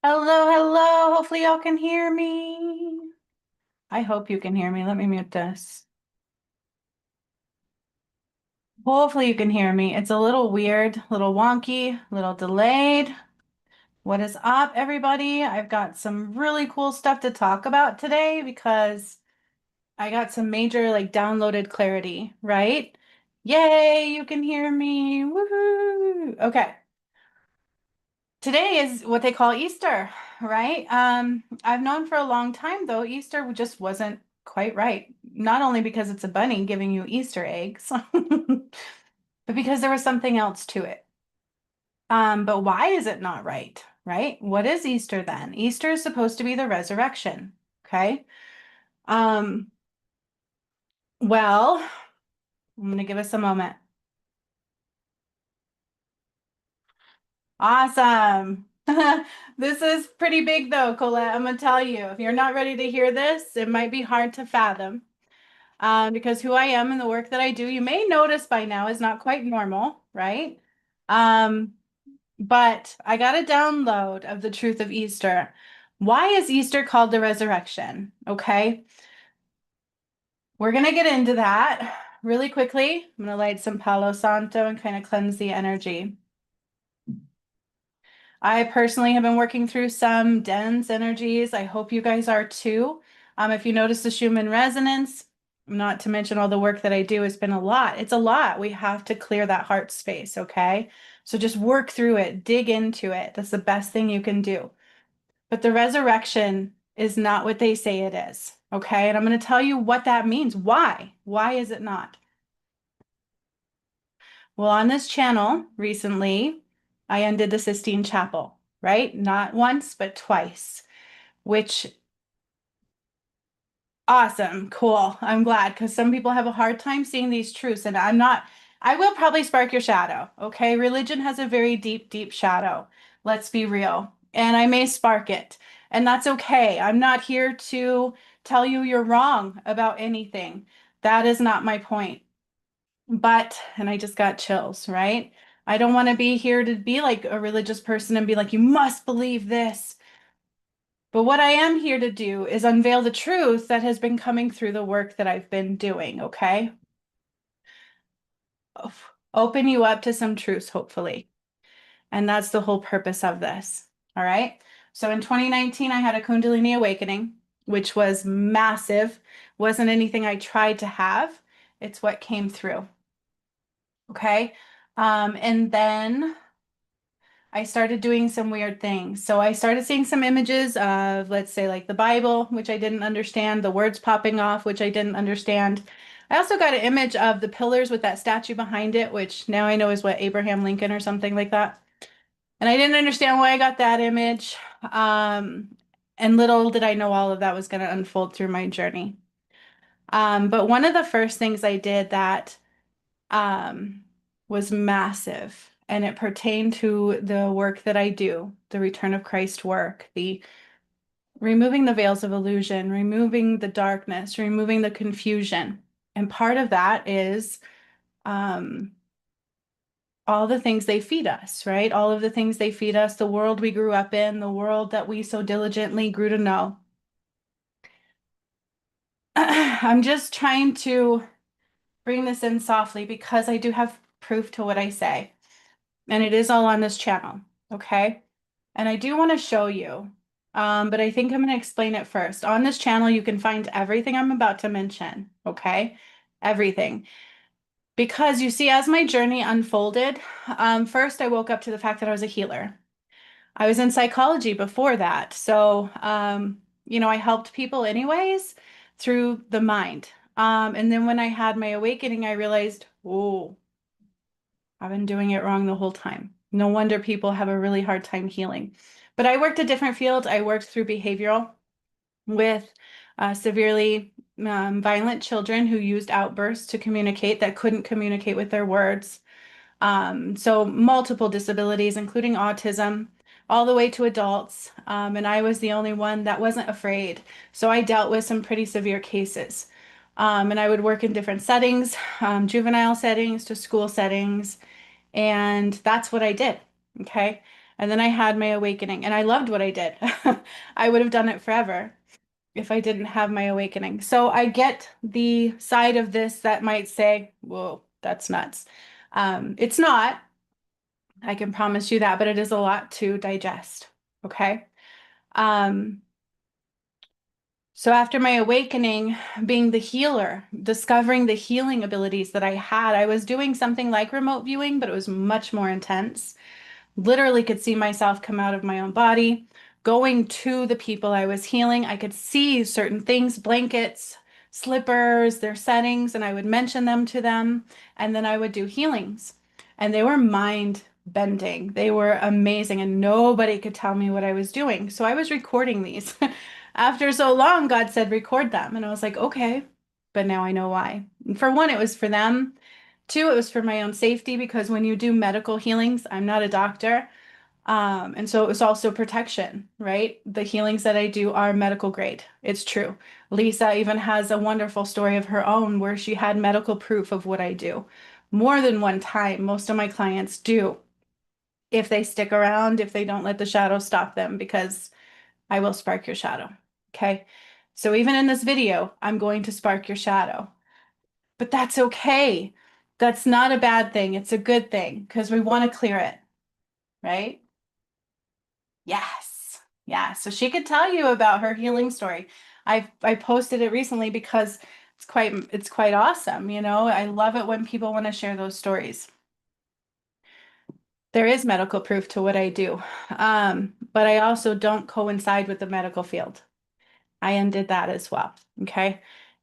Hello, hello. Hopefully y'all can hear me. I hope you can hear me. Let me mute this. Hopefully you can hear me. It's a little weird, a little wonky, a little delayed. What is up, everybody? I've got some really cool stuff to talk about today because I got some major downloaded clarity, right? Yay, you can hear me. Woohoo. Okay. Today is what they call Easter, right? I've known for a long time though, Easter just wasn't quite right. Not only because it's a bunny giving you Easter eggs, but because there was something else to it. But why is it not right? Right? What is Easter then? Easter is supposed to be the resurrection. Okay. Um, well, I'm gonna give us a moment. Awesome. This is pretty big though, Colette. I'm gonna tell you, if you're not ready to hear this, it might be hard to fathom. Because who I am and the work that I do, you may notice by now is not quite normal, right? Um, but I got a download of the truth of Easter. Why is Easter called the resurrection? Okay, we're gonna get into that really quickly. I'm gonna light some Palo Santo and kind of cleanse the energy. I personally have been working through some dense energies. I hope you guys are too. If you notice the Schumann resonance, not to mention all the work that I do, it's been a lot. It's a lot. We have to clear that heart space, okay? So just work through it, dig into it. That's the best thing you can do. But the resurrection is not what they say it is, okay? And I'm going to tell you what that means. Why? Why is it not? Well, on this channel recently, I undid the Sistine Chapel, right? Not once, but twice, which awesome, cool. I'm glad because some people have a hard time seeing these truths, and I will probably spark your shadow, okay? Religion has a very deep, deep shadow. Let's be real. And I may spark it, and that's okay. I'm not here to tell you you're wrong about anything. That is not my point. But, and I just got chills, right? I don't want to be here to be like a religious person and be like, you must believe this. But what I am here to do is unveil the truth that has been coming through the work that I've been doing, okay? Open you up to some truths, hopefully. And that's the whole purpose of this, all right? So in 2019, I had a Kundalini awakening, which was massive. Wasn't anything I tried to have. It's what came through, okay? And then I started doing some weird things. So I started seeing some images of, let's say, like the Bible, which I didn't understand, the words popping off, which I didn't understand. I also got an image of the pillars with that statue behind it, which now I know is what, Abraham Lincoln or something like that. And I didn't understand why I got that image. Um, and little did I know all of that was going to unfold through my journey. But one of the first things I did that um, was massive. And it pertained to the work that I do, the return of Christ work, the removing the veils of illusion, removing the darkness, removing the confusion. And part of that is um, all the things they feed us, right? All of the things they feed us, the world we grew up in, the world that we so diligently grew to know. I'm just trying to bring this in softly because I do have proof to what I say. And it is all on this channel, okay? And I do want to show you, but I think I'm going to explain it first. On this channel, you can find everything I'm about to mention, okay? Everything. Because you see, as my journey unfolded, first I woke up to the fact that I was a healer. I was in psychology before that. So, I helped people anyways through the mind. And then when I had my awakening, I realized, oh, I've been doing it wrong the whole time. No wonder people have a really hard time healing. But I worked a different field. I worked through behavioral with severely violent children who used outbursts to communicate that couldn't communicate with their words. So multiple disabilities, including autism, all the way to adults. And I was the only one that wasn't afraid. So I dealt with some pretty severe cases. And I would work in different settings, juvenile settings to school settings. And that's what I did. Okay. And then I had my awakening and I loved what I did. I would have done it forever if I didn't have my awakening. So I get the side of this that might say, whoa, that's nuts. It's not, I can promise you that, but it is a lot to digest. Okay. Um, so after my awakening, being the healer, discovering the healing abilities that I had, I was doing something like remote viewing, but it was much more intense. Literally could see myself come out of my own body, going to the people I was healing. I could see certain things, blankets, slippers, their settings, and I would mention them to them. And then I would do healings. And they were mind bending. They were amazing, and nobody could tell me what I was doing. So I was recording these. After so long, God said, record them. And I was like, okay. But now I know why. For one, it was for them. Two, it was for my own safety because when you do medical healings, I'm not a doctor. And so it was also protection, right? The healings that I do are medical grade. It's true. Lisa even has a wonderful story of her own where she had medical proof of what I do. More than one time, most of my clients do. If they stick around, if they don't let the shadow stop them, because I will spark your shadow. Okay. So even in this video, I'm going to spark your shadow. But that's okay. That's not a bad thing. It's a good thing because we want to clear it, right? Yes. Yeah. So she could tell you about her healing story. I posted it recently because it's quite awesome, you know. I love it when people want to share those stories. There is medical proof to what I do. But I also don't coincide with the medical field. I undid that as well. Okay.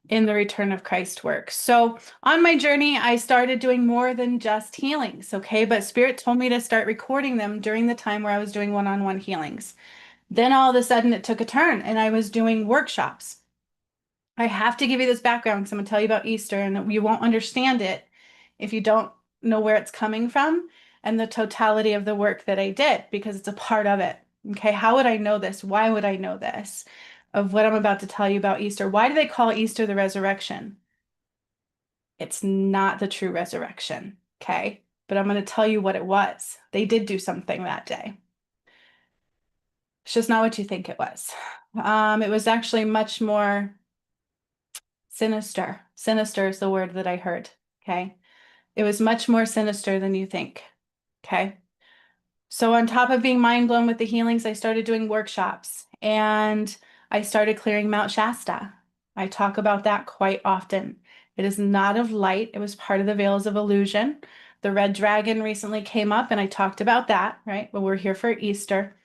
In the return of Christ work. So on my journey, I started doing more than just healings. Okay. But Spirit told me to start recording them during the time where I was doing one-on-one healings. Then all of a sudden it took a turn and I was doing workshops. I have to give you this background because I'm going to tell you about Easter and you won't understand it if you don't know where it's coming from and the totality of the work that I did because it's a part of it. Okay, how would I know this? Why would I know this? Of what I'm about to tell you about Easter. Why do they call Easter the resurrection? It's not the true resurrection. Okay, but I'm going to tell you what it was. They did do something that day. It's just not what you think it was. It was actually much more sinister. Sinister is the word that I heard. Okay. It was much more sinister than you think. Okay. So, on top of being mind blown with the healings, I started doing workshops and I started clearing Mount Shasta. I talk about that quite often. It is not of light, it was part of the veils of illusion. The red dragon recently came up and I talked about that, right? But we're here for Easter.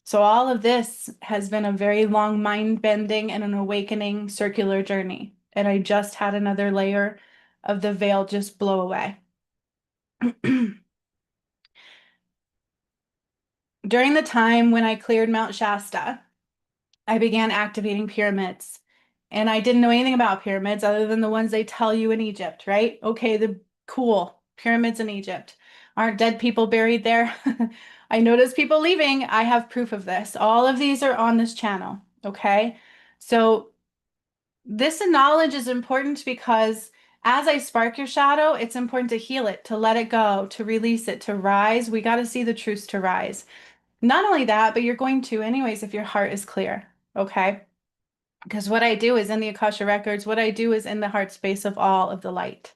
So all of this has been a very long mind bending and an awakening circular journey. And I just had another layer of the veil just blow away. During the time when I cleared Mount Shasta, I began activating pyramids. And I didn't know anything about pyramids other than the ones they tell you in Egypt, right? Okay, the cool pyramids in Egypt. Aren't dead people buried there? I notice people leaving. I have proof of this. All of these are on this channel, okay? So this knowledge is important because as I spark your shadow, it's important to heal it, to let it go, to release it, to rise. We got to see the truths to rise. Not only that, but you're going to anyways if your heart is clear, okay? Because what I do is in the Akasha records, what I do is in the heart space of all of the light.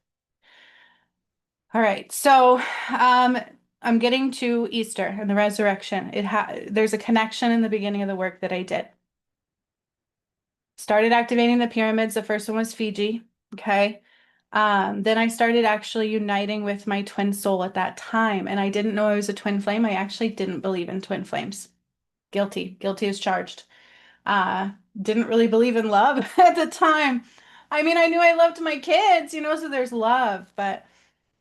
All right, so I'm getting to Easter and the resurrection. There's a connection in the beginning of the work that I did. Started activating the pyramids. The first one was Fiji, okay? Then I started actually uniting with my twin soul at that time, and I didn't know I was a twin flame. I actually didn't believe in twin flames. Guilty as charged. Uh, didn't really believe in love at the time. I mean, I knew I loved my kids, you know, so there's love, but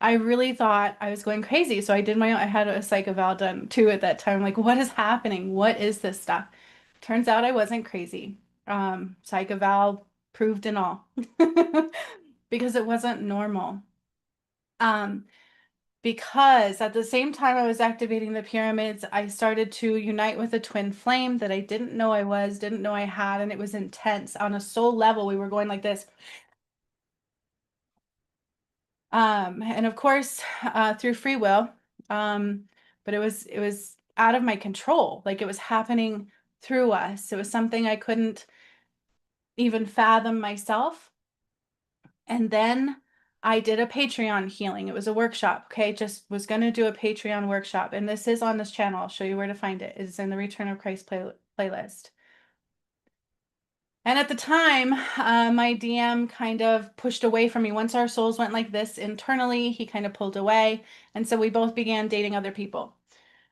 I really thought I was going crazy. So I had a psych eval done too at that time. Like, what is happening? What is this stuff? Turns out I wasn't crazy. Psych eval proved and all because it wasn't normal. Um, because at the same time I was activating the pyramids, I started to unite with a twin flame that I didn't know I was, didn't know I had, and it was intense. On a soul level, we were going like this. And of course, through free will. But it was out of my control. Like it was happening through us. It was something I couldn't even fathom myself. And then I did a Patreon healing. It was a workshop. Okay. Just was going to do a Patreon workshop. And this is on this channel. I'll show you where to find it. It's in the Return of Christ playlist. And at the time, my DM kind of pushed away from me. Once our souls went like this internally, he kind of pulled away. And so we both began dating other people.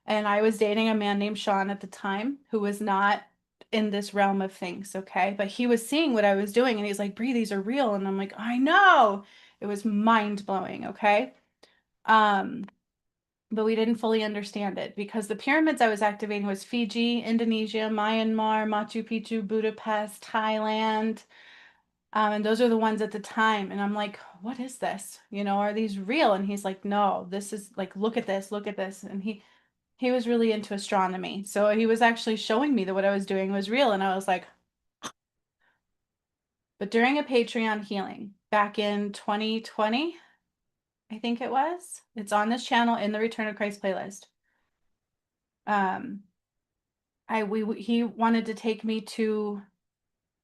And I was dating a man named Sean at the time who was not in this realm of things, okay? But he was seeing what I was doing and he's like, Bree, these are real. And I'm like, I know. It was mind blowing, okay? Um, but we didn't fully understand it because the pyramids I was activating was Fiji, Indonesia, Myanmar, Machu Picchu, Budapest, Thailand. And those are the ones at the time. And I'm like, what is this? You know, are these real? And he's like, no, this is like, look at this, look at this. And he was really into astronomy. So he was actually showing me that what I was doing was real. And I was like, but during a Patreon healing back in 2020, I think it was, it's on this channel in the Return of Christ playlist. He wanted to take me to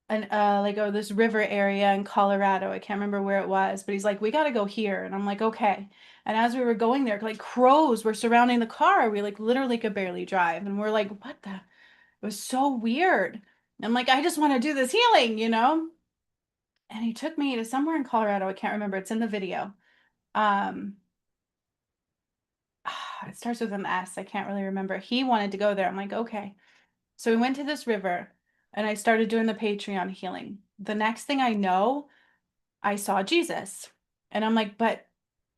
this river area in Colorado. I can't remember where it was, but he's like, we got to go here. And I'm like, okay. And as we were going there, like crows were surrounding the car. We like literally could barely drive. And we're like, what the? It was so weird. I'm like, I just want to do this healing, you know? And he took me to somewhere in Colorado. I can't remember. It's in the video. Um, it starts with an S. I can't really remember. He wanted to go there. I'm like, okay. So we went to this river and I started doing the Patreon healing. The next thing I know, I saw Jesus. And I'm like, but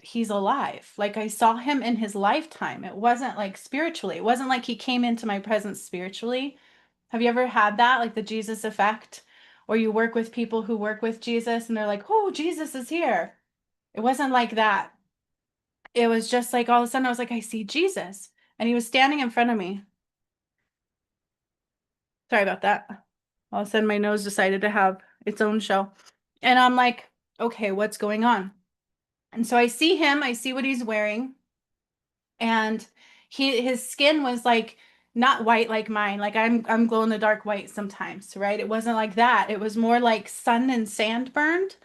he's alive. Like I saw him in his lifetime. It wasn't like spiritually. It wasn't like he came into my presence spiritually. Have you ever had that, like the Jesus effect? Or you work with people who work with Jesus and they're like, oh, Jesus is here. It wasn't like that. It was just like all of a sudden I was like, I see Jesus. And he was standing in front of me. Sorry about that. All of a sudden my nose decided to have its own show. And I'm like, okay, what's going on? And so I see him, I see what he's wearing, and his skin was like not white like mine. Like I'm glow in the dark white sometimes, right? It wasn't like that. It was more like sun and sand burned.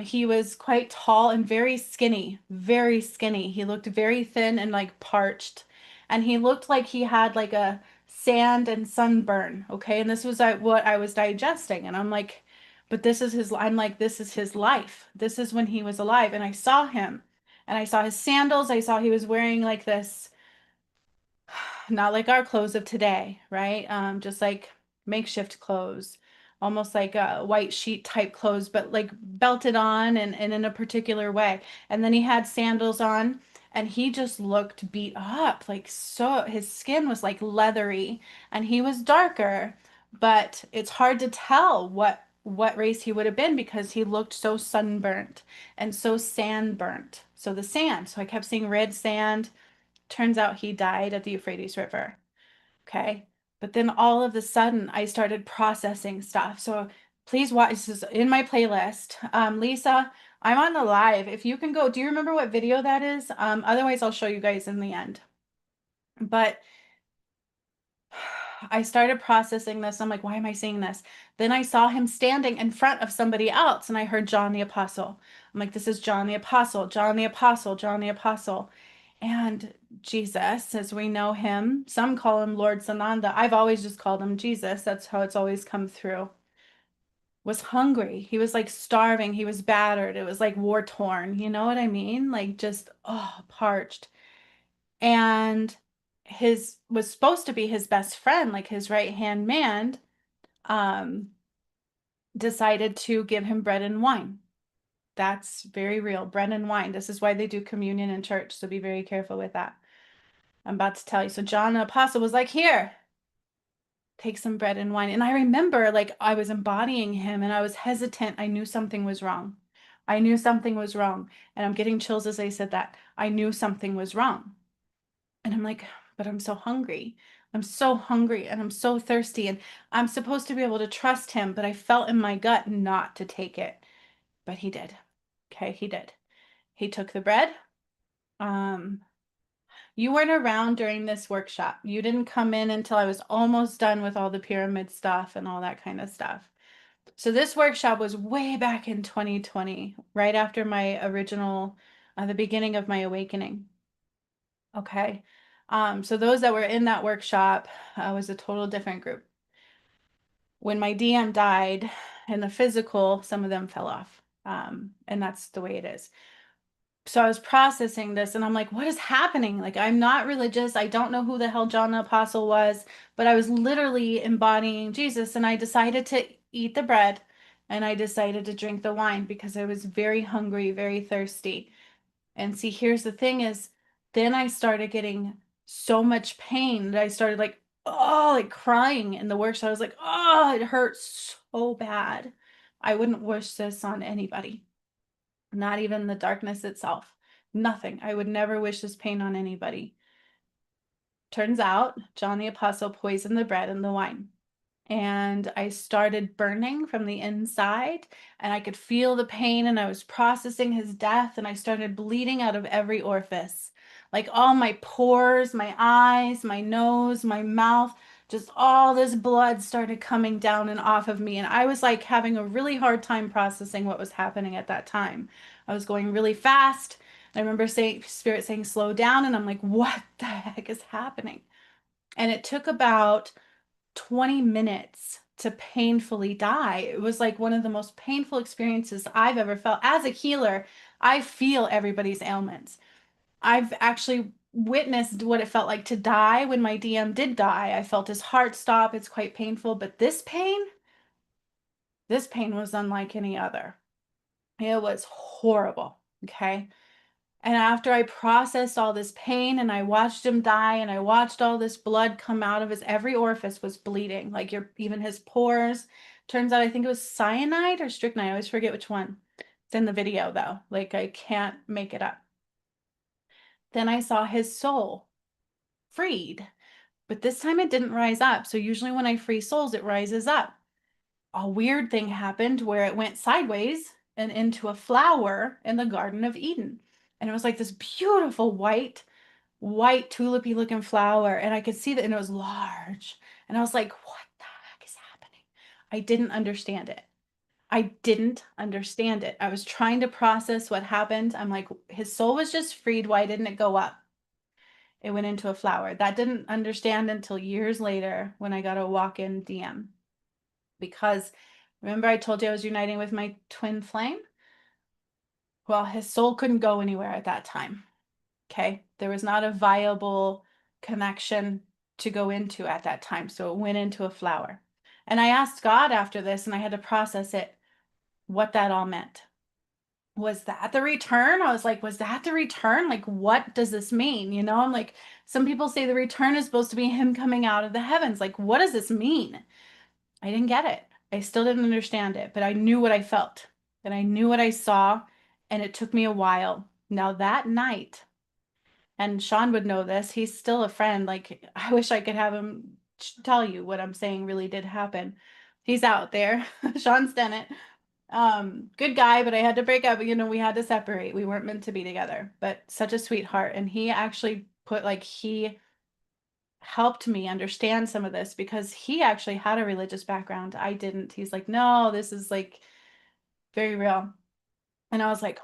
He was quite tall and very skinny, very skinny. He looked very thin and like parched. And he looked like he had like a sand and sunburn. Okay. And this was what I was digesting. And I'm like, but I'm like, this is his life. This is when he was alive. And I saw him and I saw his sandals. I saw he was wearing like this, not like our clothes of today, right? Just like makeshift clothes, almost like a white sheet type clothes, but like belted on and in a particular way. And then he had sandals on and he just looked beat up. Like so his skin was like leathery and he was darker, but it's hard to tell what race he would have been because he looked so sunburnt and so sand burnt. So the sand. So I kept seeing red sand. Turns out he died at the Euphrates River. Okay. But then all of a sudden, I started processing stuff. So please watch. This is in my playlist. Lisa, I'm on the live. If you can go, do you remember what video that is? Otherwise, I'll show you guys in the end. But I started processing this. I'm like, why am I seeing this? Then I saw him standing in front of somebody else, and I heard John the Apostle. I'm like, this is John the Apostle, John the Apostle, John the Apostle. And Jesus, as we know him, some call him Lord Sananda. I've always just called him Jesus. That's how it's always come through. Was hungry. He was like starving. He was battered. It was like war torn. You know what I mean? Like just, oh, parched. And his was supposed to be his best friend, like his right hand man, um, decided to give him bread and wine. That's very real. Bread and wine. This is why they do communion in church. So be very careful with that. I'm about to tell you. So John the Apostle was like, here, take some bread and wine. And I remember like I was embodying him and I was hesitant. I knew something was wrong. I knew something was wrong. And I'm getting chills as I said that. I knew something was wrong. And I'm like, but I'm so hungry. I'm so hungry and I'm so thirsty. And I'm supposed to be able to trust him, but I felt in my gut not to take it. But he did. Okay, he did. He took the bread. Um, You weren't around during this workshop. You didn't come in until I was almost done with all the pyramid stuff and all that kind of stuff. So this workshop was way back in 2020, right after my original, the beginning of my awakening. Okay. So those that were in that workshop was a total different group. When my DM died in the physical, some of them fell off. And that's the way it is. So I was processing this and I'm like, what is happening? Like, I'm not religious. I don't know who the hell John the Apostle was, but I was literally embodying Jesus. And I decided to eat the bread and I decided to drink the wine because I was very hungry, very thirsty. And see, here's the thing is, then I started getting so much pain that I started like, oh, like crying in the workshop. I was like, oh, it hurts so bad. I wouldn't wish this on anybody, not even the darkness itself. Nothing. I would never wish this pain on anybody. Turns out, John the Apostle poisoned the bread and the wine. And I started burning from the inside and I could feel the pain and I was processing his death and I started bleeding out of every orifice. Like all my pores, my eyes, my nose, my mouth, just all this blood started coming down and off of me. And I was like having a really hard time processing what was happening at that time. I was going really fast. I remember saying, Spirit saying, slow down. And I'm like, what the heck is happening? And it took about 20 minutes to painfully die. It was like one of the most painful experiences I've ever felt. As a healer, I feel everybody's ailments. I've actually witnessed what it felt like to die when my DM did die. I felt his heart stop. It's quite painful, but this pain was unlike any other. It was horrible. Okay. And after I processed all this pain and I watched him die and I watched all this blood come out of his every orifice was bleeding, like even his pores. Turns out I think it was cyanide or strychnine. I always forget which one. It's in the video though. Like I can't make it up. Then I saw his soul freed, but this time it didn't rise up. So usually when I free souls, it rises up. A weird thing happened where it went sideways and into a flower in the Garden of Eden. And it was like this beautiful white tulipy looking flower. And I could see that, and it was large. And I was like, what the heck is happening? I didn't understand it. I didn't understand it. I was trying to process what happened. I'm like, his soul was just freed. Why didn't it go up? It went into a flower. That didn't understand until years later when I got a walk-in DM. Because remember I told you I was uniting with my twin flame? Well, his soul couldn't go anywhere at that time. Okay. There was not a viable connection to go into at that time. So it went into a flower. And I asked God after this, and I had to process it, what that all meant. Was that the return? I was like, was that the return? Like, what does this mean? You know, I'm like, some people say the return is supposed to be him coming out of the heavens. Like, what does this mean? I didn't get it. I still didn't understand it, but I knew what I felt and I knew what I saw, and it took me a while. Now that night, and Sean would know this, he's still a friend. Like, I wish I could have him tell you what I'm saying really did happen. He's out there. Sean Stennett. Good guy, but I had to break up. You know, we had to separate. We weren't meant to be together, but such a sweetheart. And he actually he helped me understand some of this because he actually had a religious background. I didn't. He's like, no, this is like very real. And I was like,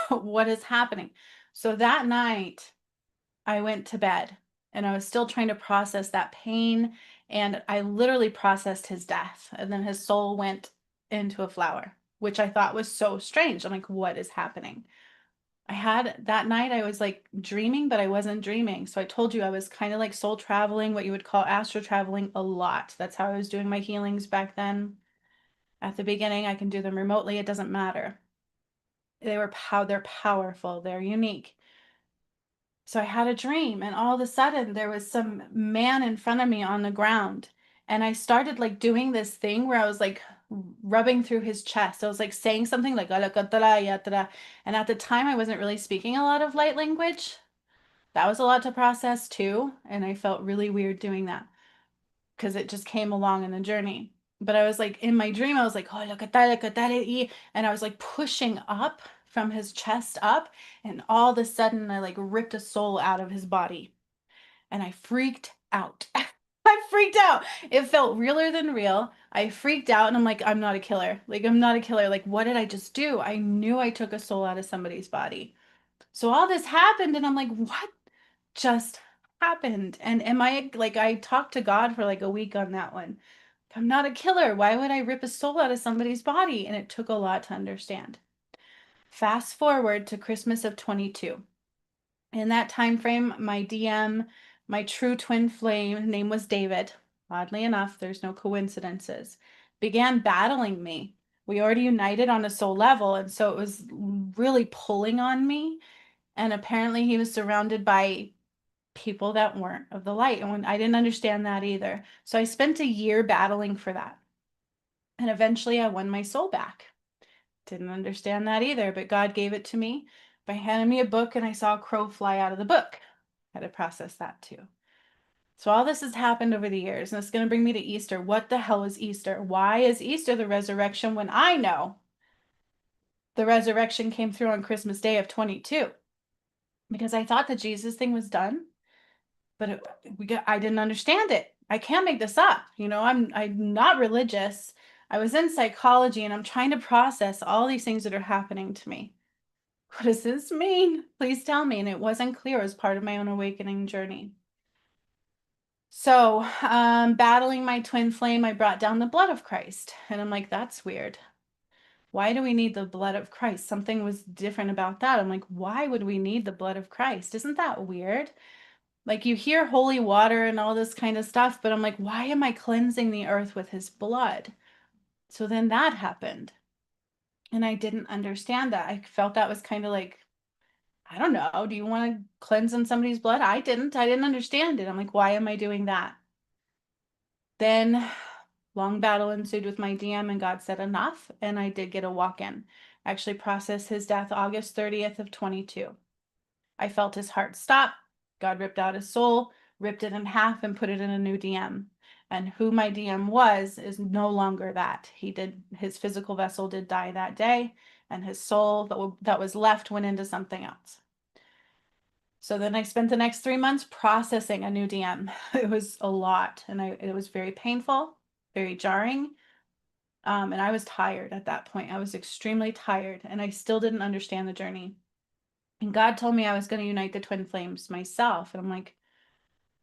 what is happening? So that night, I went to bed and I was still trying to process that pain. And I literally processed his death. And then his soul went into a flower, which I thought was so strange. I'm like, what is happening? I had that night, I was like dreaming, but I wasn't dreaming. So I told you I was kind of like soul traveling, what you would call astral traveling a lot. That's how I was doing my healings back then. At the beginning, I can do them remotely. It doesn't matter. They're powerful. They're unique. So I had a dream, and all of a sudden there was some man in front of me on the ground. And I started like doing this thing where I was like rubbing through his chest. I was like saying something like, and at the time I wasn't really speaking a lot of light language. That was a lot to process too. And I felt really weird doing that because it just came along in the journey. But I was like in my dream, I was like, oh, look at that, and I was like pushing up from his chest up, and all of a sudden I like ripped a soul out of his body. And I freaked out. I freaked out. It felt realer than real. I freaked out and I'm like, I'm not a killer. Like, I'm not a killer. Like, what did I just do? I knew I took a soul out of somebody's body. So all this happened and I'm like, what just happened? And am I like, I talked to God for like a week on that one. I'm not a killer. Why would I rip a soul out of somebody's body? And it took a lot to understand. Fast forward to Christmas of 22. In that time frame, my DM, my true twin flame, name was David. Oddly enough, there's no coincidences. Began battling me. We already united on a soul level, and so it was really pulling on me. And apparently, he was surrounded by people that weren't of the light. And when I didn't understand that either. So I spent a year battling for that. And eventually I won my soul back. Didn't understand that either, but God gave it to me by handing me a book and I saw a crow fly out of the book. Had to process that too. So all this has happened over the years, and it's going to bring me to Easter. What the hell is Easter? Why is Easter the resurrection when I know the resurrection came through on Christmas Day of 22? Because I thought the Jesus thing was done, but I didn't understand it. I can't make this up. You know, I'm not religious. I was in psychology and I'm trying to process all these things that are happening to me. What does this mean? Please tell me. And it wasn't clear as part of my own awakening journey. So, battling my twin flame, I brought down the blood of Christ. And I'm like, that's weird. Why do we need the blood of Christ? Something was different about that. I'm like, why would we need the blood of Christ? Isn't that weird? Like you hear holy water and all this kind of stuff, but I'm like, why am I cleansing the earth with his blood? So then that happened. And I didn't understand that. I felt that was kind of like, I don't know. Do you want to cleanse in somebody's blood? I didn't. I didn't understand it. I'm like, why am I doing that? Then long battle ensued with my DM and God said enough. And I did get a walk-in. Actually processed his death August 30th of 22. I felt his heart stop. God ripped out his soul, ripped it in half and put it in a new DM. And who my DM was is no longer that. His physical vessel did die that day, and his soul that was left went into something else. So then I spent the next 3 months processing a new DM. It was a lot, and it was very painful, very jarring. And I was tired at that point. I was extremely tired, and I still didn't understand the journey. And God told me I was going to unite the twin flames myself. And I'm like,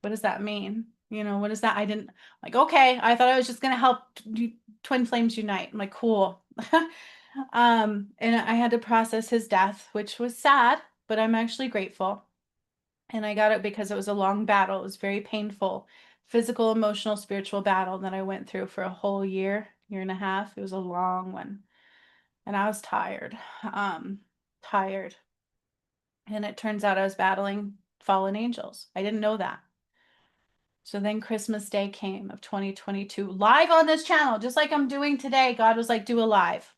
what does that mean? You know, what is that? I didn't like, okay, I thought I was just going to help twin flames unite. I'm like, cool. And I had to process his death, which was sad, but I'm actually grateful. And I got it because it was a long battle. It was very painful, physical, emotional, spiritual battle that I went through for a whole year, year and a half. It was a long one. And I was tired, tired. And it turns out I was battling fallen angels. I didn't know that. So then Christmas Day came of 2022, live on this channel, just like I'm doing today. God was like, do a live.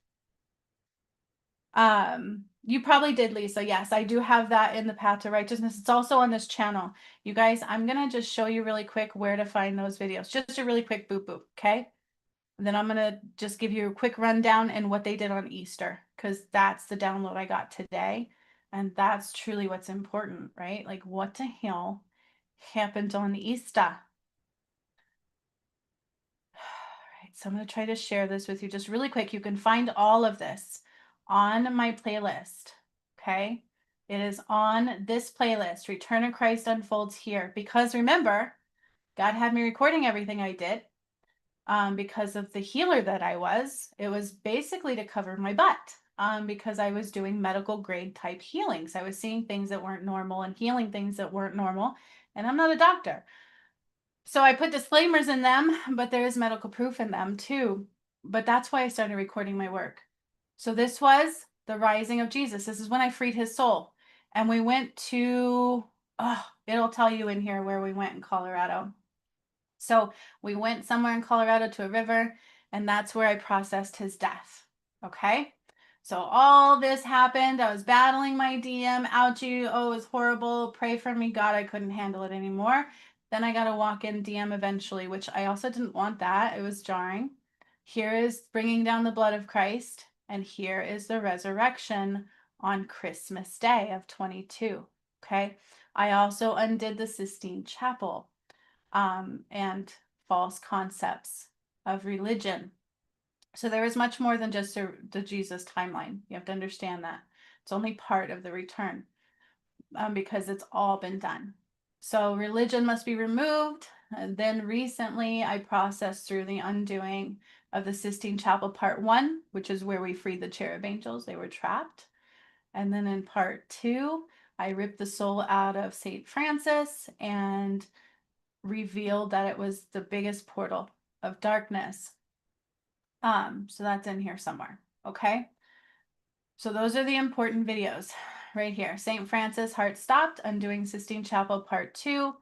You probably did, Lisa. Yes, I do have that in the Path to Righteousness. It's also on this channel. You guys, I'm going to just show you really quick where to find those videos. Just a really quick boop boop, okay? And then I'm going to just give you a quick rundown and what they did on Easter, because that's the download I got today. And that's truly what's important, right? Like, what the hell happened on Easter? All right, so I'm going to try to share this with you just really quick. You can find all of this on my playlist, okay? It is on this playlist, Return of Christ Unfolds Here, because remember, God had me recording everything I did. Because of the healer that I was, it was basically to cover my butt because I was doing medical grade type healings. I was seeing things that weren't normal and healing things that weren't normal, and I'm not a doctor. So I put disclaimers in them, but there is medical proof in them too. But that's why I started recording my work. So this was the rising of Jesus. This is when I freed his soul. And we went to, oh, it'll tell you in here where we went in Colorado. So we went somewhere in Colorado to a river, and that's where I processed his death. Okay. So all this happened. I was battling my DM. Ouchie. Oh, it was horrible. Pray for me. God, I couldn't handle it anymore. Then I got a walk-in DM eventually, which I also didn't want that. It was jarring. Here is bringing down the blood of Christ, and here is the resurrection on Christmas Day of 22. Okay. I also undid the Sistine Chapel and false concepts of religion. So there is much more than just the Jesus timeline. You have to understand that. It's only part of the return because it's all been done. So religion must be removed. And then recently I processed through the undoing of the Sistine Chapel Part 1, which is where we freed the cherub angels. They were trapped. And then in Part 2, I ripped the soul out of St. Francis and revealed that it was the biggest portal of darkness. So that's in here somewhere, okay? So those are the important videos right here. St. Francis, Heart Stopped, Undoing Sistine Chapel Part 2.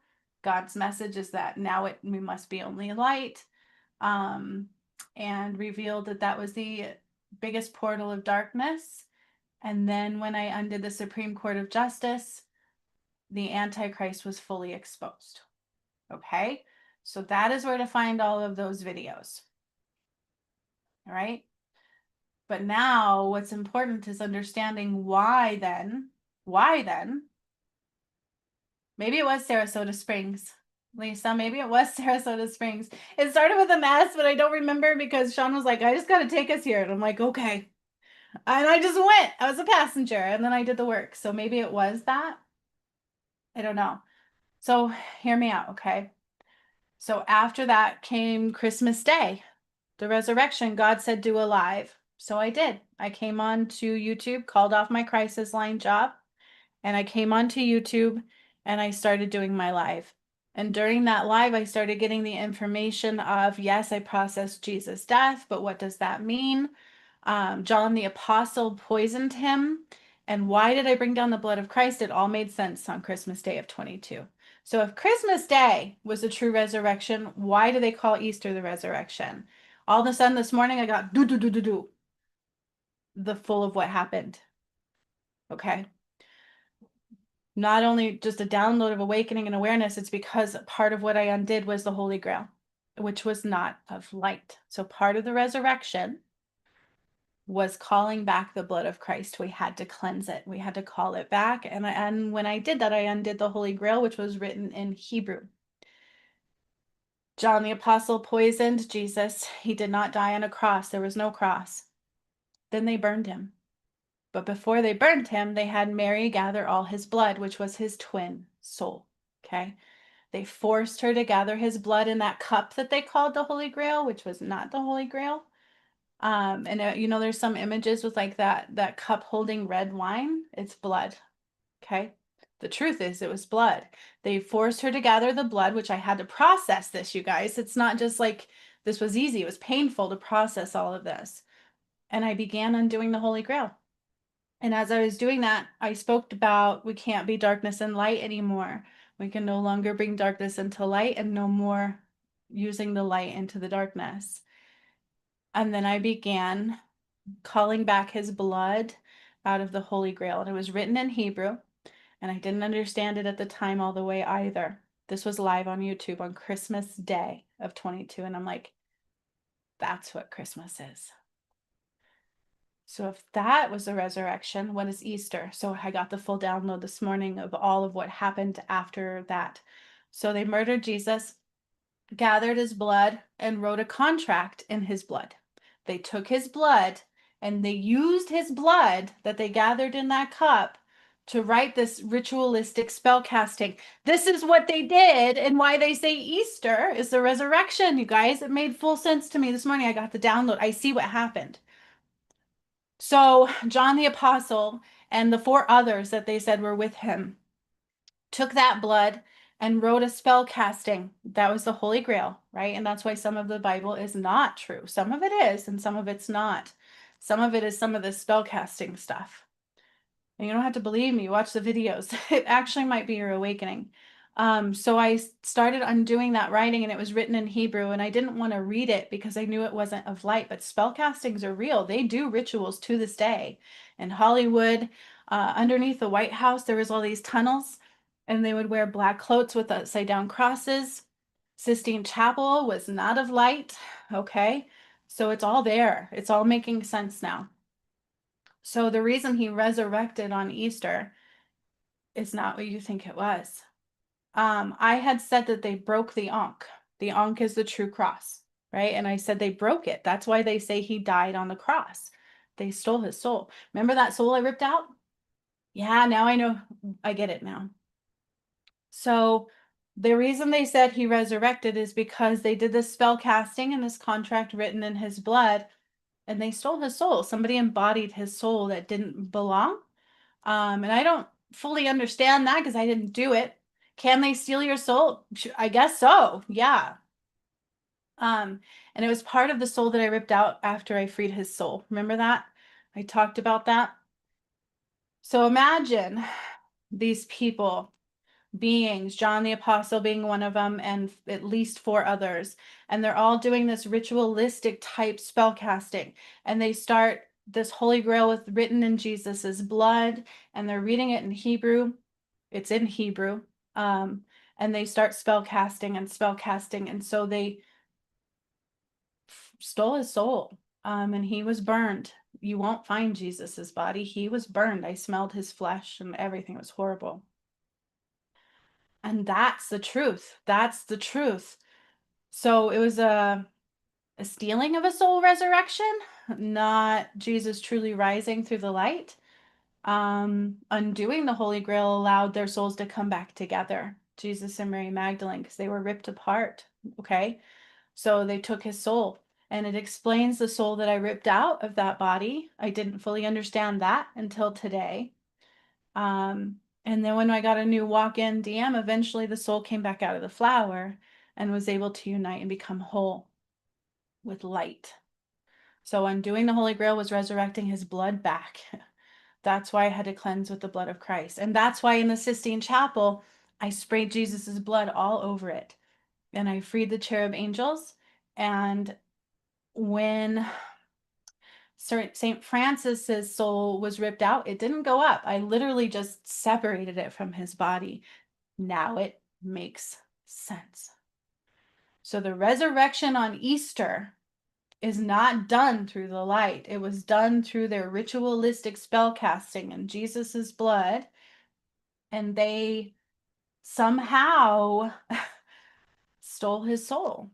God's message is that now we must be only light. And revealed that that was the biggest portal of darkness. And then when I undid the Supreme Court of Justice, the Antichrist was fully exposed. Okay, so that is where to find all of those videos. All right. But now what's important is understanding why then, maybe it was Sarasota Springs. Lisa, maybe it was Sarasota Springs. It started with a mess, but I don't remember because Sean was like, I just got to take us here. And I'm like, okay. And I just went. I was a passenger and then I did the work. So maybe it was that. I don't know. So hear me out, okay? So after that came Christmas Day, the resurrection. God said, do a live. So I did. I came on to YouTube, called off my crisis line job, and I came onto YouTube and I started doing my live. And during that live, I started getting the information of, yes, I processed Jesus' death, but what does that mean? John the Apostle poisoned him. And why did I bring down the blood of Christ? It all made sense on Christmas Day of 22. So if Christmas Day was the true resurrection, why do they call Easter the resurrection? All of a sudden this morning I got the full of what happened. Okay. Not only just a download of awakening and awareness, it's because part of what I undid was the Holy Grail, which was not of light. So part of the resurrection was calling back the blood of Christ. We had to cleanse it. We had to call it back. And when I did that, I undid the Holy Grail, which was written in Hebrew. John the Apostle poisoned Jesus. He did not die on a cross. There was no cross. Then they burned him. But before they burned him, they had Mary gather all his blood, which was his twin soul. Okay. They forced her to gather his blood in that cup that they called the Holy Grail, which was not the Holy Grail. You know, there's some images with like that cup holding red wine. It's blood. Okay. The truth is it was blood. They forced her to gather the blood, which I had to process this, you guys. It's not just like this was easy. It was painful to process all of this. And I began undoing the Holy Grail. And as I was doing that, I spoke about we can't be darkness and light anymore. We can no longer bring darkness into light and no more using the light into the darkness. And then I began calling back his blood out of the Holy Grail. And it was written in Hebrew, and I didn't understand it at the time all the way either. This was live on YouTube on Christmas Day of 22. And I'm like, that's what Christmas is. So if that was the resurrection, what is Easter? So I got the full download this morning of all of what happened after that. So they murdered Jesus, gathered his blood, and wrote a contract in his blood. They took his blood and they used his blood that they gathered in that cup to write this ritualistic spell casting. This is what they did, and why they say Easter is the resurrection, you guys. It made full sense to me this morning. I got the download. I see what happened. So John the Apostle and the 4 others that they said were with him took that blood and wrote a spell casting. That was the Holy Grail, right? And that's why some of the Bible is not true. Some of it is, and some of it's not. Some of it is some of the spell casting stuff. And you don't have to believe me, watch the videos. It actually might be your awakening. So I started undoing that writing, and it was written in Hebrew, and I didn't want to read it because I knew it wasn't of light, but spell castings are real. They do rituals to this day. In Hollywood, underneath the White House, there was all these tunnels, and they would wear black cloaks with upside down crosses. Sistine Chapel was not of light, okay? So it's all there. It's all making sense now. So the reason he resurrected on Easter is not what you think it was. I had said that they broke the Ankh. The Ankh is the true cross, right? And I said they broke it. That's why they say he died on the cross. They stole his soul. Remember that soul I ripped out? Yeah, now I know. I get it now. So the reason they said he resurrected is because they did this spell casting and this contract written in his blood, and they stole his soul. Somebody embodied his soul that didn't belong. And I don't fully understand that because I didn't do it. Can they steal your soul? I guess so. Yeah. And it was part of the soul that I ripped out after I freed his soul. Remember that? I talked about that. So imagine these people, beings, John the Apostle being one of them, and at least 4 others. And they're all doing this ritualistic type spell casting. And they start this Holy Grail with written in Jesus's blood, and they're reading it in Hebrew. It's in Hebrew. And they start spell casting and spell casting. And so they stole his soul. And he was burned. You won't find Jesus's body. He was burned. I smelled his flesh and everything was horrible. And that's the truth. That's the truth. So it was a stealing of a soul resurrection, not Jesus truly rising through the light. Undoing the Holy Grail allowed their souls to come back together, Jesus and Mary Magdalene, because they were ripped apart. Okay. So they took his soul, and it explains the soul that I ripped out of that body. I didn't fully understand that until today. And then when I got a new walk-in DM, eventually the soul came back out of the flower and was able to unite and become whole with light. So undoing the Holy Grail was resurrecting his blood back. That's why I had to cleanse with the blood of Christ. And that's why in the Sistine Chapel, I sprayed Jesus's blood all over it. And I freed the cherub angels. And when St. Francis's soul was ripped out, it didn't go up. I literally just separated it from his body. Now it makes sense. So the resurrection on Easter is not done through the light. It was done through their ritualistic spell casting in Jesus's blood. And they somehow stole his soul.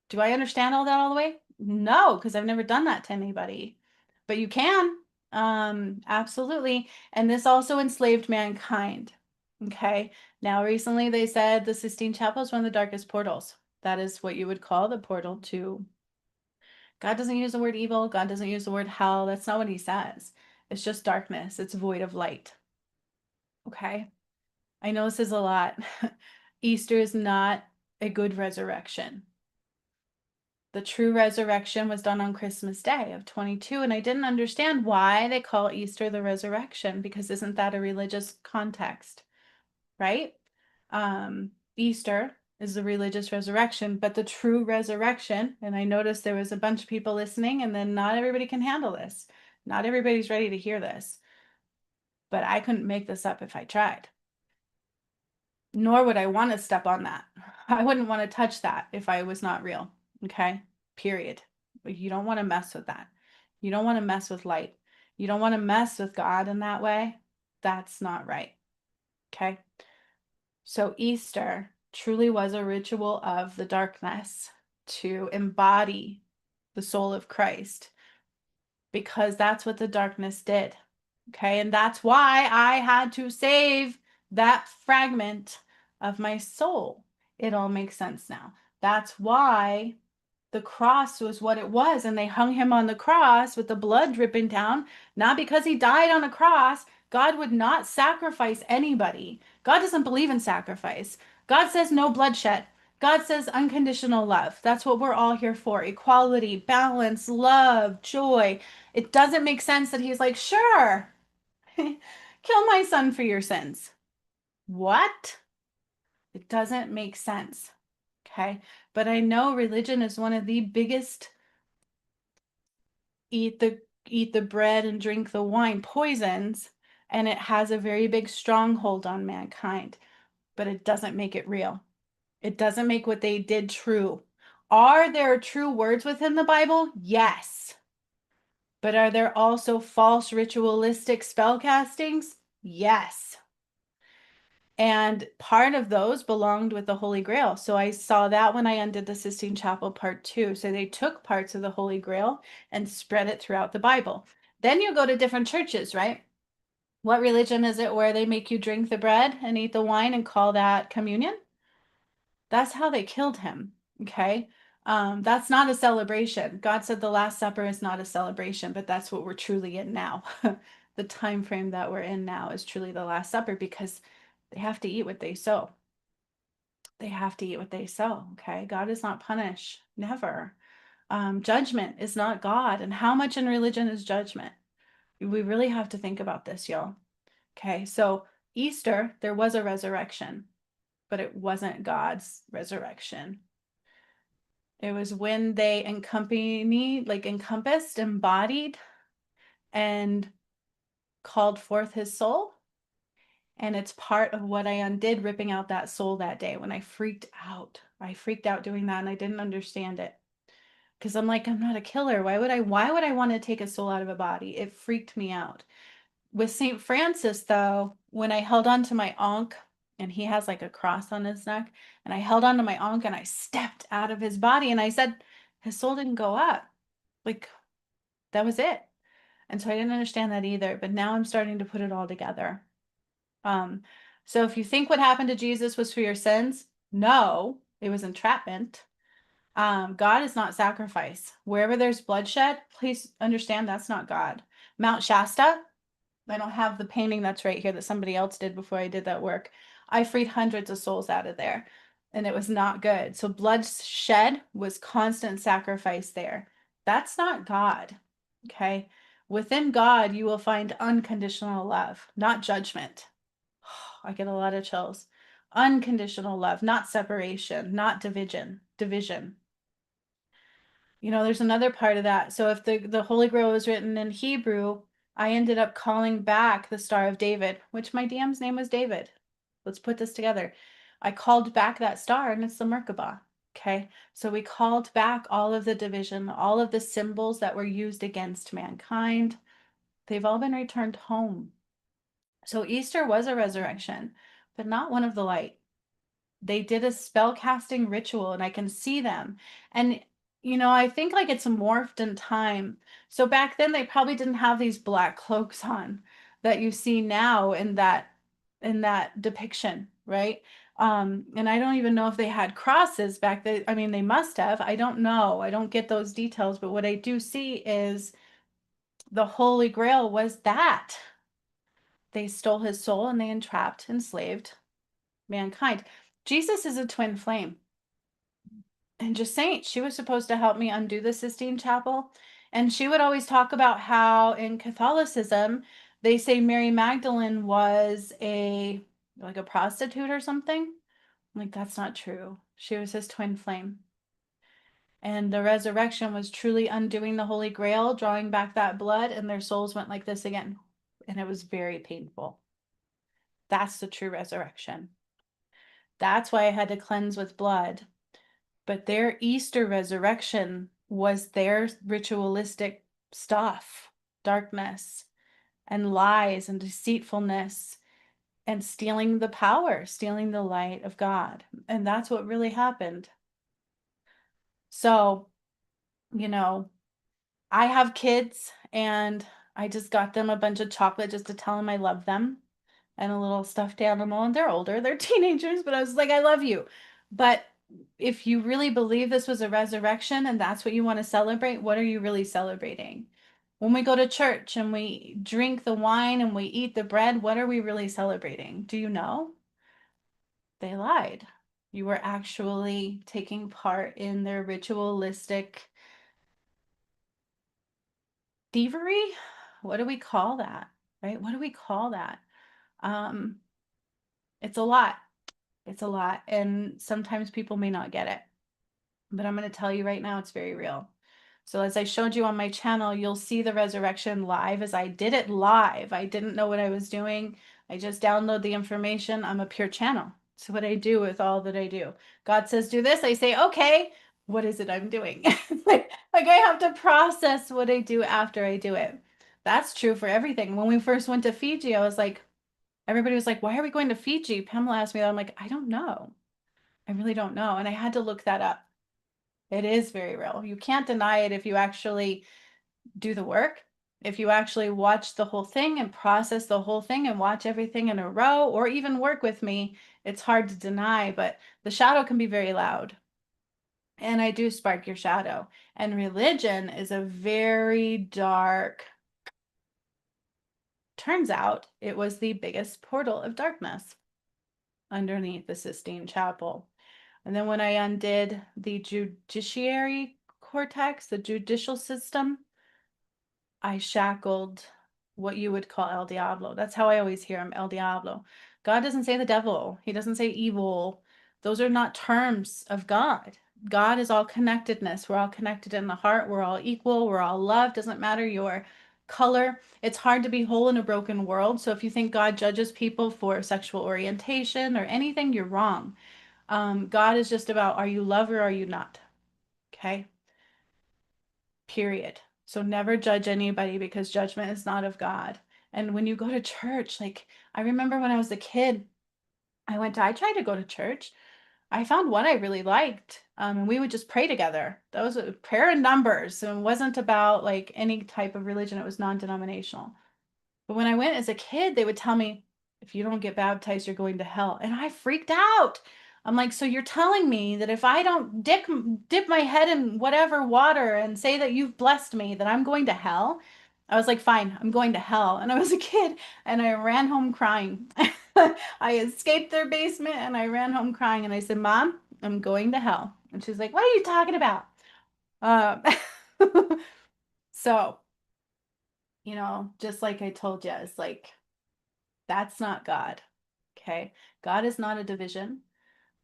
Do I understand all that all the way? No, because I've never done that to anybody. But you can. Absolutely. And this also enslaved mankind. Okay. Now, recently they said the Sistine Chapel is one of the darkest portals. That is what you would call the portal to. God doesn't use the word evil. God doesn't use the word hell. That's not what he says. It's just darkness. It's void of light. Okay. I know this is a lot. Easter is not a good resurrection. The true resurrection was done on Christmas Day of 22, and I didn't understand why they call Easter the resurrection, because isn't that a religious context, right? Easter is the religious resurrection, but the true resurrection, and I noticed there was a bunch of people listening, and then not everybody can handle this. Not everybody's ready to hear this, but I couldn't make this up if I tried. Nor would I want to step on that. I wouldn't want to touch that if I was not real. Okay, period. But you don't want to mess with that. You don't want to mess with light. You don't want to mess with God in that way. That's not right. Okay. So Easter truly was a ritual of the darkness to embody the soul of Christ, because that's what the darkness did. Okay. And that's why I had to save that fragment of my soul. It all makes sense now. That's why the cross was what it was, and they hung him on the cross with the blood dripping down, not because he died on a cross. God would not sacrifice anybody. God doesn't believe in sacrifice. God says no bloodshed. God says unconditional love. That's what we're all here for. Equality, balance, love, joy. It doesn't make sense that he's like, sure, kill my son for your sins. What? It doesn't make sense. Okay. But I know religion is one of the biggest eat the bread and drink the wine poisons, and it has a very big stronghold on mankind, but it doesn't make it real. It doesn't make what they did true. Are there true words within the Bible? Yes. But are there also false ritualistic spell castings? Yes. And part of those belonged with the Holy Grail. So I saw that when I undid the Sistine Chapel part 2. So they took parts of the Holy Grail and spread it throughout the Bible. Then you go to different churches, right? What religion is it where they make you drink the bread and eat the wine and call that communion? That's how they killed him. Okay. That's not a celebration. God said the Last Supper is not a celebration, but that's what we're truly in now. The time frame that we're in now is truly the Last Supper because they have to eat what they sow. They have to eat what they sow. Okay. God is not punish. Never. Judgment is not God. And how much in religion is judgment? We really have to think about this, y'all. Okay. So Easter, there was a resurrection, but it wasn't God's resurrection. It was when they encompassed, embodied, and called forth his soul. And it's part of what I undid, ripping out that soul that day when I freaked out. I freaked out doing that and I didn't understand it. Because I'm like, I'm not a killer. Why would I want to take a soul out of a body? It freaked me out. With St. Francis, though, when I held on to my ankh, and he has like a cross on his neck, and I held on to my ankh and I stepped out of his body and I said, his soul didn't go up. Like, that was it. And so I didn't understand that either, but now I'm starting to put it all together. So if you think what happened to Jesus was for your sins, no, it was entrapment. God is not sacrifice. Wherever there's bloodshed, please understand that's not God. Mount Shasta, I don't have the painting that's right here that somebody else did before I did that work. I freed hundreds of souls out of there and it was not good. So bloodshed was constant sacrifice there. That's not God. Okay. Within God, you will find unconditional love, not judgment. I get a lot of chills. Unconditional love, not separation, not division. There's another part of that. So if the Holy Grail was written in Hebrew, I ended up calling back the Star of David, which my DM's name was David. Let's put this together. I called back that star and it's the Merkabah. Okay. So we called back all of the division, all of the symbols that were used against mankind. They've all been returned home. So Easter was a resurrection, but not one of the light. They did a spell casting ritual and I can see them. And I think like it's morphed in time. So back then they probably didn't have these black cloaks on that you see now in that depiction, right? And I don't even know if they had crosses back then. I mean, they must have. I don't know. I don't get those details, but what I do see is the Holy Grail was that. They stole his soul and they entrapped, enslaved mankind. Jesus is a twin flame. And just saying, she was supposed to help me undo the Sistine Chapel. And she would always talk about how in Catholicism, they say Mary Magdalene was like a prostitute or something. I'm like, that's not true. She was his twin flame. And the resurrection was truly undoing the Holy Grail, drawing back that blood, and their souls went like this again. And it was very painful. That's the true resurrection. That's why I had to cleanse with blood. But their Easter resurrection was their ritualistic stuff, darkness and lies and deceitfulness and stealing the power, stealing the light of God. And that's what really happened. So, I have kids and I just got them a bunch of chocolate just to tell them I love them and a little stuffed animal. And they're older, they're teenagers, but I was like, I love you. But if you really believe this was a resurrection and that's what you want to celebrate, what are you really celebrating? When we go to church and we drink the wine and we eat the bread, what are we really celebrating? Do you know? They lied. You were actually taking part in their ritualistic thievery. What do we call that? Right? What do we call that? It's a lot. It's a lot. And sometimes people may not get it. But I'm going to tell you right now, it's very real. So as I showed you on my channel, you'll see the resurrection live as I did it live. I didn't know what I was doing. I just download the information. I'm a pure channel. So what I do with all that I do. God says, do this. I say, okay. what is it I'm doing? Like I have to process what I do after I do it. That's true for everything. When we first went to Fiji, I was like, everybody was like, why are we going to Fiji? Pamela asked me that. I'm like, I don't know. I really don't know. And I had to look that up. It is very real. You can't deny it if you actually do the work. If you actually watch the whole thing and process the whole thing and watch everything in a row, or even work with me, it's hard to deny, but the shadow can be very loud. And I do spark your shadow. And religion is a very dark, turns out it was the biggest portal of darkness underneath the Sistine Chapel. And then when I undid the judiciary cortex, the judicial system, I shackled what you would call El Diablo. That's how I always hear him, El Diablo. God doesn't say the devil. He doesn't say evil. Those are not terms of God. God is all connectedness. We're all connected in the heart. We're all equal. We're all love. Doesn't matter your color. It's hard to be whole in a broken world. So if you think God judges people for sexual orientation or anything, you're wrong. God is just about, are you love or are you not? Okay. Period. So never judge anybody because judgment is not of God. And when you go to church, like I remember when I was a kid, I tried to go to church. I found one I really liked. And we would just pray together. That was a prayer in numbers. And it wasn't about like any type of religion. It was non-denominational. But when I went as a kid, they would tell me, if you don't get baptized, you're going to hell. And I freaked out. I'm like, so you're telling me that if I don't dip my head in whatever water and say that you've blessed me, that I'm going to hell? I was like, fine, I'm going to hell. And I was a kid and I ran home crying. I escaped their basement and I ran home crying and I said, Mom, I'm going to hell. And she's like, what are you talking about? Um, so, just like I told you, it's like, that's not God. Okay. God is not a division.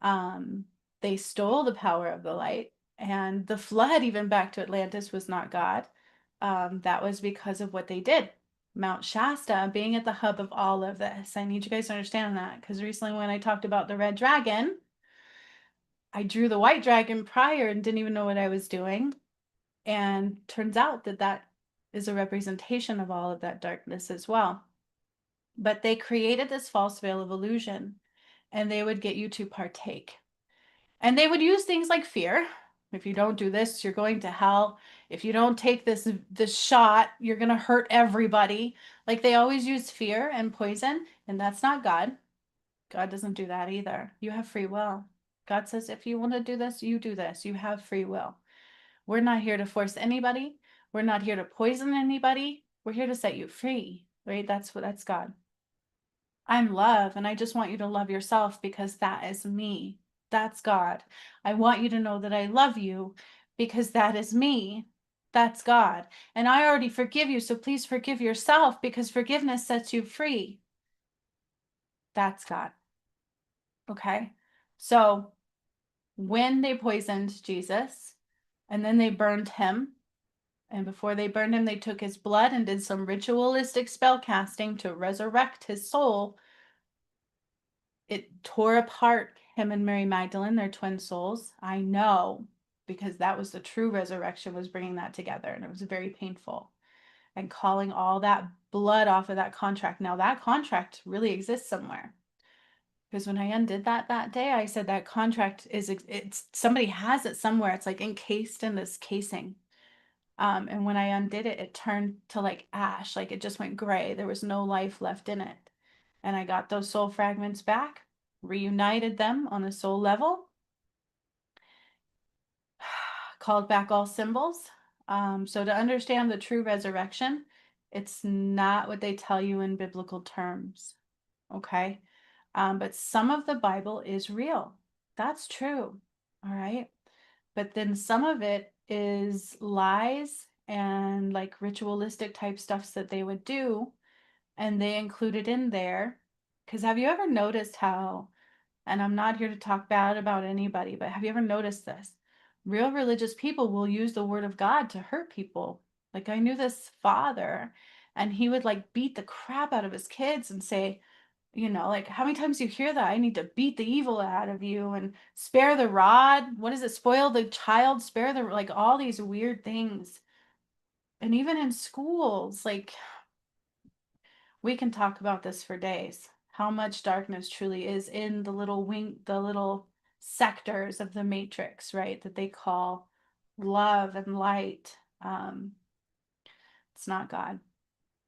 Um, they stole the power of the light, and the flood, even back to Atlantis, was not God. That was because of what they did. Mount Shasta being at the hub of all of this. I need you guys to understand that because recently, when I talked about the red dragon, I drew the white dragon prior and didn't even know what I was doing. And turns out that that is a representation of all of that darkness as well. But they created this false veil of illusion and they would get you to partake. And they would use things like fear. If you don't do this, you're going to hell. If you don't take this shot, you're going to hurt everybody. Like they always use fear and poison, and that's not God. God doesn't do that either. You have free will. God says if you want to do this, you do this. You have free will. We're not here to force anybody. We're not here to poison anybody. We're here to set you free, right? That's God. I'm love, and I just want you to love yourself because that is me. That's God. I want you to know that I love you because that is me. That's God. And I already forgive you, so please forgive yourself because forgiveness sets you free. That's God. Okay? So when they poisoned Jesus and then they burned him, and before they burned him, they took his blood and did some ritualistic spell casting to resurrect his soul. It tore apart him and Mary Magdalene, their twin souls. I know because that was the true resurrection, was bringing that together, and it was very painful. And calling all that blood off of that contract. Now that contract really exists somewhere. Because when I undid that day, I said that contract it's somebody has it somewhere. It's like encased in this casing. And when I undid it, it turned to like ash, like it just went gray. There was no life left in it. And I got those soul fragments back, reunited them on a soul level, called back all symbols. So to understand the true resurrection, it's not what they tell you in biblical terms, okay? But some of the Bible is real. That's true, all right? But then some of it is lies and like ritualistic type stuffs that they would do, and they include it in there. Because have you ever noticed how, and I'm not here to talk bad about anybody, but have you ever noticed this? Real religious people will use the word of God to hurt people. Like I knew this father, and he would like beat the crap out of his kids and say, Like how many times you hear that? I need to beat the evil out of you and spare the rod. What is it? Spoil the child, spare the, like all these weird things. And even in schools, like we can talk about this for days. How much darkness truly is in the little sectors of the matrix, right? That they call love and light. It's not God.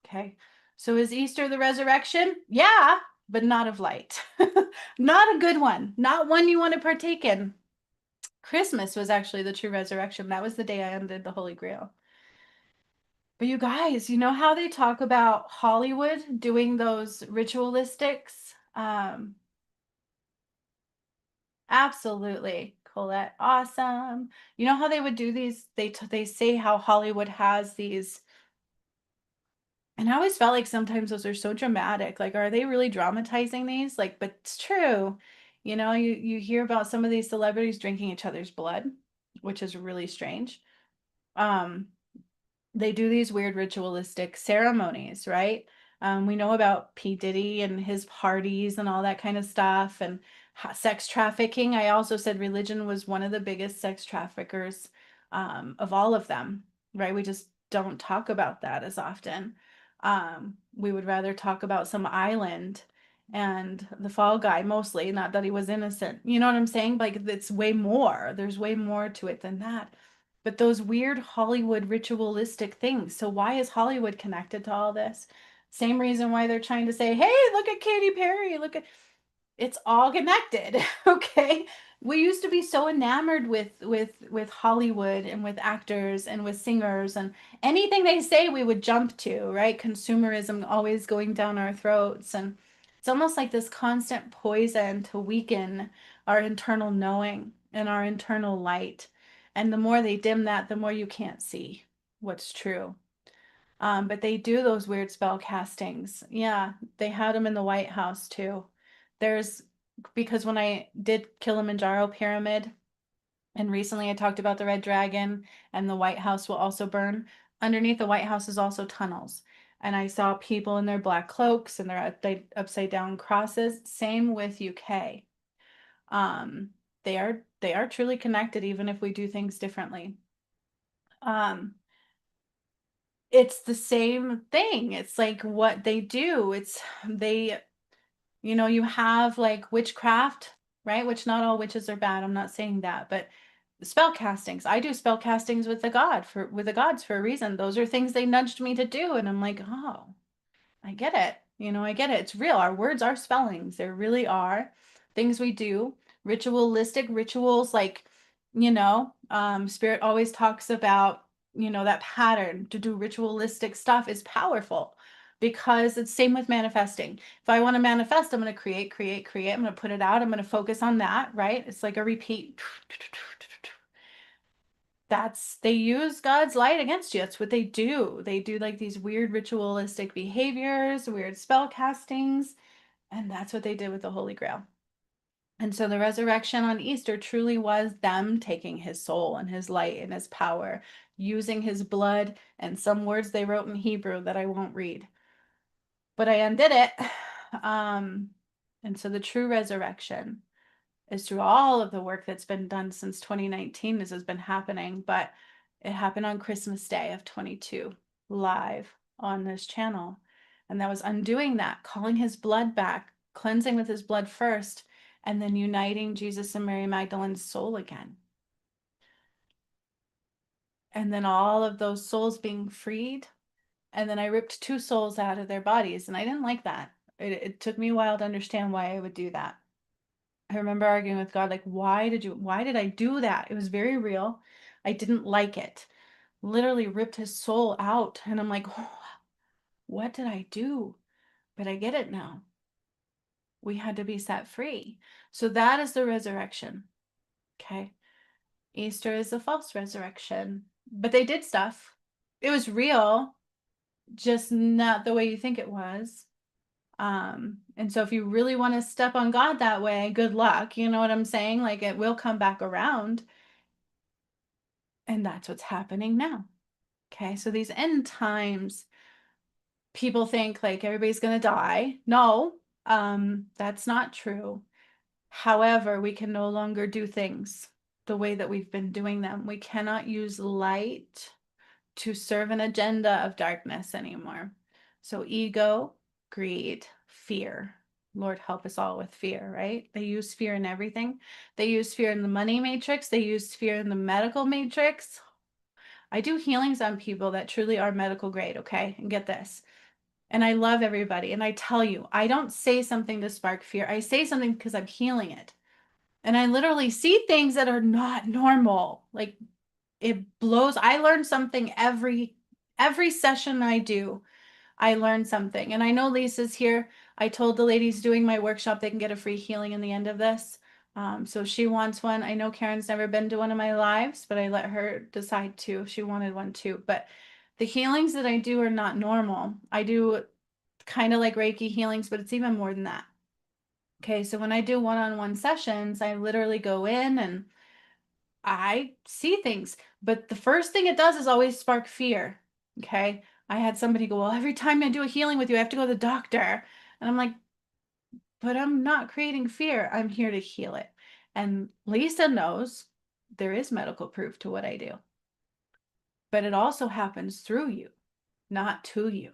Okay. So is Easter the resurrection? Yeah, but not of light. Not a good one. Not one you want to partake in. Christmas was actually the true resurrection. That was the day I undid the Holy Grail. But you guys, you know how they talk about Hollywood doing those ritualistics? Absolutely. Colette, awesome. You know how they would do these? They say how Hollywood has these, and I always felt like sometimes those are so dramatic. Like, are they really dramatizing these? Like, but it's true. You hear about some of these celebrities drinking each other's blood, which is really strange. Um, they do these weird ritualistic ceremonies, right? We know about P. Diddy and his parties and all that kind of stuff, and sex trafficking. I also said religion was one of the biggest sex traffickers of all of them, right? We just don't talk about that as often. We would rather talk about some island and the fall guy mostly, not that he was innocent. You know what I'm saying? Like it's way more. There's way more to it than that. But those weird Hollywood ritualistic things. So why is Hollywood connected to all this? Same reason why they're trying to say, "Hey, look at Katy Perry, look at," it's all connected. Okay, we used to be so enamored with Hollywood and with actors and with singers, and anything they say we would jump to, right? Consumerism always going down our throats, and it's almost like this constant poison to weaken our internal knowing and our internal light. And the more they dim that, the more you can't see what's true. But they do those weird spell castings. Yeah, they had them in the White House too. There's because when I did Kilimanjaro Pyramid, and recently I talked about the Red Dragon and the White House will also burn. Underneath the White House is also tunnels. And I saw people in their black cloaks and their upside down crosses. Same with UK. Um, they are truly connected, even if we do things differently. Um, it's the same thing. It's like what they do. They, you have like witchcraft, right? Which not all witches are bad. I'm not saying that, but spell castings. I do spell castings with the gods for a reason. Those are things they nudged me to do, and I'm like, oh, I get it. I get it. It's real. Our words are spellings. There really are things we do, ritualistic rituals like, Spirit always talks about, that pattern to do ritualistic stuff is powerful because it's same with manifesting. If I want to manifest, I'm going to create, create, create. I'm going to put it out. I'm going to focus on that, right? It's like a repeat. They use God's light against you. That's what they do. They do like these weird ritualistic behaviors, weird spell castings, and that's what they did with the Holy Grail. And so the resurrection on Easter truly was them taking his soul and his light and his power, using his blood and some words they wrote in Hebrew that I won't read. But I undid it. And so the true resurrection is through all of the work that's been done since 2019. This has been happening, but it happened on Christmas Day of 22 live on this channel. And that was undoing that, calling his blood back, cleansing with his blood first, and then uniting Jesus and Mary Magdalene's soul again. And then all of those souls being freed. And then I ripped two souls out of their bodies, and I didn't like that. It took me a while to understand why I would do that. I remember arguing with God, like, why did I do that? It was very real. I didn't like it. Literally ripped his soul out. And I'm like, oh, what did I do? But I get it now. We had to be set free. So that is the resurrection. Okay. Easter is a false resurrection. But they did stuff. It was real, just not the way you think it was. And so if you really want to step on God that way, good luck. You know what I'm saying? Like it will come back around. And that's what's happening now. Okay, so these end times, people think like everybody's going to die. No, That's not true. However, we can no longer do things the way that we've been doing them. We cannot use light to serve an agenda of darkness anymore. So ego, greed, fear. Lord help us all with fear, right? They use fear in everything. They use fear in the money matrix. They use fear in the medical matrix. I do healings on people that truly are medical grade, okay? And get this. And I love everybody. And I tell you, I don't say something to spark fear. I say something because I'm healing it. And I literally see things that are not normal. Like it blows. I learn something every session I do. I learn something. And I know Lisa's here. I told the ladies doing my workshop they can get a free healing in the end of this. So if she wants one. I know Karen's never been to one of my lives, but I let her decide to if she wanted one too. But the healings that I do are not normal. I do kind of like Reiki healings, but it's even more than that. Okay, so when I do one-on-one sessions, I literally go in and I see things, but the first thing it does is always spark fear. Okay. I had somebody go, well, every time I do a healing with you, I have to go to the doctor. And I'm like, but I'm not creating fear. I'm here to heal it. And Lisa knows there is medical proof to what I do, but it also happens through you, not to you.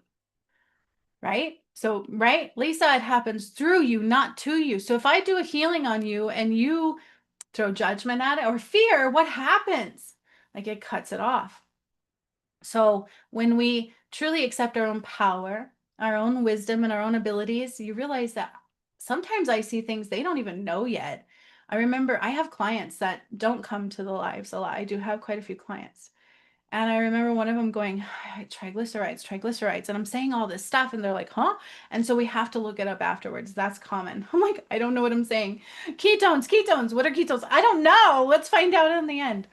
Right? So, right, Lisa, it happens through you, not to you. So if I do a healing on you and you throw judgment at it or fear, what happens? Like it cuts it off. So when we truly accept our own power, our own wisdom, and our own abilities, you realize that sometimes I see things they don't even know yet. I remember I have clients that don't come to the lives a lot. I do have quite a few clients. And I remember one of them going, triglycerides, triglycerides. And I'm saying all this stuff, and they're like, huh? And so we have to look it up afterwards. That's common. I'm like, I don't know what I'm saying. Ketones, ketones. What are ketones? I don't know. Let's find out in the end.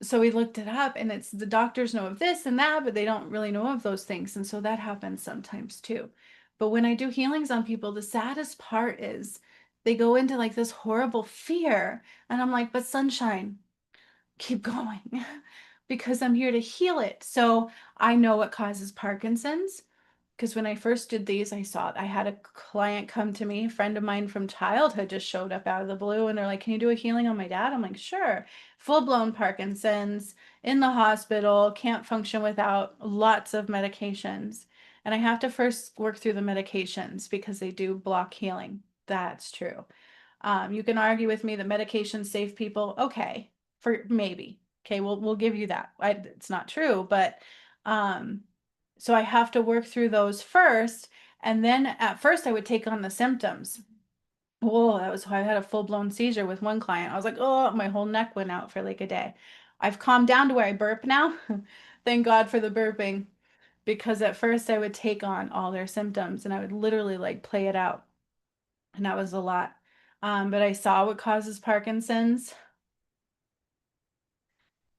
So we looked it up, and it's the doctors know of this and that, but they don't really know of those things. And so that happens sometimes too. But when I do healings on people, the saddest part is they go into like this horrible fear. And I'm like, but sunshine, keep going because I'm here to heal it. So I know what causes Parkinson's because when I first did these, I saw it. I had a client come to me, a friend of mine from childhood just showed up out of the blue and they're like, can you do a healing on my dad? I'm like, sure. Full-blown Parkinson's in the hospital, can't function without lots of medications. And I have to first work through the medications because they do block healing. That's true. You can argue with me that medications save people. Okay, for maybe. Okay, we'll give you that. It's not true, but so I have to work through those first, and then at first I would take on the symptoms. Oh, that was how I had a full-blown seizure with one client. I was like, oh, my whole neck went out for like a day. I've calmed down to where I burp now. Thank God for the burping, because at first I would take on all their symptoms and I would literally like play it out. And that was a lot. But I saw what causes Parkinson's.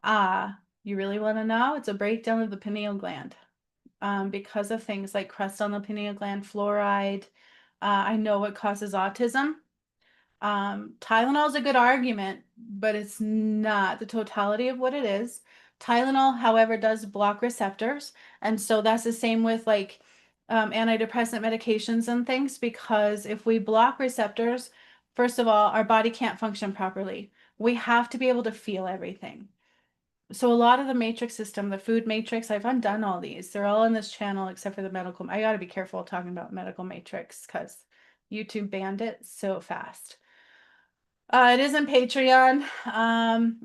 You really want to know? It's a breakdown of the pineal gland. Because of things like crust on the pineal gland, fluoride. I know what causes autism. Tylenol is a good argument, but it's not the totality of what it is. Tylenol, however, does block receptors. And so that's the same with like antidepressant medications and things, because if we block receptors, first of all, our body can't function properly. We have to be able to feel everything. So a lot of the matrix system, the food matrix, I've undone all these. They're all in this channel except for the medical. I got to be careful talking about medical matrix because YouTube banned it so fast. It is in Patreon.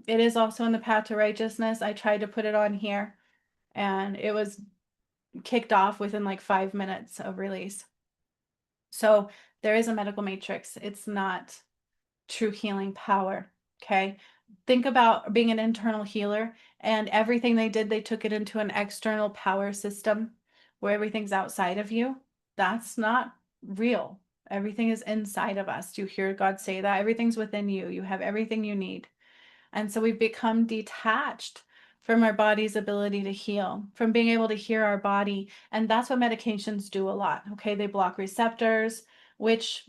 It is also in the Path to Righteousness. I tried to put it on here and it was kicked off within like 5 minutes of release. So there is a medical matrix. It's not true healing power. Okay. Think about being an internal healer and everything they did, they took it into an external power system where everything's outside of you. That's not real. Everything is inside of us. Do you hear God say that? Everything's within you. You have everything you need. And so we've become detached from our body's ability to heal, from being able to hear our body. And that's what medications do a lot. Okay. They block receptors, which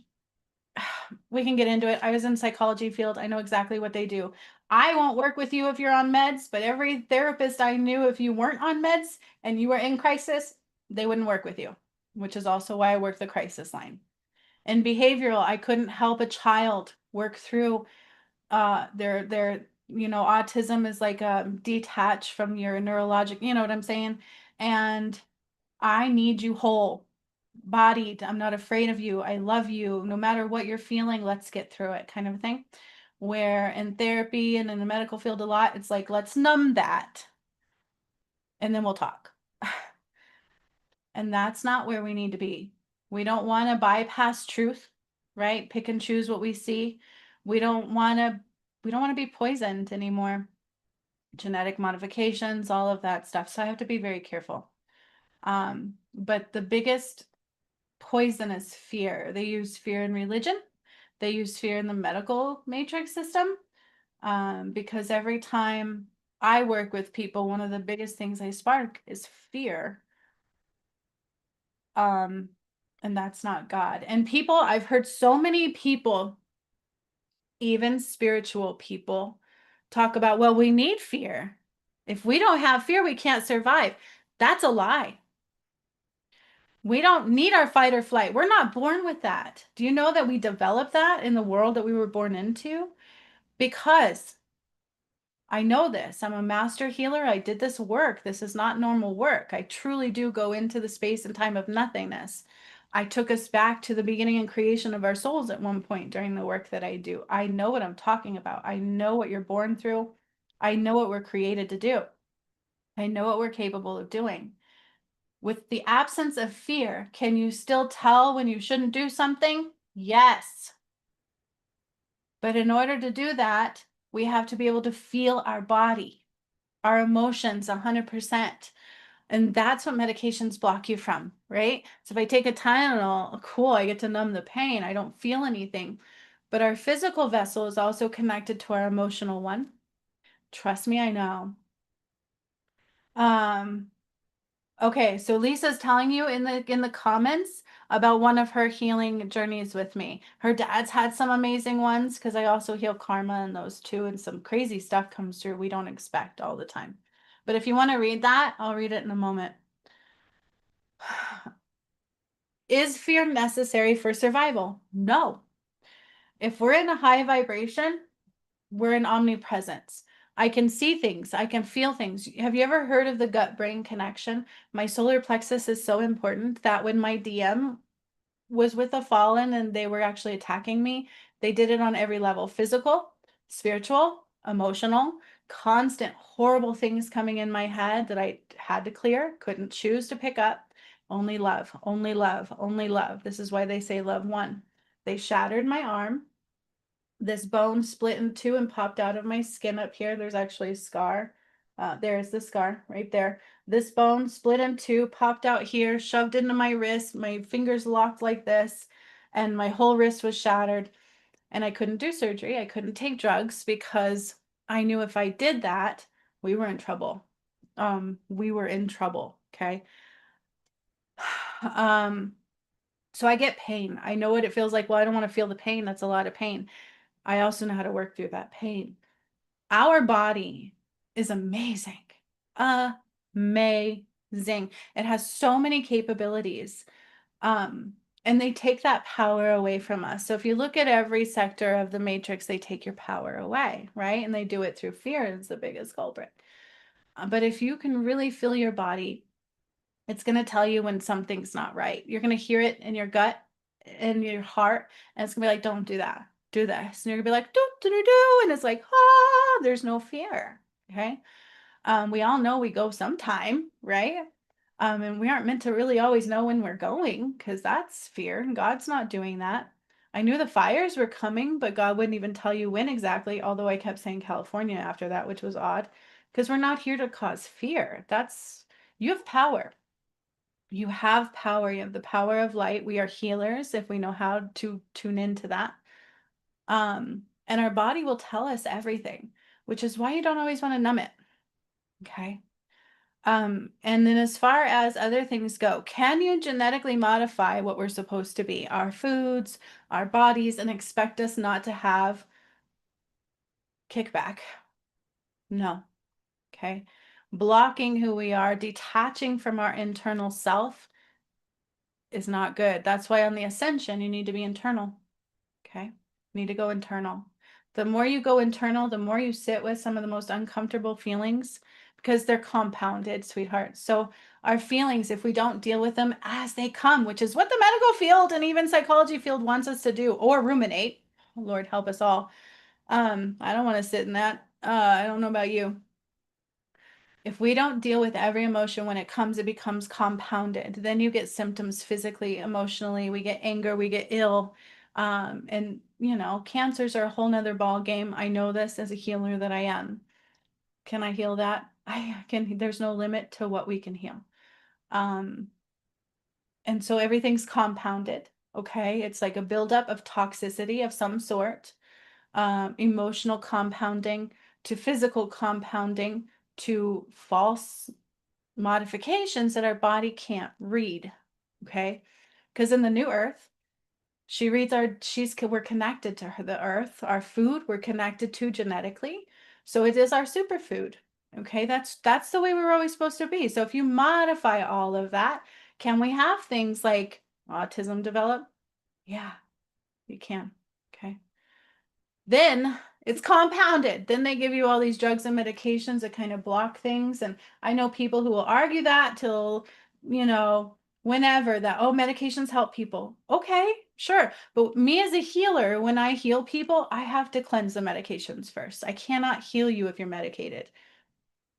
we can get into it. I was in psychology field. I know exactly what they do. I won't work with you if you're on meds, but every therapist I knew, if you weren't on meds and you were in crisis, they wouldn't work with you, which is also why I work the crisis line. In behavioral, I couldn't help a child work through their autism is like detached from your neurologic, you know what I'm saying? And I need you whole bodied. I'm not afraid of you. I love you. No matter what you're feeling, let's get through it, kind of thing. Where in therapy and in the medical field a lot, it's like, let's numb that and then we'll talk. And that's not where we need to be. We don't want to bypass truth, right? Pick and choose what we see. We don't want to be poisoned anymore. Genetic modifications, all of that stuff. So I have to be very careful. But the biggest poison is fear. They use fear in religion. They use fear in the medical matrix system. Because every time I work with people, one of the biggest things I spark is fear. Um, and that's not God. And people, I've heard so many people, even spiritual people, talk about, well, we need fear. If we don't have fear, we can't survive. That's a lie. We don't need our fight or flight. We're not born with that. Do you know that we developed that in the world that we were born into? Because I know this. I'm a master healer. I did this work. This is not normal work. I truly do go into the space and time of nothingness. I took us back to the beginning and creation of our souls at one point during the work that I do. I know what I'm talking about. I know what you're born through. I know what we're created to do. I know what we're capable of doing. With the absence of fear, can you still tell when you shouldn't do something? Yes. But in order to do that, we have to be able to feel our body, our emotions 100%. And that's what medications block you from, right? So if I take a Tylenol, cool, I get to numb the pain. I don't feel anything. But our physical vessel is also connected to our emotional one. Trust me, I know. Um, Okay, so Lisa's telling you in the comments about one of her healing journeys with me. Her dad's had some amazing ones because I also heal karma in those too, and some crazy stuff comes through we don't expect all the time. But if you want to read that, I'll read it in a moment. Is fear necessary for survival? No. If we're in a high vibration, we're in omnipresence. I can see things, I can feel things. Have you ever heard of the gut brain connection? My solar plexus is so important that when my DM was with a fallen and they were actually attacking me, they did it on every level: physical, spiritual, emotional, constant horrible things coming in my head that I had to clear, couldn't choose to pick up. Only love, only love, only love. This is why they say love one. They shattered my arm. This bone split in two and popped out of my skin up here. There's actually a scar. There's the scar right there. This bone split in two, popped out here, shoved into my wrist. My fingers locked like this, and my whole wrist was shattered. And I couldn't do surgery. I couldn't take drugs because I knew if I did that, we were in trouble. We were in trouble. Okay. Um, so I get pain. I know what it feels like. Well, I don't want to feel the pain. That's a lot of pain. I also know how to work through that pain. Our body is amazing. Amazing. It has so many capabilities. And they take that power away from us. So if you look at every sector of the matrix, they take your power away, right? And they do it through fear is the biggest culprit. But if you can really feel your body, it's going to tell you when something's not right. You're going to hear it in your gut, in your heart, and it's going to be like, don't do that. Do this. And you're going to be like, do, do, do, do. And it's like, there's no fear. Okay. We all know we go sometime, right? And we aren't meant to really always know when we're going because that's fear. And God's not doing that. I knew the fires were coming, but God wouldn't even tell you when exactly, although I kept saying California after that, which was odd because we're not here to cause fear. You have power. You have power. You have the power of light. We are healers if we know how to tune into that. And our body will tell us everything, which is why you don't always want to numb it. Okay. And then as far as other things go, can you genetically modify what we're supposed to be, our foods, our bodies, and expect us not to have kickback? No. Okay. Blocking who we are, detaching from our internal self is not good. That's why on the ascension, you need to be internal. Okay. You need to go internal. The more you go internal, the more you sit with some of the most uncomfortable feelings because they're compounded, sweetheart. So our feelings, if we don't deal with them as they come, which is what the medical field and even psychology field wants us to do, or ruminate. Lord help us all. I don't want to sit in that. I don't know about you. If we don't deal with every emotion when it comes, it becomes compounded. Then you get symptoms physically, emotionally. We get anger, we get ill. And cancers are a whole nother ball game. I know this as a healer that I am. Can I heal that? I can. There's no limit to what we can heal. Um, and so everything's compounded. Okay. It's like a buildup of toxicity of some sort, emotional compounding to physical compounding to false modifications that our body can't read. Okay. Because in the new earth, we're connected to her, the earth, our food, we're connected to genetically. So it is our superfood. Okay. That's the way we were always supposed to be. So if you modify all of that, can we have things like autism develop? Yeah, you can. Okay. Then it's compounded. Then they give you all these drugs and medications that kind of block things. And I know people who will argue that till, whenever that, oh, medications help people. Okay, sure. But me as a healer, when I heal people, I have to cleanse the medications first. I cannot heal you if you're medicated.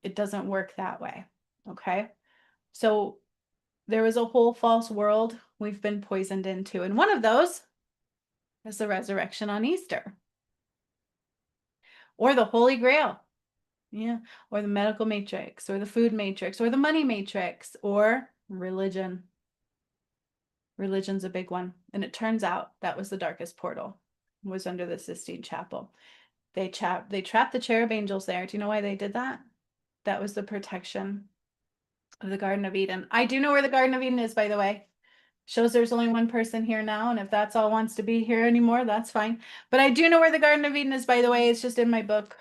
It doesn't work that way. Okay. So there was a whole false world we've been poisoned into. And one of those is the resurrection on Easter or the Holy Grail. Yeah. Or the medical matrix, or the food matrix, or the money matrix, or religion. Religion's a big one. And it turns out that was the darkest portal, was under the Sistine Chapel. They trapped the cherub angels there. Do you know why they did that? That was the protection of the Garden of Eden. I do know where the Garden of Eden is, by the way. Shows there's only one person here now, and if that's all wants to be here anymore, that's fine. But I do know where the Garden of Eden is, by the way. It's just in my book.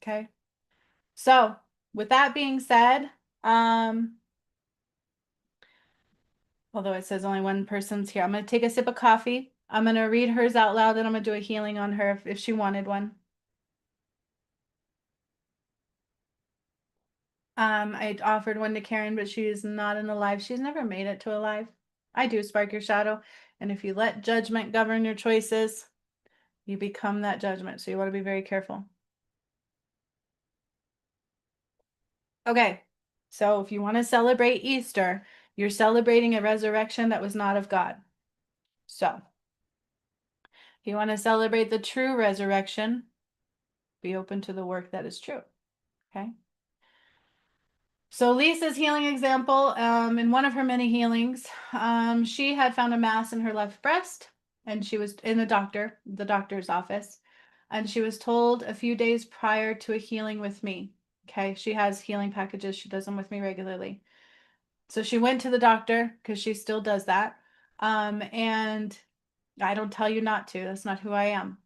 Okay. So with that being said, although it says only one person's here, I'm going to take a sip of coffee. I'm going to read hers out loud, and I'm going to do a healing on her if she wanted one. I offered one to Karen, but she is not in the live. She's never made it to a live. I do spark your shadow. And if you let judgment govern your choices, you become that judgment. So you want to be very careful. Okay. So if you want to celebrate Easter, you're celebrating a resurrection that was not of God. So if you want to celebrate the true resurrection, be open to the work that is true. Okay. So Lisa's healing example, in one of her many healings, she had found a mass in her left breast, and she was in the doctor's office, and she was told a few days prior to a healing with me. Okay, she has healing packages. She does them with me regularly. So she went to the doctor because she still does that. And I don't tell you not to. That's not who I am.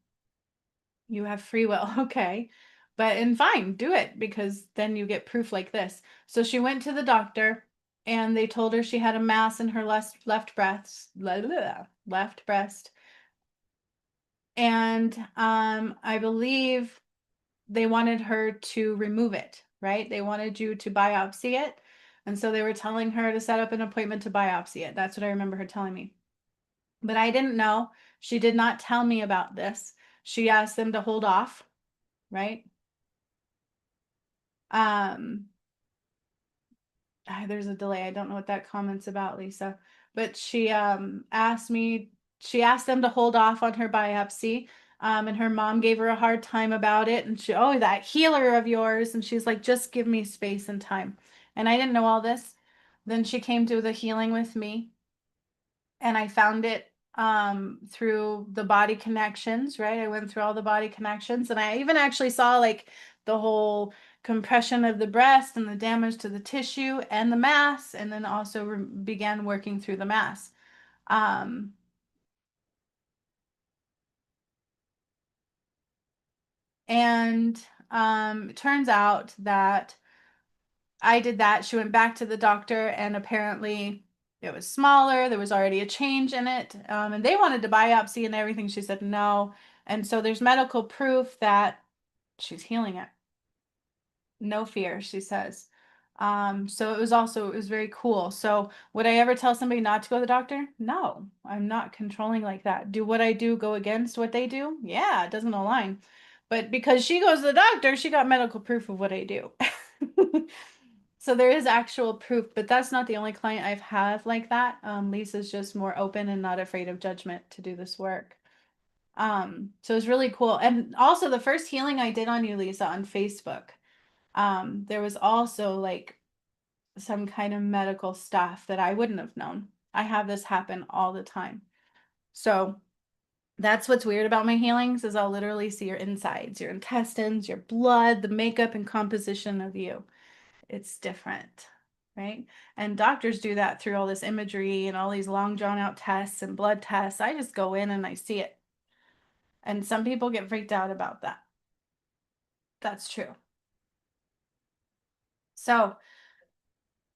You have free will. Okay. And fine, do it because then you get proof like this. So she went to the doctor and they told her she had a mass in her left breast, left breast. And I believe they wanted her to remove it, right? They wanted you to biopsy it. And so they were telling her to set up an appointment to biopsy it. That's what I remember her telling me. But I didn't know. She did not tell me about this. She asked them to hold off, right? There's a delay. I don't know what that comment's about, Lisa. But she asked them to hold off on her biopsy. And her mom gave her a hard time about it. And oh, that healer of yours. And she's like, just give me space and time. And I didn't know all this. Then she came to the healing with me. And I found it through the body connections, right? I went through all the body connections. And I even actually saw like the whole compression of the breast and the damage to the tissue and the mass, and then also began working through the mass. And it turns out that I did that. She went back to the doctor, and apparently It was smaller. There was already a change in it. And they wanted to biopsy and everything. She said no. And so there's medical proof that she's healing it. No fear, she says. So it was very cool. So would I ever tell somebody not to go to the doctor? No, I'm not controlling like that. Do what I do go against what they do? Yeah, it doesn't align. But because she goes to the doctor, she got medical proof of what I do. So there is actual proof, but that's not the only client I've had like that. Lisa's just more open and not afraid of judgment to do this work. So it's really cool. And also the first healing I did on you, Lisa, on Facebook, there was also like some kind of medical stuff that I wouldn't have known. I have this happen all the time. So that's what's weird about my healings is I'll literally see your insides, your intestines, your blood, the makeup and composition of you. It's different, right? And doctors do that through all this imagery and all these long drawn out tests and blood tests. I just go in and I see it. And some people get freaked out about that. That's true. So,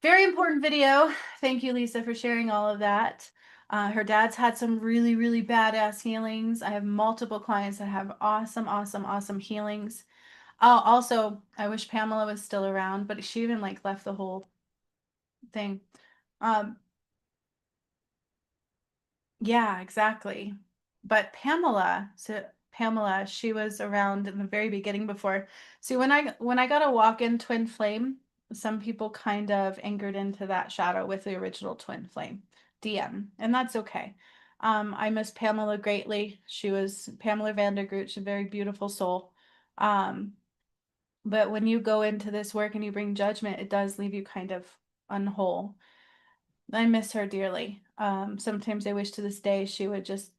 very important video. Thank you, Lisa, for sharing all of that. Her dad's had some really, really badass healings. I have multiple clients that have awesome, awesome, awesome healings. Oh, also, I wish Pamela was still around, but she even like left the whole thing. Um, Yeah, exactly. But Pamela, she was around in the very beginning before. See, when I got a walk-in twin flame, some people kind of anchored into that shadow with the original twin flame DM, and that's okay. I miss Pamela greatly. She was Pamela Vandergroot, she's a very beautiful soul. Um, but when you go into this work and you bring judgment, it does leave you kind of unwhole. I miss her dearly. Sometimes I wish to this day she would just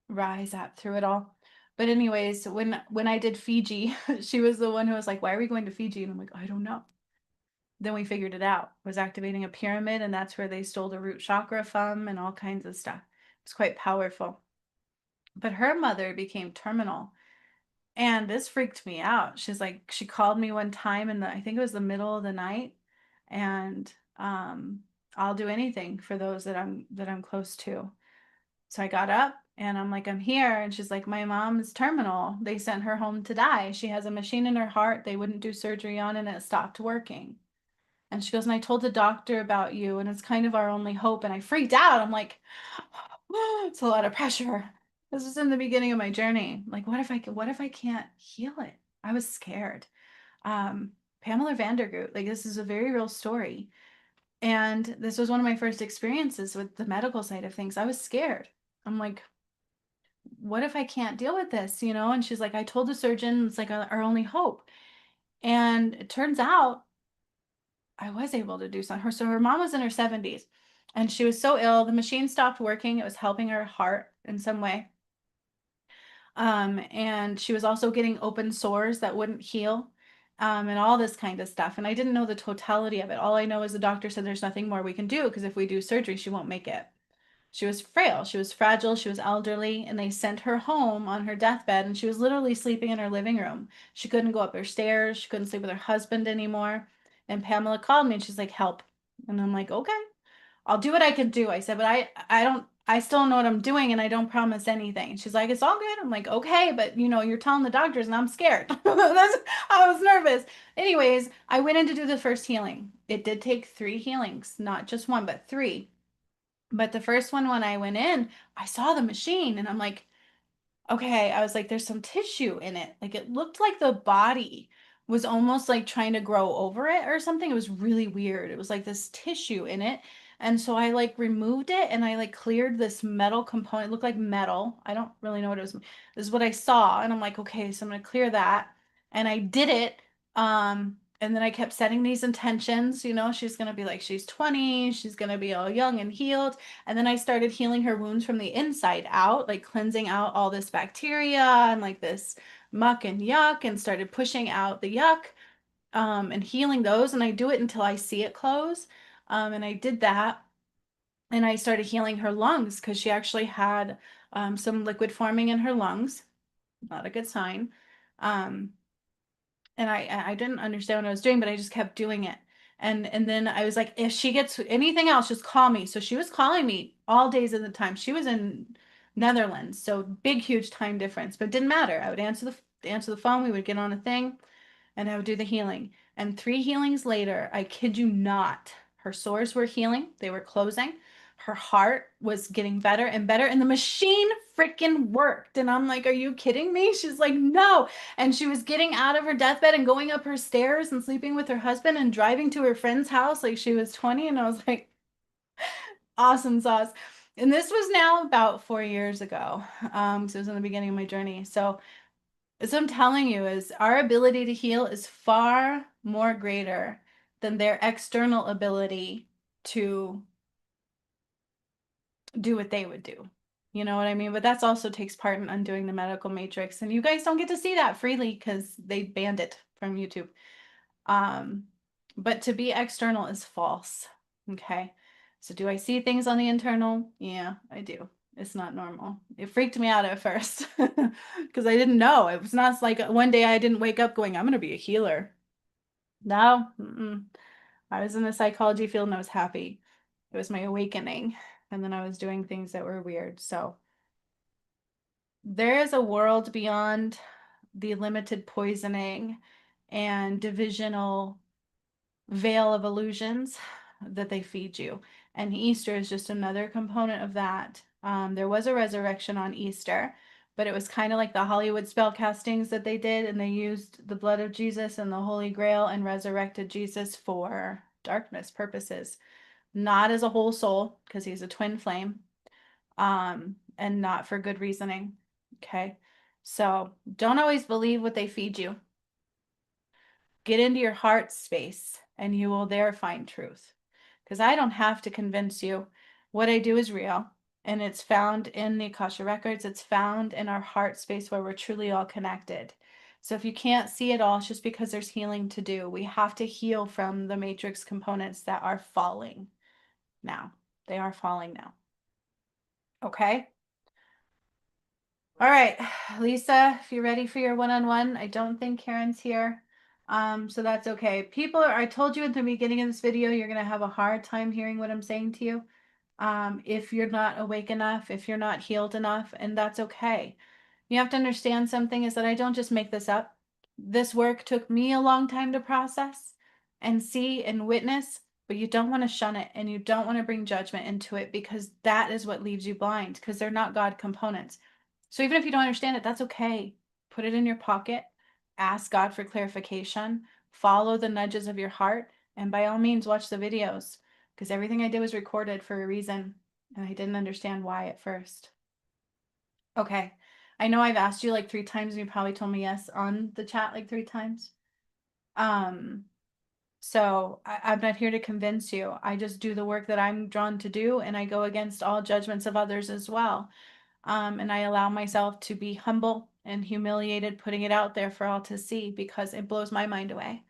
rise up through it all. But anyways, when I did Fiji, she was the one who was like, "Why are we going to Fiji?" And I'm like, "I don't know." Then we figured it out. It was activating a pyramid, and that's where they stole the root chakra from and all kinds of stuff. It's quite powerful. But her mother became terminal, and this freaked me out. She's like, she called me one time in the, I think it was the middle of the night, and I'll do anything for those that I'm close to. So I got up and I'm like, I'm here. And she's like, my mom is terminal. They sent her home to die. She has a machine in her heart they wouldn't do surgery on and it stopped working. And she goes, and I told the doctor about you and it's kind of our only hope. And I freaked out. I'm like, oh, it's a lot of pressure. This was in the beginning of my journey. Like, what if I can't heal it? I was scared. Um, Pamela Vandergroot, like this is a very real story. And this was one of my first experiences with the medical side of things. I was scared. I'm like, what if I can't deal with this, you know? And she's like, I told the surgeon it's like our only hope. And it turns out I was able to do something. So her mom was in her 70s and she was so ill. The machine stopped working. It was helping her heart in some way. And she was also getting open sores that wouldn't heal. And all this kind of stuff. And I didn't know the totality of it. All I know is the doctor said there's nothing more we can do because if we do surgery, she won't make it. She was frail, she was fragile, she was elderly, and they sent her home on her deathbed, and she was literally sleeping in her living room. She couldn't go up her stairs, she couldn't sleep with her husband anymore. And Pamela called me and she's like, help. And I'm like, okay, I'll do what I can do. I said, but I still don't know what I'm doing and I don't promise anything. And she's like, it's all good. I'm like, okay, but you're telling the doctors and I'm scared. I was nervous. Anyways, I went in to do the first healing. It did take 3 healings, not just one, but 3. But the first one, when I went in, I saw the machine and I'm like, okay, I was like, there's some tissue in it. Like it looked like the body was almost like trying to grow over it or something. It was really weird. It was like this tissue in it. And so I like removed it and I like cleared this metal component. It looked like metal. I don't really know what it was. This is what I saw. And I'm like, okay, so I'm gonna clear that. And I did it. And then I kept setting these intentions, she's gonna be like, she's 20, she's gonna be all young and healed. And then I started healing her wounds from the inside out, like cleansing out all this bacteria and like this muck and yuck, and started pushing out the yuck, and healing those. And I do it until I see it close. And I did that. And I started healing her lungs because she actually had some liquid forming in her lungs. Not a good sign. Um, and I didn't understand what I was doing, but I just kept doing it. And then I was like, if she gets anything else, just call me. So she was calling me all days of the time. She was in Netherlands, so big, huge time difference, but it didn't matter. I would answer the phone, we would get on a thing, and I would do the healing. And 3 healings later, I kid you not, her sores were healing, they were closing. Her heart was getting better and better, and the machine freaking worked. And I'm like, are you kidding me? She's like, no. And she was getting out of her deathbed and going up her stairs and sleeping with her husband and driving to her friend's house like she was 20. And I was like, awesome sauce. And this was now about 4 years ago, because it was in the beginning of my journey. So as I'm telling you, is our ability to heal is far more greater than their external ability to do what they would do. You know what I mean? But that's also takes part in undoing the medical matrix. And you guys don't get to see that freely because they banned it from YouTube. Um, but to be external is false. Okay. So do I see things on the internal? Yeah, I do. It's not normal. It freaked me out at first because I didn't know. It was not like one day I didn't wake up going, I'm going to be a healer. No, I was in the psychology field and I was happy. It was my awakening. And then I was doing things that were weird. So there is a world beyond the limited poisoning and divisional veil of illusions that they feed you. And Easter is just another component of that. There was a resurrection on Easter, but it was kind of like the Hollywood spell castings that they did, and they used the blood of Jesus and the Holy Grail and resurrected Jesus for darkness purposes, not as a whole soul, because he's a twin flame, and not for good reasoning. Okay. So don't always believe what they feed you. Get into your heart space and you will there find truth. Because I don't have to convince you. What I do is real and it's found in the Akasha records. It's found in our heart space where we're truly all connected. So if you can't see it all, it's just because there's healing to do. We have to heal from the matrix components that are falling now. They are falling now. Okay. All right, Lisa, if you're ready for your one-on-one, I don't think Karen's here. So that's okay. I told you at the beginning of this video, you're going to have a hard time hearing what I'm saying to you. If you're not awake enough, if you're not healed enough, and that's okay. You have to understand something is that I don't just make this up. This work took me a long time to process and see and witness, but you don't want to shun it and you don't want to bring judgment into it because that is what leaves you blind because they're not God components. So even if you don't understand it, that's okay. Put it in your pocket, ask God for clarification, follow the nudges of your heart, and by all means, watch the videos because everything I did was recorded for a reason and I didn't understand why at first. Okay. I know I've asked you like 3 times and you probably told me yes on the chat like 3 times. So I'm not here to convince you. I just do the work that I'm drawn to do and I go against all judgments of others as well. And I allow myself to be humble and humiliated, putting it out there for all to see because it blows my mind away.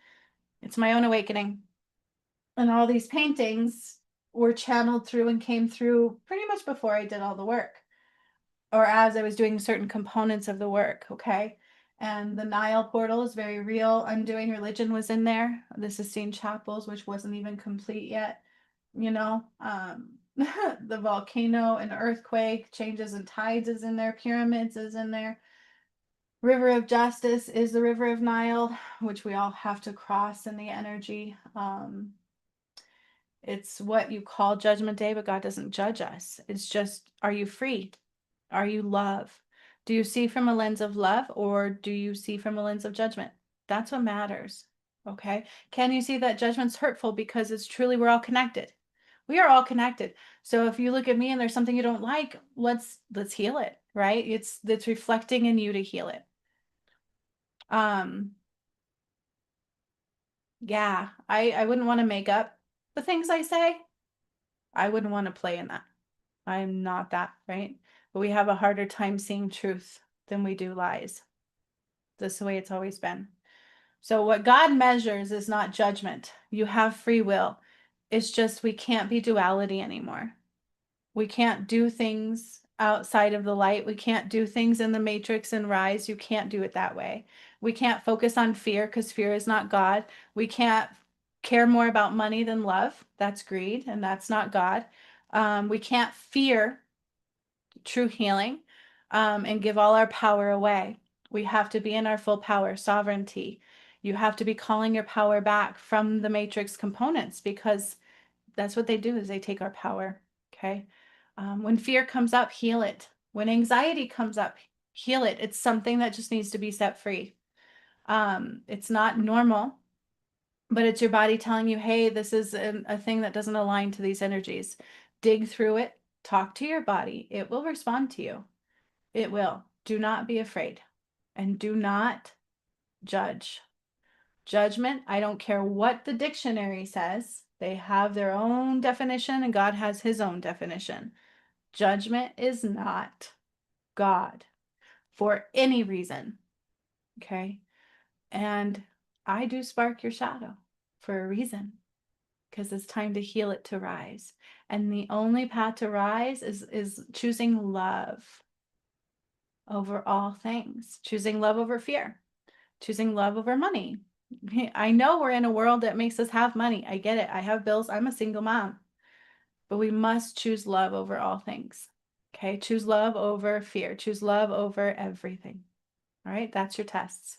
It's my own awakening. And all these paintings were channeled through and came through pretty much before I did all the work or as I was doing certain components of the work. Okay. And the Nile portal is very real. Undoing religion was in there. The Sistine Chapels, which wasn't even complete yet, you know, the volcano and earthquake, changes and tides is in there, pyramids is in there. River of Justice is the River of Nile, which we all have to cross in the energy. It's what you call Judgment Day, but God doesn't judge us. It's just, are you free? Are you love? Do you see from a lens of love or do you see from a lens of judgment? That's what matters. Okay. Can you see that judgment's hurtful because it's truly, we're all connected. We are all connected. So if you look at me and there's something you don't like, let's heal it, right? It's reflecting in you to heal it. Yeah, I wouldn't want to make up the things I say. I wouldn't want to play in that. I'm not that, right? But we have a harder time seeing truth than we do lies. That's the way it's always been. So what God measures is not judgment. You have free will. It's just we can't be duality anymore. We can't do things outside of the light. We can't do things in the matrix and rise. You can't do it that way. We can't focus on fear because fear is not God. We can't care more about money than love. That's greed, and that's not God. We can't fear true healing and give all our power away. We have to be in our full power, sovereignty. You have to be calling your power back from the matrix components because that's what they do is they take our power. Okay. When fear comes up, heal it. When anxiety comes up, heal it. It's something that just needs to be set free. It's not normal, but it's your body telling you, hey, this is a thing that doesn't align to these energies. Dig through it, talk to your body. It will respond to you. It will. Do not be afraid and do not judge. Judgment, I don't care what the dictionary says, they have their own definition and God has his own definition. Judgment is not God for any reason. Okay. And I do spark your shadow for a reason because it's time to heal it to rise. And the only path to rise is choosing love over all things, choosing love over fear, choosing love over money. I know we're in a world that makes us have money. I get it. I have bills. I'm a single mom. But we must choose love over all things. Okay? Choose love over fear. Choose love over everything. All right? That's your tests.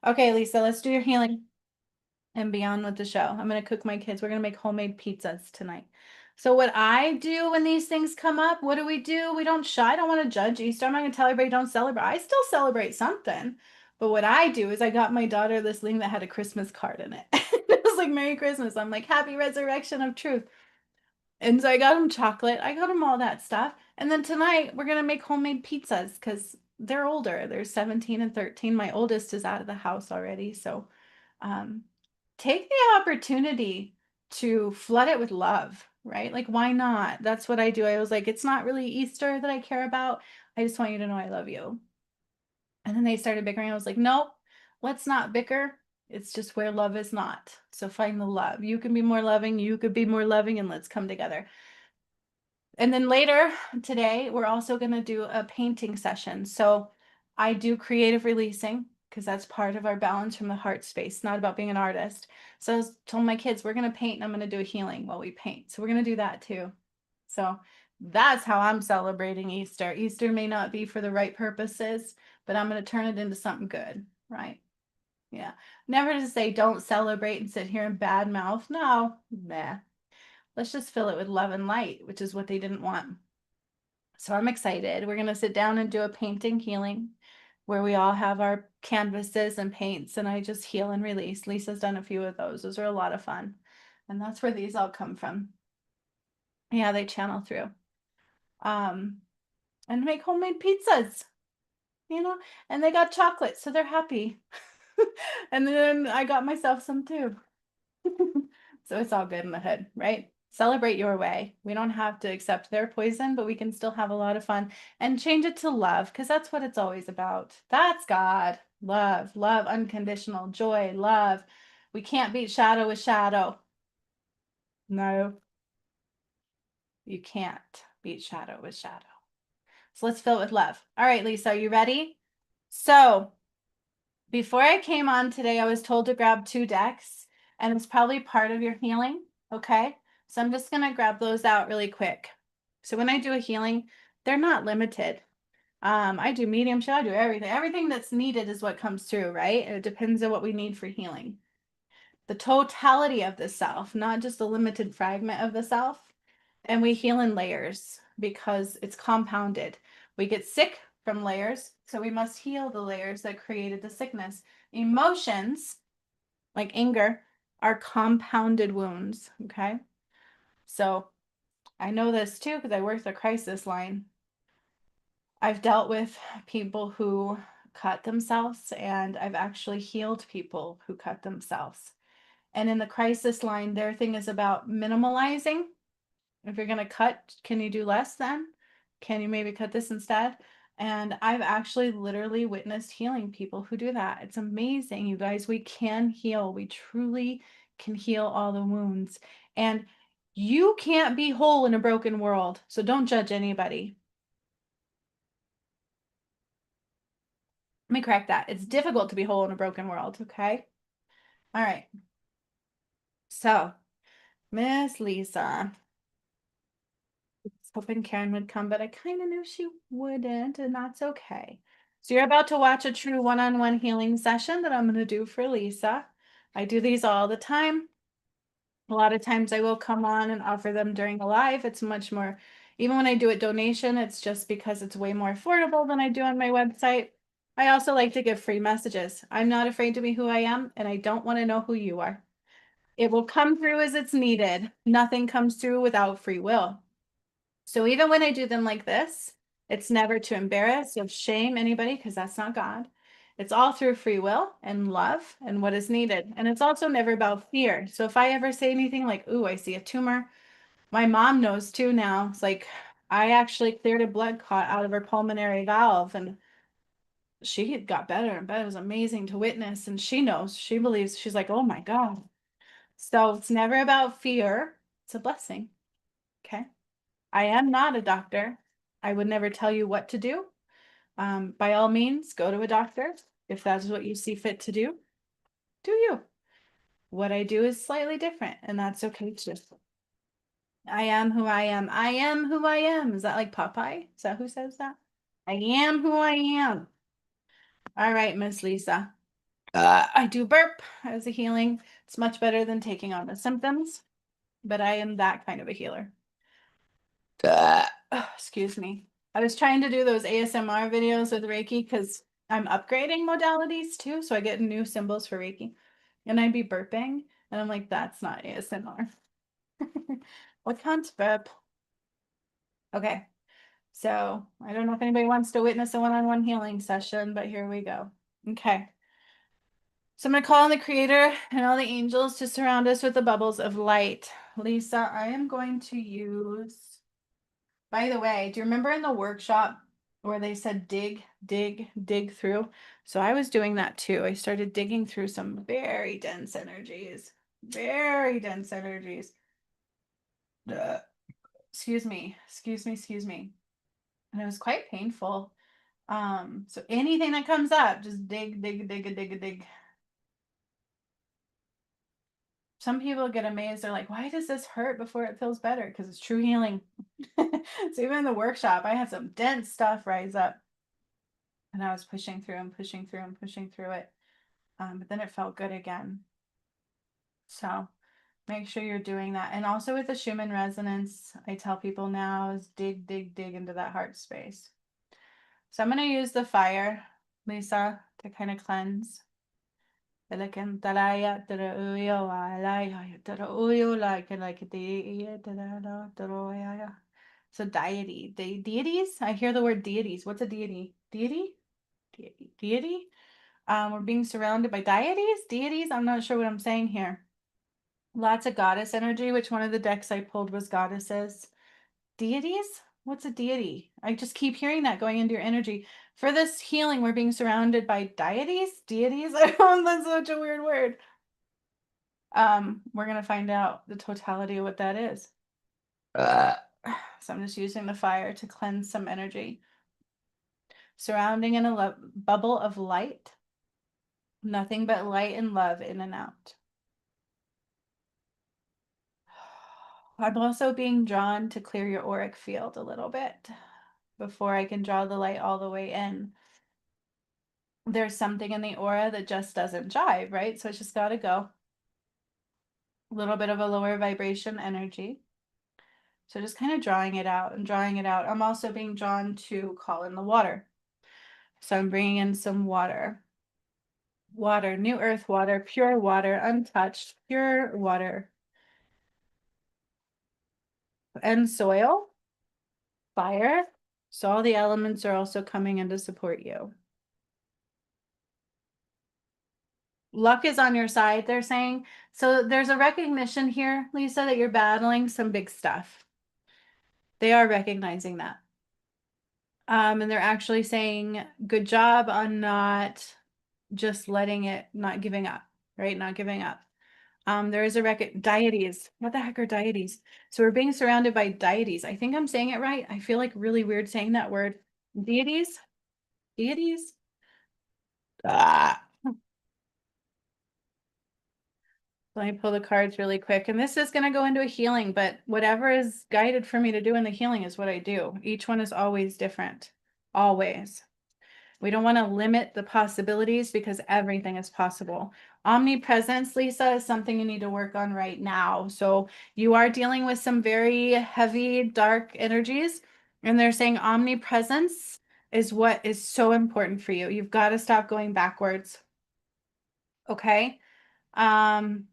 Okay, Lisa, let's do your healing and be on with the show. I'm going to cook my kids. We're going to make homemade pizzas tonight. So what I do when these things come up, what do? We don't shy. I don't want to judge Easter. I'm not going to tell everybody don't celebrate. I still celebrate something. But what I do is I got my daughter this thing that had a Christmas card in it. It was like Merry Christmas. I'm like, Happy Resurrection of Truth. And so I got them chocolate. I got them all that stuff. And then tonight we're going to make homemade pizzas because they're older. They're 17 and 13. My oldest is out of the house already. So um, take the opportunity to flood it with love, right? Like, why not? That's what I do. I was like, it's not really Easter that I care about. I just want you to know I love you. And then they started bickering. I was like, nope, let's not bicker. It's just where love is not. So find the love. You can be more loving. You could be more loving, and let's come together. And then later today, we're also going to do a painting session. So I do creative releasing because that's part of our balance from the heart space, not about being an artist. So I told my kids, we're going to paint and I'm going to do a healing while we paint. So we're going to do that too. So that's how I'm celebrating Easter. Easter may not be for the right purposes, but I'm going to turn it into something good, right? Yeah. Never to say don't celebrate and sit here and bad mouth. No, nah. Let's just fill it with love and light, which is what they didn't want. So I'm excited. We're going to sit down and do a painting healing where we all have our canvases and paints and I just heal and release. Lisa's done a few of those. Those are a lot of fun. And that's where these all come from. Yeah, they channel through. And make homemade pizzas, and they got chocolate, so they're happy. And then I got myself some too. So it's all good in the hood, right? Celebrate your way. We don't have to accept their poison, but we can still have a lot of fun and change it to love because that's what it's always about. That's God. Love, love, unconditional joy, love. We can't beat shadow with shadow. No, you can't beat shadow with shadow. So let's fill it with love. All right, Lisa, are you ready? So before I came on today, I was told to grab 2 decks, and it's probably part of your healing. Okay. So I'm just going to grab those out really quick. So when I do a healing, they're not limited. I do mediumship, I do everything. Everything that's needed is what comes through, right? It depends on what we need for healing. The totality of the self, not just a limited fragment of the self. And we heal in layers because it's compounded. We get sick from layers, so we must heal the layers that created the sickness. Emotions, like anger, are compounded wounds, okay? So I know this too because I work the crisis line. I've dealt with people who cut themselves, and I've actually healed people who cut themselves. And in the crisis line, their thing is about minimalizing. If you're going to cut, can you do less then? Can you maybe cut this instead? And I've actually literally witnessed healing people who do that. It's amazing, you guys. We can heal. We truly can heal all the wounds. And you can't be whole in a broken world. So don't judge anybody. Let me correct that. It's difficult to be whole in a broken world. Okay. All right. So, Miss Lisa, I was hoping Karen would come, but I kind of knew she wouldn't, and that's okay. So you're about to watch a true one-on-one healing session that I'm going to do for Lisa. I do these all the time. A lot of times I will come on and offer them during a live. It's much more, even when I do a donation, it's just because it's way more affordable than I do on my website. I also like to give free messages. I'm not afraid to be who I am, and I don't want to know who you are. It will come through as it's needed. Nothing comes through without free will. So even when I do them like this, it's never to embarrass or shame anybody because that's not God. It's all through free will and love and what is needed. And it's also never about fear. So if I ever say anything like, ooh, I see a tumor, my mom knows too now. It's like, I actually cleared a blood clot out of her pulmonary valve and she got better and better. It was amazing to witness. And she knows, she believes, she's like, oh my God. So it's never about fear. It's a blessing. Okay. I am not a doctor. I would never tell you what to do. By all means, go to a doctor if that's what you see fit to do. Do you? What I do is slightly different, and that's okay too. I am who I am. I am who I am. Is that like Popeye? Is that who says that? I am who I am. All right, Miss Lisa. I do burp as a healing. It's much better than taking on the symptoms, but I am that kind of a healer. Excuse me. I was trying to do those ASMR videos with Reiki because I'm upgrading modalities too. So I get new symbols for Reiki. And I'd be burping. And I'm like, that's not ASMR. What can't burp? Okay. So I don't know if anybody wants to witness a one-on-one healing session, but here we go. Okay. So I'm going to call on the Creator and all the angels to surround us with the bubbles of light. Lisa, I am going to use. By the way, do you remember in the workshop where they said dig, dig, dig through? So I was doing that too. I started digging through some very dense energies, very dense energies. Excuse me, excuse me, excuse me. And it was quite painful. So anything that comes up, just dig, dig, dig, dig, dig. Some people get amazed. They're like, why does this hurt before it feels better? Because it's true healing. So even in the workshop, I had some dense stuff rise up. And I was pushing through and pushing through and pushing through it. But then it felt good again. So make sure you're doing that. And also with the Schumann resonance, I tell people now is dig, dig, dig into that heart space. So I'm going to use the fire, Lisa, to kind of cleanse. So deity, deities. I hear the word deities. What's a deity? Deity? Deity? We're being surrounded by deities. I'm not sure what I'm saying here. Lots of goddess energy, which one of the decks I pulled was goddesses. Deities? What's a deity? I just keep hearing that going into your energy. For this healing, we're being surrounded by deities. I don't, that's such a weird word. We're gonna find out the totality of what that is. So I'm just using the fire to cleanse some energy. Surrounding in a bubble of light. Nothing but light and love in and out. I'm also being drawn to clear your auric field a little bit before I can draw the light all the way in. There's something in the aura that just doesn't jive, right? So it's just got to go. A little bit of a lower vibration energy. So just kind of drawing it out and drawing it out. I'm also being drawn to call in the water. So I'm bringing in some water. Water, new earth water, pure water, untouched, pure water. And soil, fire. So all the elements are also coming in to support you. Luck is on your side, they're saying. So there's a recognition here, Lisa, that you're battling some big stuff. They are recognizing that. And they're actually saying, good job on not just letting it, not giving up, right? Not giving up. There is a deities. What the heck are deities? So we're being surrounded by deities. I think I'm saying it right. I feel like really weird saying that word. Deities? Deities? Ah. Let me pull the cards really quick. And this is going to go into a healing, but whatever is guided for me to do in the healing is what I do. Each one is always different. Always. We don't want to limit the possibilities because everything is possible. Omnipresence, Lisa, is something you need to work on right now. So you are dealing with some very heavy, dark energies, and they're saying omnipresence is what is so important for you. You've got to stop going backwards. Okay? Um,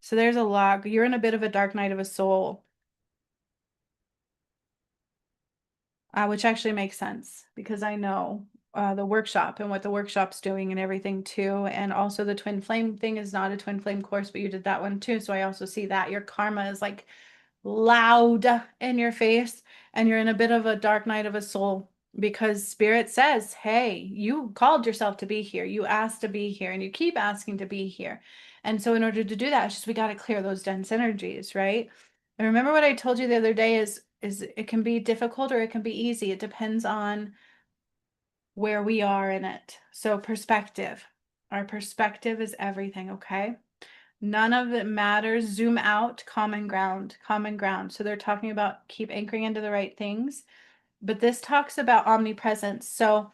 so there's a lot. You're in a bit of a dark night of a soul. Which actually makes sense because I know the workshop and what the workshop's doing and everything too. And also the twin flame thing is not a twin flame course, but you did that one too. So I also see that your karma is like loud in your face and you're in a bit of a dark night of a soul because spirit says, hey, you called yourself to be here. You asked to be here and you keep asking to be here. And so in order to do that, it's just we got to clear those dense energies, right? And remember what I told you the other day is it can be difficult or it can be easy. It depends on where we are in it. So perspective. Our perspective is everything, okay? None of it matters. Zoom out, common ground, common ground. So they're talking about keep anchoring into the right things. But this talks about omnipresence. So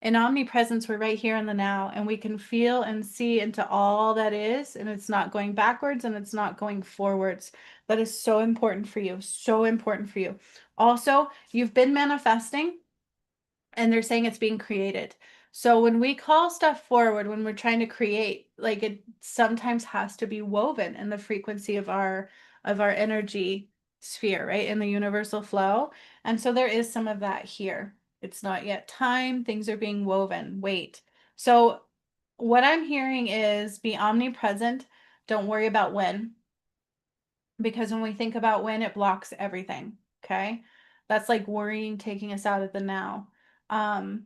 in omnipresence, we're right here in the now, and we can feel and see into all that is, and it's not going backwards and it's not going forwards. That is so important for you. So important for you. Also, you've been manifesting and they're saying it's being created. So when we call stuff forward, when we're trying to create, like it sometimes has to be woven in the frequency of our energy sphere, right? In the universal flow. And so there is some of that here. It's not yet time. Things are being woven. Wait. So what I'm hearing is be omnipresent. Don't worry about when, because when we think about when, it blocks everything. Okay. That's like worrying, taking us out of the now. Um,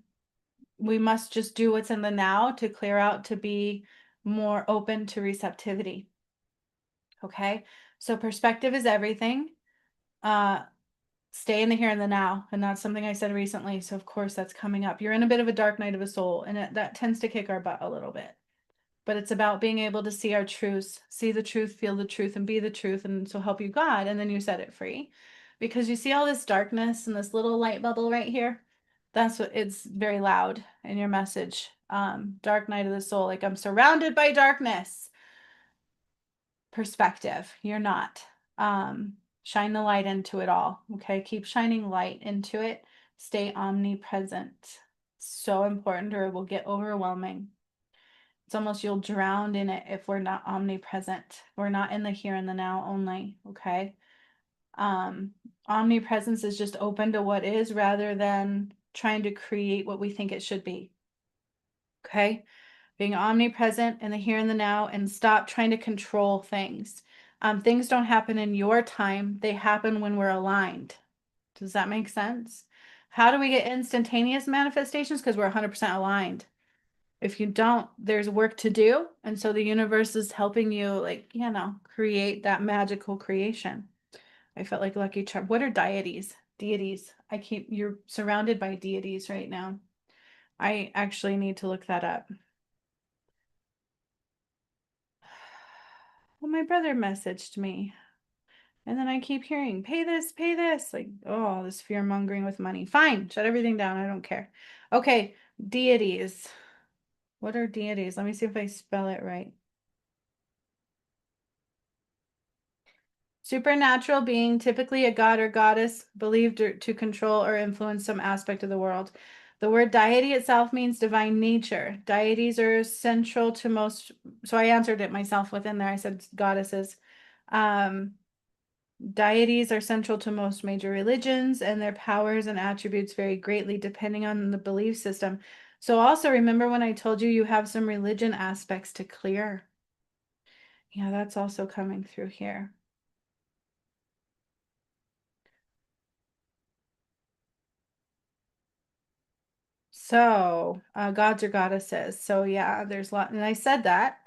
we must just do what's in the now to clear out to be more open to receptivity. Okay. So perspective is everything. Uh, stay in the here and the now. And that's something I said recently. So of course that's coming up. You're in a bit of a dark night of a soul, and that tends to kick our butt a little bit. But it's about being able to see our truths, see the truth, feel the truth, and be the truth. And so help you God. And then you set it free. Because you see all this darkness and this little light bubble right here. That's what it's very loud in your message. Dark night of the soul. Like I'm surrounded by darkness. Perspective. You're not. Shine the light into it all. Okay. Keep shining light into it. Stay omnipresent. So important, or it will get overwhelming. It's almost you'll drown in it if we're not omnipresent. We're not in the here and the now only. Okay. Omnipresence is just open to what is rather than trying to create what we think it should be. Okay. Being omnipresent in the here and the now, and stop trying to control things. Things don't happen in your time. They happen when we're aligned. Does that make sense? How do we get instantaneous manifestations? Because we're 100% aligned. If you don't, there's work to do. And so the universe is helping you, like, create that magical creation. I felt like Lucky Charm. What are deities? Deities. You're surrounded by deities right now. I actually need to look that up. Well, my brother messaged me. And then I keep hearing, pay this, pay this. Like, oh, this fear mongering with money. Fine, shut everything down. I don't care. Okay, deities. What are deities? Let me see if I spell it right. Supernatural being, typically a god or goddess, believed to control or influence some aspect of the world. The word deity itself means divine nature. Deities are central to most, so I answered it myself within there. I said goddesses. Deities are central to most major religions, and their powers and attributes vary greatly depending on the belief system. So also remember when I told you have some religion aspects to clear. Yeah, that's also coming through here. So, gods or goddesses. So yeah, there's a lot, and I said that.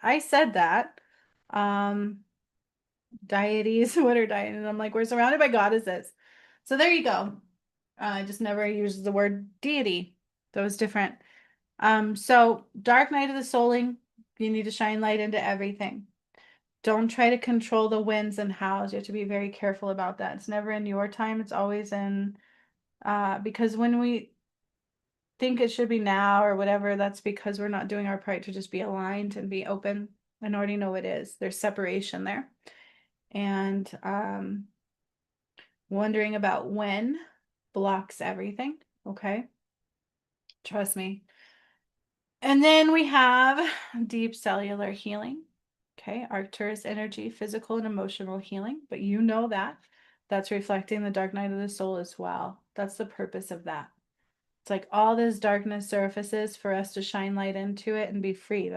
Deities, what are deities? And I'm like, we're surrounded by goddesses. So there you go. I just never used the word deity. That was different. So dark night of the souling, you need to shine light into everything. Don't try to control the winds and hows. You have to be very careful about that. It's never in your time, it's always in because when we think it should be now or whatever, that's because we're not doing our part to just be aligned and be open and already know it is. There's separation there. And wondering about when blocks everything. Okay. Trust me. And then we have deep cellular healing. Okay. Arcturus energy, physical and emotional healing. But you know that. That's reflecting the dark night of the soul as well. That's the purpose of that. It's like all this darkness surfaces for us to shine light into it and be free.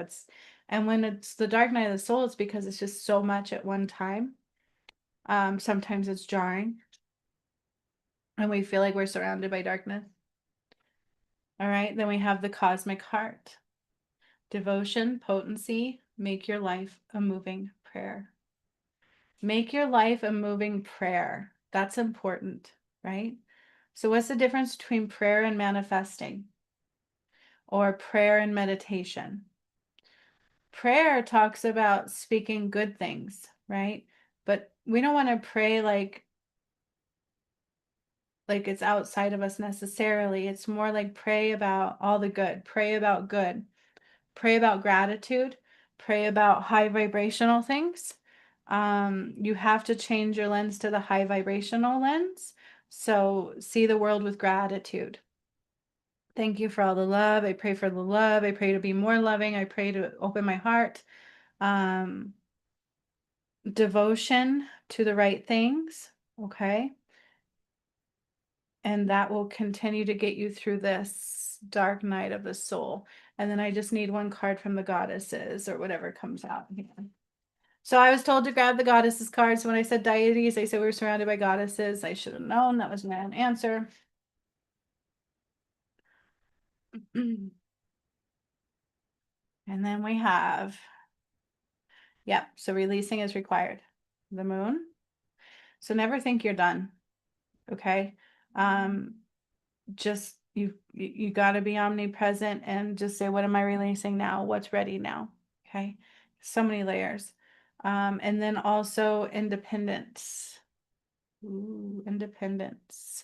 And when it's the dark night of the soul, it's because it's just so much at one time. Sometimes it's jarring and we feel like we're surrounded by darkness. All right, then we have the cosmic heart. Devotion, potency, make your life a moving prayer. Make your life a moving prayer. That's important, right? So what's the difference between prayer and manifesting? Or prayer and meditation? Prayer talks about speaking good things, right? But we don't want to pray like it's outside of us necessarily. It's more like pray about all the good. Pray about good. Pray about gratitude. Pray about high vibrational things. You have to change your lens to the high vibrational lens. So see the world with gratitude. Thank you for all the love. I pray for the love. I pray to be more loving. I pray to open my heart. Devotion to the right things. Okay. And that will continue to get you through this dark night of the soul. And then I just need one card from the goddesses or whatever comes out here. So I was told to grab the goddesses card. So when I said deities, I said we were surrounded by goddesses. I should have known that was my own answer. And then we have, yep, so releasing is required. The moon. So never think you're done. Okay. Just you got to be omnipresent and just say, what am I releasing now? What's ready now? Okay. So many layers. And then also independence. Ooh, independence.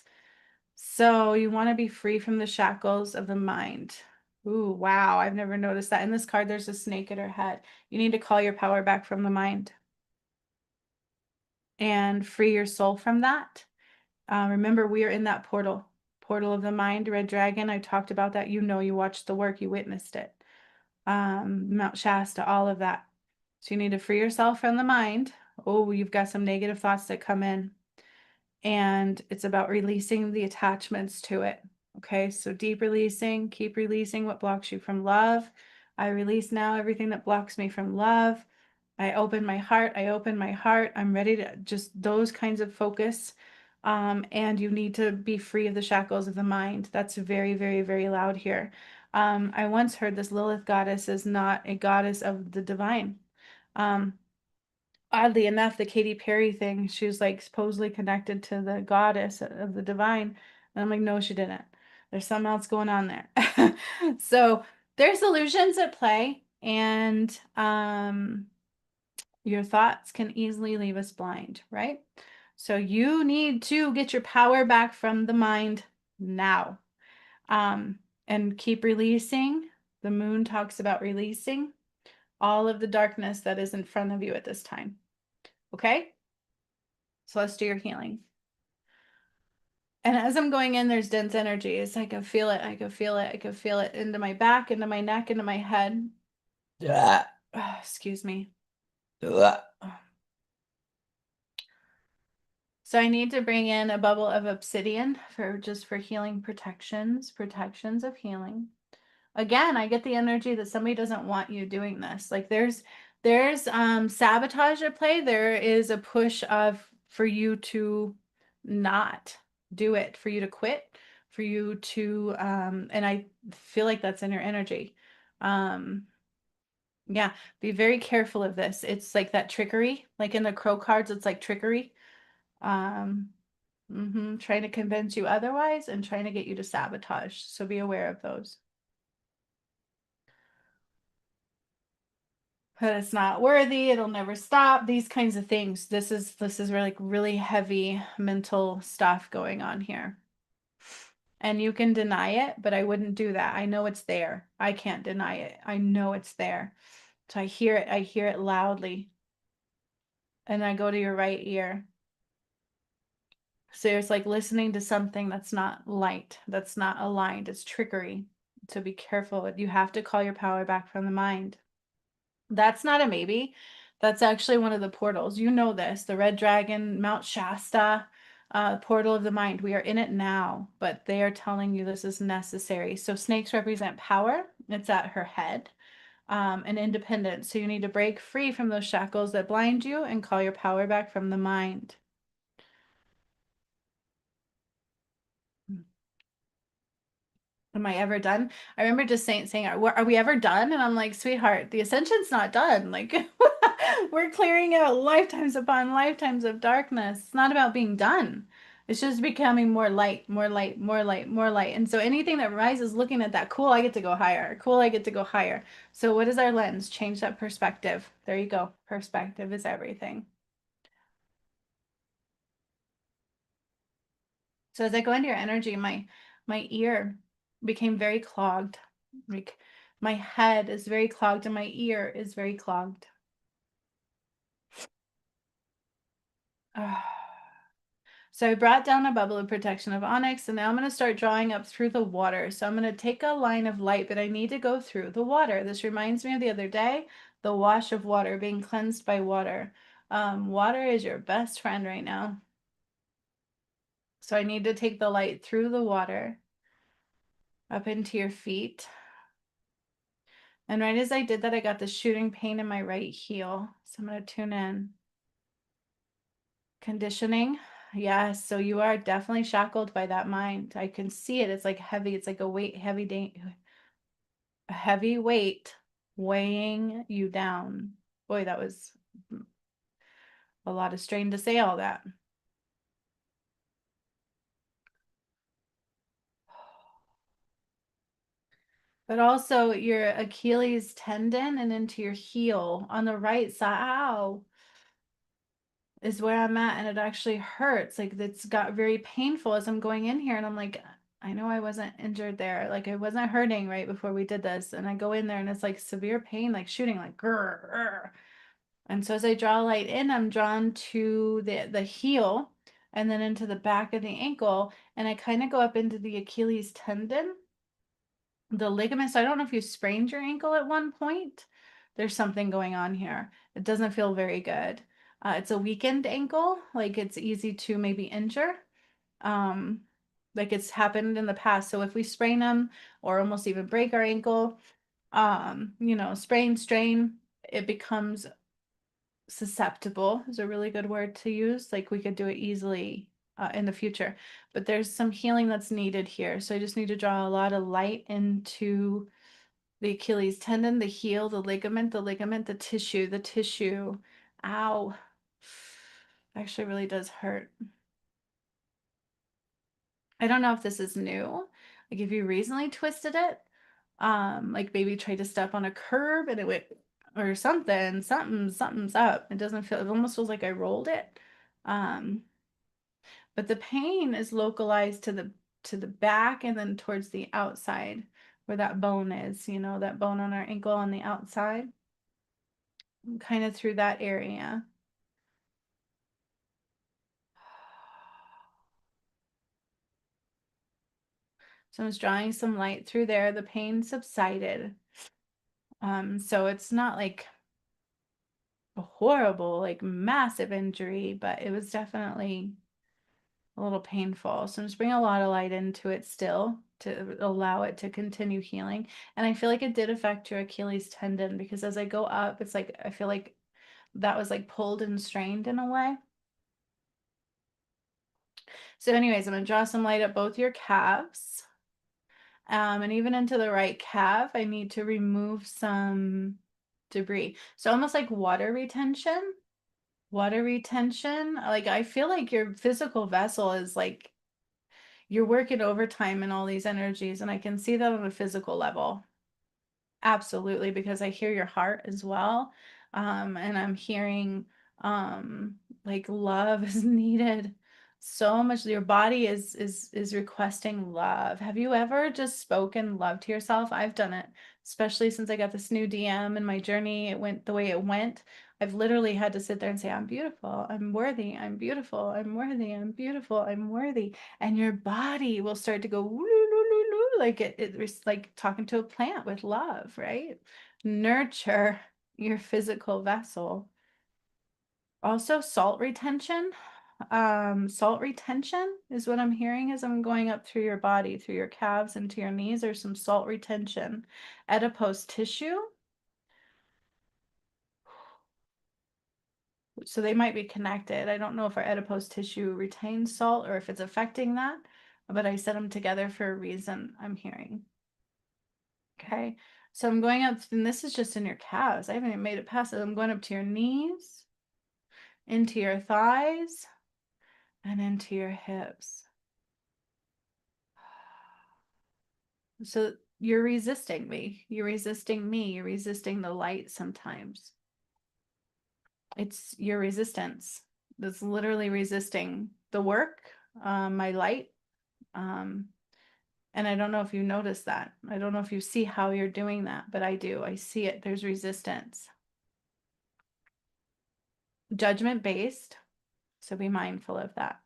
So you want to be free from the shackles of the mind. Ooh, wow. I've never noticed that. In this card, there's a snake at her head. You need to call your power back from the mind and free your soul from that. Remember, we are in that portal of the mind, red dragon. I talked about that. You know, you watched the work, you witnessed it. Mount Shasta, all of that. So you need to free yourself from the mind. Oh, you've got some negative thoughts that come in. And it's about releasing the attachments to it. Okay, so deep releasing, keep releasing what blocks you from love. I release now everything that blocks me from love. I open my heart. I open my heart. I'm ready to just those kinds of focus. And you need to be free of the shackles of the mind. That's very, very, very loud here. I once heard this Lilith goddess is not a goddess of the divine. Oddly enough, the Katy Perry thing, she was like supposedly connected to the goddess of the divine. And I'm like, no, she didn't. There's something else going on there. So there's illusions at play, and your thoughts can easily leave us blind, right? So you need to get your power back from the mind now. And keep releasing. The moon talks about releasing all of the darkness that is in front of you at this time. Okay? So let's do your healing. And as I'm going in, there's dense energy. It's like I can feel it. I can feel it. I can feel it into my back, into my neck, into my head. Yeah. Excuse me. Yeah. So I need to bring in a bubble of obsidian for healing protections of healing. Again, I get the energy that somebody doesn't want you doing this. Like there's sabotage at play. There is a push for you to not do it, for you to quit, for you to and I feel like that's in your energy. Yeah, be very careful of this. It's like that trickery, like in the crow cards, it's like trickery. Trying to convince you otherwise and trying to get you to sabotage. So be aware of those. That it's not worthy, it'll never stop, these kinds of things. This is really, like really heavy mental stuff going on here. And you can deny it, but I wouldn't do that. I know it's there. I can't deny it. I know it's there. So I hear it loudly. And I go to your right ear. So it's like listening to something that's not light, that's not aligned. It's trickery. So be careful. You have to call your power back from the mind. That's not a maybe. That's actually one of the portals. You know this, the Red Dragon, Mount Shasta, portal of the mind. We are in it now, but they are telling you this is necessary. So snakes represent power. It's at her head, and independence. So you need to break free from those shackles that blind you and call your power back from the mind. Am I ever done? I remember just saying, are we ever done? And I'm like, sweetheart, the ascension's not done. Like, we're clearing out lifetimes upon lifetimes of darkness. It's not about being done. It's just becoming more light, more light, more light, more light. And so anything that rises looking at that, cool, I get to go higher. Cool, I get to go higher. So what is our lens? Change that perspective. There you go. Perspective is everything. So as I go into your energy, my ear became very clogged. Like my head is very clogged and my ear is very clogged. So I brought down a bubble of protection of onyx, and now I'm going to start drawing up through the water. So I'm going to take a line of light, but I need to go through the water. This reminds me of the other day, the wash of water, being cleansed by water. Water is your best friend right now. So I need to take the light through the water up into your feet. And right as I did that, I got the shooting pain in my right heel. So I'm going to tune in. Conditioning. Yes, so you are definitely shackled by that mind. I can see it. It's like heavy. It's like a weight, a heavy weight weighing you down. Boy, that was a lot of strain to say all that. But also your Achilles tendon and into your heel on the right side. Ow. Is where I'm at, and it actually hurts. Like it's got very painful as I'm going in here, and I'm like, I know I wasn't injured there. Like I wasn't hurting right before we did this. And I go in there and it's like severe pain, like shooting, like grr, grr. And so as I draw light in, I'm drawn to the heel and then into the back of the ankle. And I kind of go up into the Achilles tendon, the ligament. So I don't know if you sprained your ankle at one point. There's something going on here. It doesn't feel very good. It's a weakened ankle, like it's easy to maybe injure. Um, like it's happened in the past. So if we sprain them or almost even break our ankle, sprain, strain, it becomes susceptible is a really good word to use. Like we could do it easily in the future, but there's some healing that's needed here. So I just need to draw a lot of light into the Achilles tendon, the heel, the ligament, the tissue, the tissue. Ow. Actually really does hurt. I don't know if this is new. Like if you recently twisted it, like maybe tried to step on a curb and it went or something's up. It doesn't feel, it almost feels like I rolled it. Um, but the pain is localized to the back and then towards the outside where that bone is, that bone on our ankle on the outside, kind of through that area. So I was drawing some light through there. The pain subsided. So it's not like a horrible, like massive injury, but it was definitely a little painful. So I'm just bringing a lot of light into it still to allow it to continue healing. And I feel like it did affect your Achilles tendon because as I go up, it's like I feel like that was like pulled and strained in a way. So anyways, I'm gonna draw some light up both your calves. And even into the right calf, I need to remove some debris. So almost like water retention. Water retention. Like, I feel like your physical vessel is like you're working overtime in all these energies, and I can see that on a physical level. Absolutely, because I hear your heart as well. And I'm hearing like love is needed so much. Your body is requesting love. Have you ever just spoken love to yourself? I've done it, especially since I got this new DM and my journey, it went the way it went. I've literally had to sit there and say, I'm beautiful, I'm worthy, I'm beautiful, I'm worthy, I'm beautiful, I'm worthy. And your body will start to go woo, like it's like talking to a plant with love, right? Nurture your physical vessel. Also, salt retention. Salt retention is what I'm hearing as I'm going up through your body, through your calves into your knees. There's some salt retention. Adipose tissue. So they might be connected. I don't know if our adipose tissue retains salt or if it's affecting that, but I set them together for a reason, I'm hearing. Okay. So I'm going up, and this is just in your calves. I haven't even made it past it. I'm going up to your knees, into your thighs, and into your hips. So you're resisting me. You're resisting me. You're resisting the light sometimes. It's your resistance that's literally resisting the work, my light. Um, and I don't know if you notice that. I don't know if you see how you're doing that, but I do. I see it. There's resistance. Judgment based. So be mindful of that.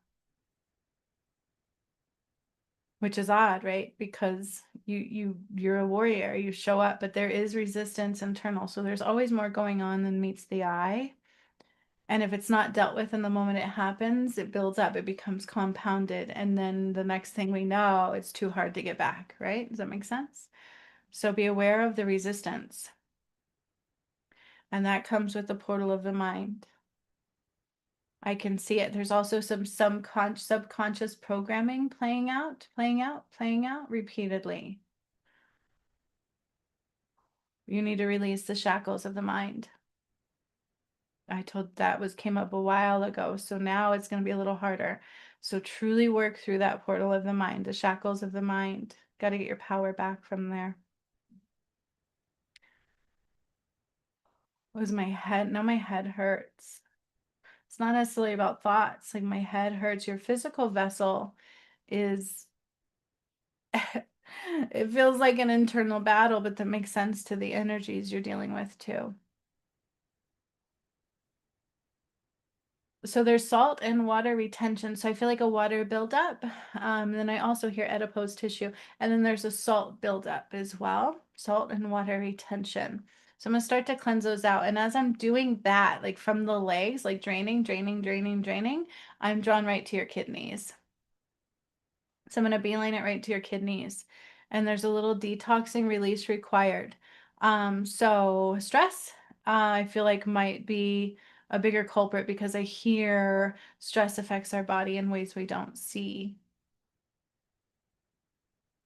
Which is odd, right? Because you're a warrior, you show up, but there is resistance internal. So there's always more going on than meets the eye. And if it's not dealt with in the moment it happens, it builds up, it becomes compounded, and then the next thing we know, it's too hard to get back, right? Does that make sense? So be aware of the resistance. And that comes with the portal of the mind. I can see it. There's also some subconscious programming playing out, playing out, playing out repeatedly. You need to release the shackles of the mind. I told that was came up a while ago, so now it's going to be a little harder. So truly work through that portal of the mind, the shackles of the mind. Got to get your power back from there. It was my head. Now my head hurts. It's not necessarily about thoughts. Like my head hurts. Your physical vessel is it feels like an internal battle, but that makes sense to the energies you're dealing with too. So there's salt and water retention. So I feel like a water buildup. Then I also hear adipose tissue. And then there's a salt buildup as well. Salt and water retention. So I'm gonna start to cleanse those out. And as I'm doing that, like from the legs, like draining, draining, draining, draining, I'm drawn right to your kidneys. So I'm going to beeline it right to your kidneys. And there's a little detoxing release required. So stress, I feel like might be a bigger culprit because I hear stress affects our body in ways we don't see.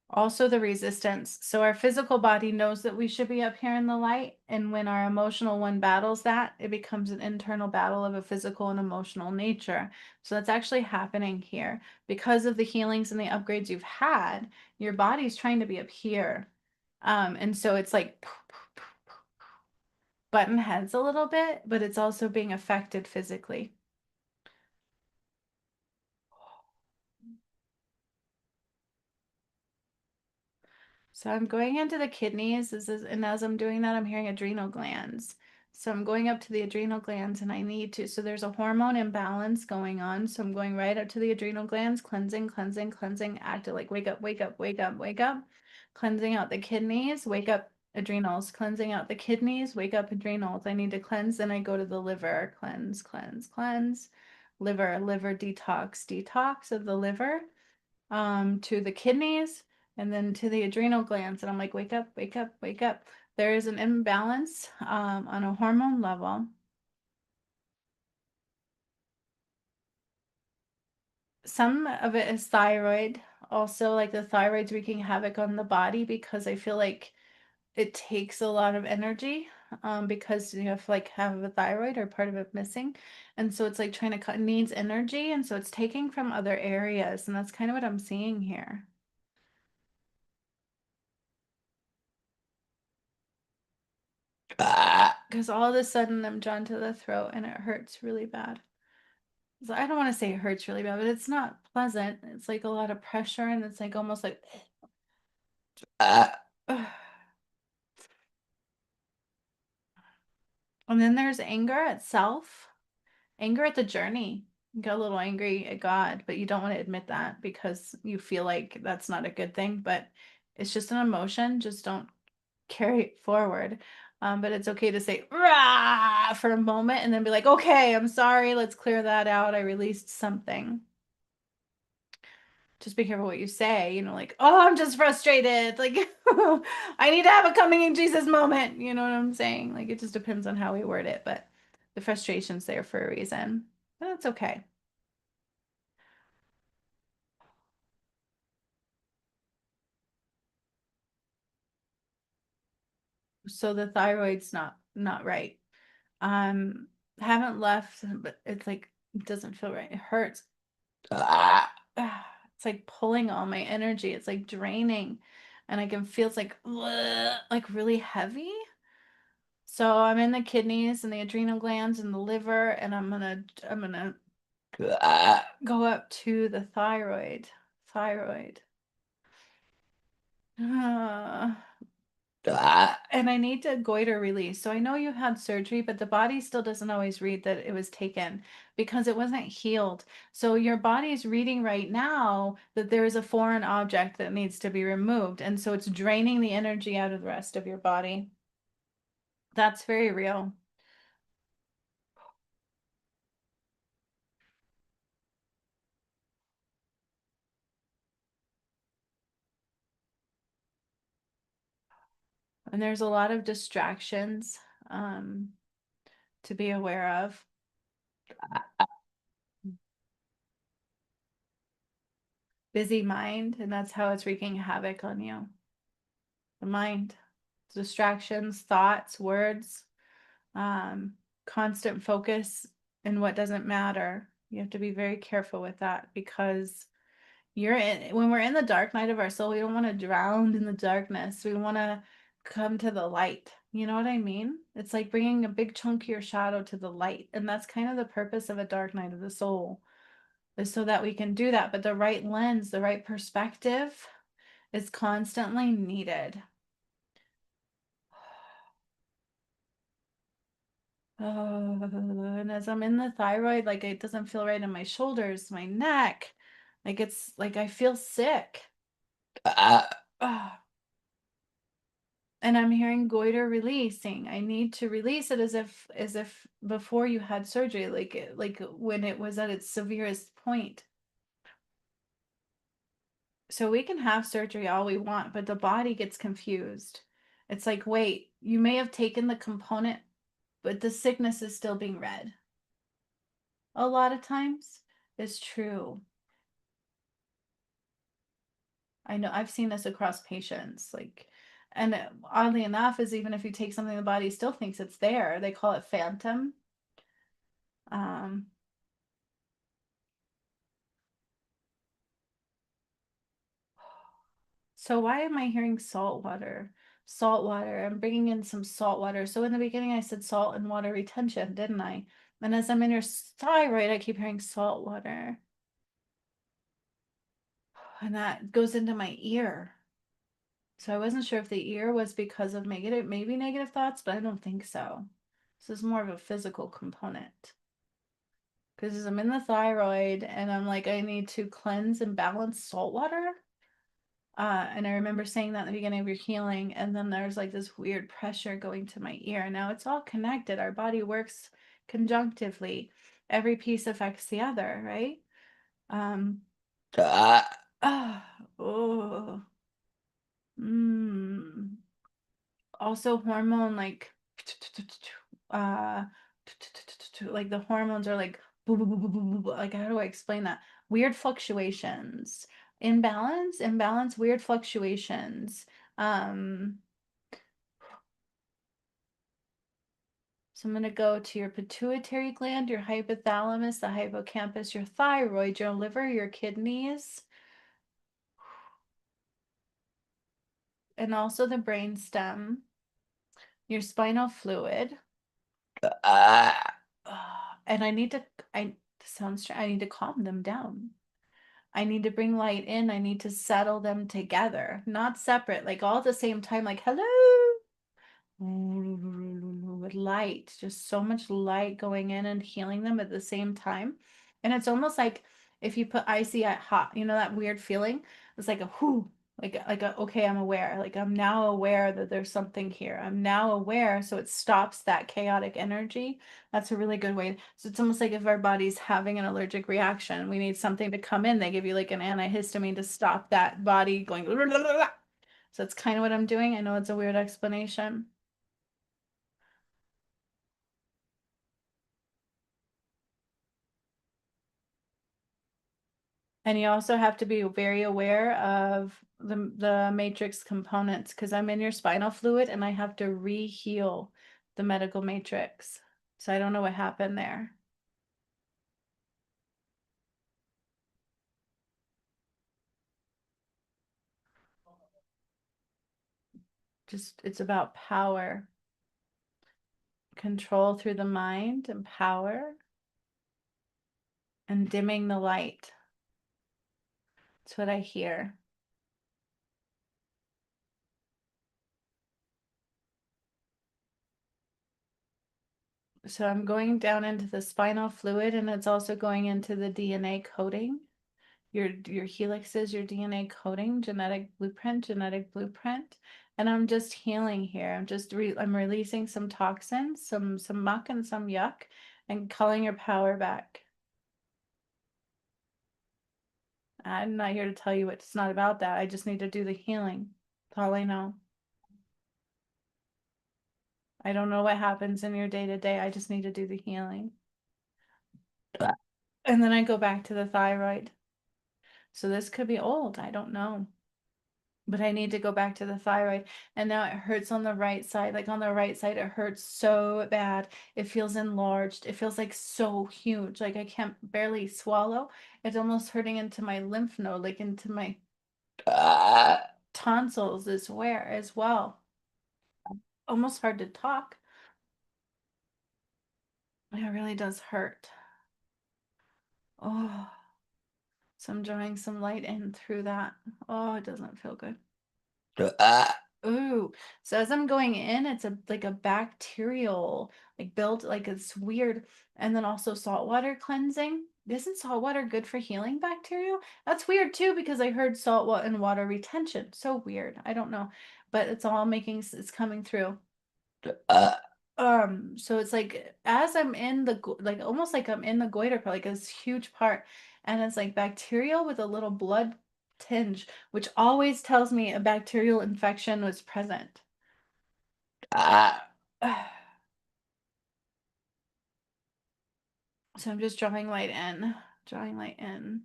Also the resistance. So our physical body knows that we should be up here in the light. And when our emotional one battles that, it becomes an internal battle of a physical and emotional nature. So that's actually happening here. Because of the healings and the upgrades you've had, your body's trying to be up here. And so it's like button heads a little bit, but it's also being affected physically. So I'm going into the kidneys, and as I'm doing that, I'm hearing adrenal glands. So I'm going up to the adrenal glands and I need to. So there's a hormone imbalance going on. So I'm going right up to the adrenal glands, cleansing, cleansing, cleansing, active like wake up, wake up, wake up, wake up. Cleansing out the kidneys, wake up adrenals, cleansing out the kidneys, wake up adrenals. I need to cleanse, then I go to the liver, cleanse, cleanse, cleanse. Liver detox, detox of the liver, to the kidneys and then to the adrenal glands. And I'm like, wake up, wake up, wake up. There is an imbalance on a hormone level. Some of it is thyroid. Also, like the thyroid's wreaking havoc on the body because I feel like it takes a lot of energy. because you have like have a thyroid or part of it missing. And so it's like trying to cut needs energy. And so it's taking from other areas. And that's kind of what I'm seeing here. Because all of a sudden I'm drawn to the throat and it hurts really bad. So I don't want to say it hurts really bad, but it's not pleasant. It's like a lot of pressure and it's like almost like and then there's anger itself, anger at the journey. You get a little angry at God, but you don't want to admit that because you feel like that's not a good thing, but it's just an emotion. Just don't carry it forward. But it's okay to say rah for a moment and then be like, okay, I'm sorry. Let's clear that out. I released something. Just be careful what you say, like, oh, I'm just frustrated. Like, I need to have a coming in Jesus moment. You know what I'm saying? Like, it just depends on how we word it, but the frustration's there for a reason. But that's okay. So the thyroid's not right. Um, haven't left, but it's like it doesn't feel right. It hurts. It's like pulling all my energy. It's like draining. And I can feel it's like really heavy. So I'm in the kidneys and the adrenal glands and the liver, and I'm gonna go up to the thyroid. Thyroid. And I need to goiter release. So I know you had surgery, but the body still doesn't always read that it was taken because it wasn't healed. So your body's reading right now that there is a foreign object that needs to be removed. And so it's draining the energy out of the rest of your body. That's very real. And there's a lot of distractions um, to be aware of. Busy mind, and that's how it's wreaking havoc on you. The mind, distractions, thoughts, words, um, constant focus in what doesn't matter. You have to be very careful with that because when we're in the dark night of our soul, we don't want to drown in the darkness. We want to come to the light. You know what I mean? It's like bringing a big chunk of your shadow to the light. And that's kind of the purpose of a dark night of the soul, is so that we can do that. But the right lens, the right perspective is constantly needed. And as I'm in the thyroid, like it doesn't feel right in my shoulders, my neck. Like it's like I feel sick. And I'm hearing goiter releasing. I need to release it as if before you had surgery, like when it was at its severest point. So we can have surgery all we want, but the body gets confused. It's like, wait, you may have taken the component, but the sickness is still being read. A lot of times it's true. I know I've seen this across patients, like, and oddly enough, is even if you take something, the body still thinks it's there. They call it phantom. Um, so why am I hearing salt water? Salt water. I'm bringing in some salt water. So in the beginning, I said salt and water retention, didn't I? And as I'm in your thyroid, I keep hearing salt water. And that goes into my ear. So I wasn't sure if the ear was because of maybe negative thoughts, but I don't think so. This is more of a physical component. Because I'm in the thyroid and I'm like, I need to cleanse and balance salt water. And I remember saying that in the beginning of your healing, and then there's like this weird pressure going to my ear. Now it's all connected. Our body works conjunctively. Every piece affects the other, right? Um, oh, mm. Also hormone like uh like the hormones are like like how do I explain that? Weird fluctuations. Imbalance, weird fluctuations. Um So I'm going to go to your pituitary gland, your hypothalamus, the hippocampus, your thyroid, your liver, your kidneys, and also the brain stem, your spinal fluid. And I need to, I sounds strange, I need to calm them down. I need to bring light in. I need to settle them together, not separate, like all at the same time, like hello, with light, just so much light going in and healing them at the same time. And it's almost like if you put icy at hot, you know, that weird feeling? It's like a whoo, like a okay, I'm aware. Like I'm now aware that there's something here. I'm now aware, so it stops that chaotic energy. That's a really good way. So it's almost like if our body's having an allergic reaction, we need something to come in. They give you like an antihistamine to stop that body going. So that's kind of what I'm doing. I know it's a weird explanation. And you also have to be very aware of the matrix components because I'm in your spinal fluid and I have to re-heal the medical matrix. So I don't know what happened there. Just it's about power, control through the mind and power and dimming the light. That's what I hear. So I'm going down into the spinal fluid and it's also going into the DNA coding. Your helixes, your DNA coding, genetic blueprint. And I'm just healing here. I'm releasing some toxins, some muck and some yuck, and calling your power back. I'm not here to tell you it's not about that. I just need to do the healing. That's all I know. I don't know what happens in your day to day. I just need to do the healing. And then I go back to the thyroid. So this could be old. I don't know. But I need to go back to the thyroid. And now it hurts on the right side. Like on the right side, it hurts so bad. It feels enlarged. It feels like so huge. Like I can't barely swallow. It's almost hurting into my lymph node, like into my tonsils as well. Almost hard to talk. It really does hurt. Oh, so I'm drawing some light in through that. Oh, it doesn't feel good. Ooh, so as I'm going in, it's a like a bacterial like build like it's weird, and then also saltwater cleansing. Isn't saltwater good for healing bacterial? That's weird too because I heard salt and water retention. So weird. I don't know, but it's all it's coming through. So it's like as I'm in like almost like I'm in the goiter part, like this huge part, and it's like bacterial with a little blood tinge, which always tells me a bacterial infection was present. So I'm just drawing light in, drawing light in.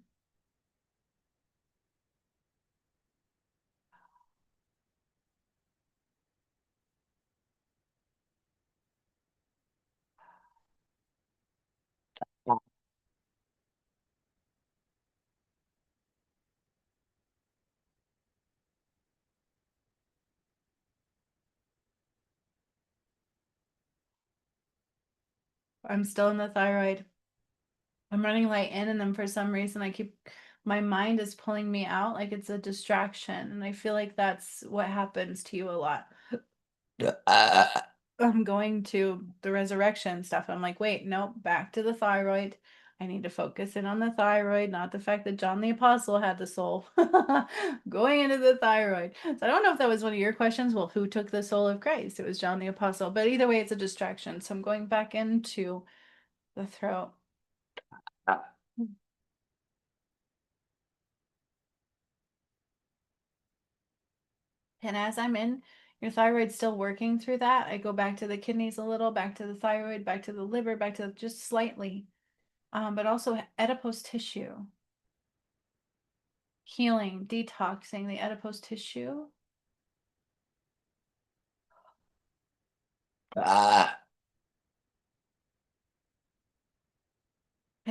I'm still in the thyroid. I'm running light in, and then for some reason my mind is pulling me out like it's a distraction, and I feel like that's what happens to you a lot. I'm going to the resurrection stuff. I'm like, wait, nope, back to the thyroid. I need to focus in on the thyroid, not the fact that John the Apostle had the soul. Going into the thyroid. So I don't know if that was one of your questions. Well, who took the soul of Christ? It was John the Apostle. But either way, it's a distraction. So I'm going back into the throat. And as I'm in, your thyroid's still working through that. I go back to the kidneys a little, back to the thyroid, back to the liver, back to just slightly. But also adipose tissue. Healing, detoxing the adipose tissue.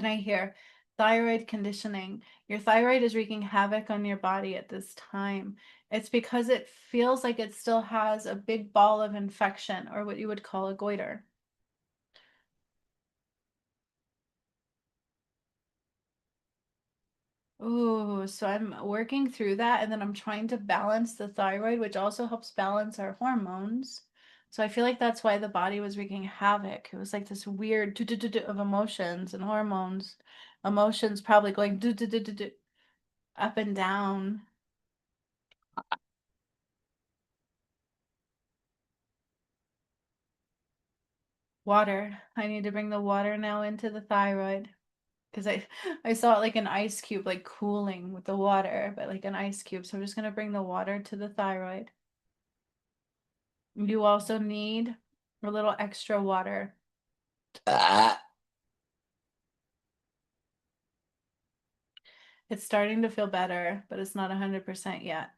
Can I hear thyroid conditioning? Your thyroid is wreaking havoc on your body at this time. It's because it feels like it still has a big ball of infection, or what you would call a goiter. Ooh, so I'm working through that, and then I'm trying to balance the thyroid, which also helps balance our hormones. So I feel like that's why the body was wreaking havoc. It was like this weird of emotions and hormones. Emotions probably going up and down. Water. I need to bring the water now into the thyroid because I saw it like an ice cube, like cooling with the water, but like an ice cube. So I'm just gonna bring the water to the thyroid. You also need a little extra water. It's starting to feel better, but it's not 100% yet.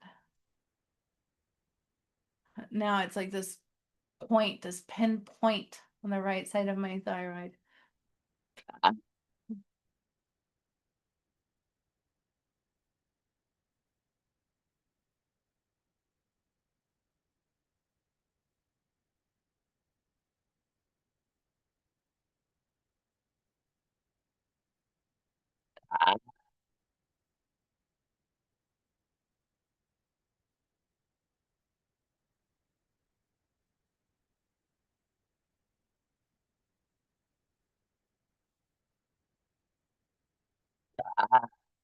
Now it's like this point, this pinpoint on the right side of my thyroid.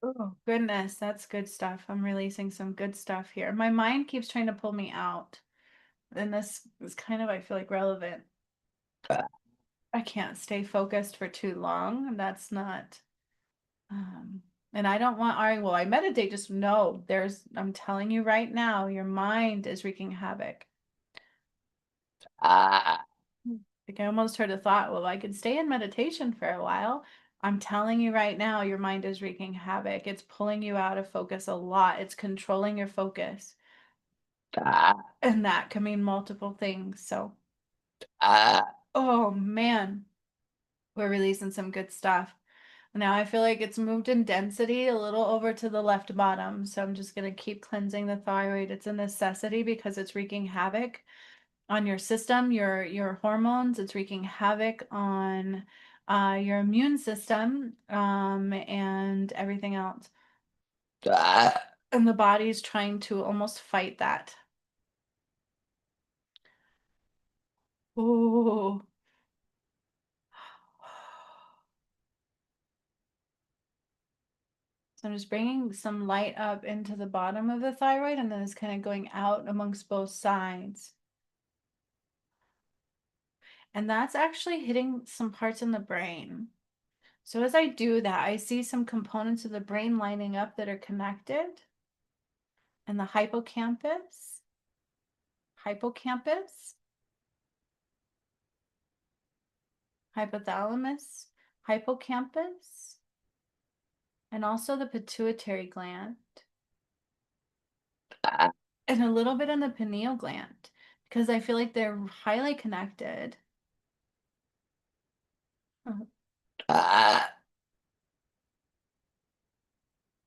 Oh, goodness, that's good stuff. I'm releasing some good stuff here. My mind keeps trying to pull me out. And this is kind of, I feel like, relevant. I can't stay focused for too long, and that's not and I don't want Ari, well, I meditate, just know I'm telling you right now, your mind is wreaking havoc. Like I almost heard a thought, well, I could stay in meditation for a while. I'm telling you right now, your mind is wreaking havoc. It's pulling you out of focus a lot. It's controlling your focus. And that can mean multiple things. So, oh man, we're releasing some good stuff. Now I feel like it's moved in density a little over to the left bottom. So I'm just going to keep cleansing the thyroid. It's a necessity because it's wreaking havoc on your system, your hormones. It's wreaking havoc on your immune system and everything else. And the body's trying to almost fight that. Oh. So I'm just bringing some light up into the bottom of the thyroid, and then it's kind of going out amongst both sides. And that's actually hitting some parts in the brain. So as I do that, I see some components of the brain lining up that are connected. And the hippocampus, hypothalamus, hippocampus, and also the pituitary gland, and a little bit in the pineal gland, because I feel like they're highly connected.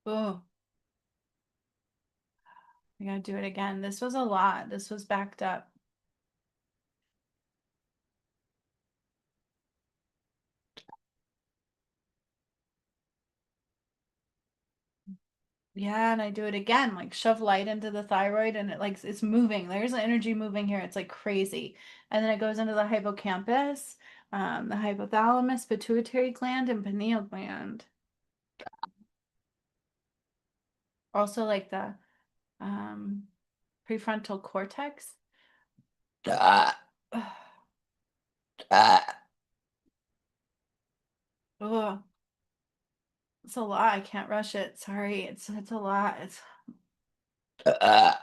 Oh, I gotta do it again. This was a lot. This was backed up. Yeah, and I do it again, like shove light into the thyroid and it like it's moving. There's energy moving here. It's like crazy. And then it goes into the hippocampus, the hypothalamus, pituitary gland, and pineal gland. Also like the um prefrontal cortex. Ugh. Ugh. It's a lot. I can't rush it. Sorry. It's a lot. It's ugh.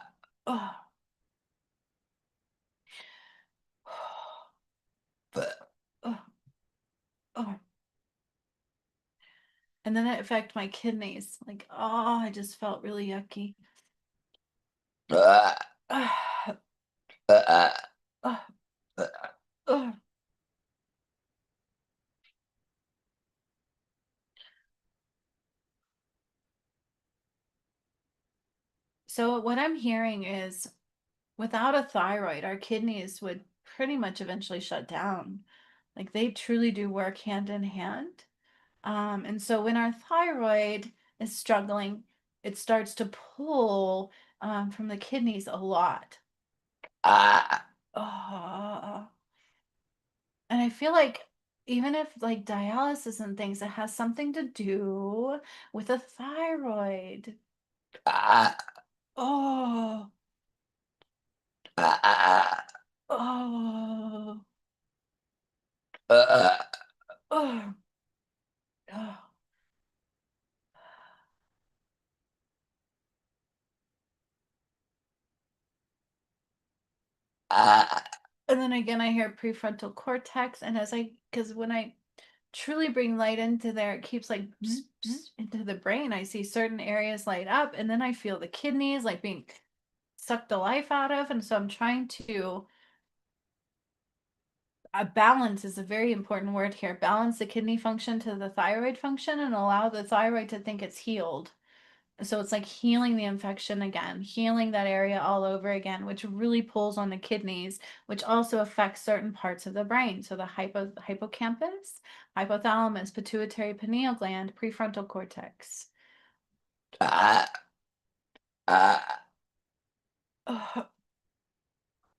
Ugh. Ugh. And then it affected my kidneys. Like, oh, I just felt really yucky. Ugh. Ugh. Ugh. So what I'm hearing is without a thyroid, our kidneys would pretty much eventually shut down. Like they truly do work hand in hand. And so when our thyroid is struggling, it starts to pull from the kidneys a lot. Oh, and I feel like even if like dialysis and things, it has something to do with a thyroid. Oh, oh, oh, oh. And then again, I hear prefrontal cortex, and because when I truly bring light into there, it keeps like bzz, bzz, into the brain. I see certain areas light up, and then I feel the kidneys like being sucked the life out of. And so I'm trying to balance is a very important word here. Balance the kidney function to the thyroid function and allow the thyroid to think it's healed. So it's like healing the infection again, healing that area all over again, which really pulls on the kidneys, which also affects certain parts of the brain. So the hippocampus, hypothalamus, pituitary pineal gland, prefrontal cortex. Ugh.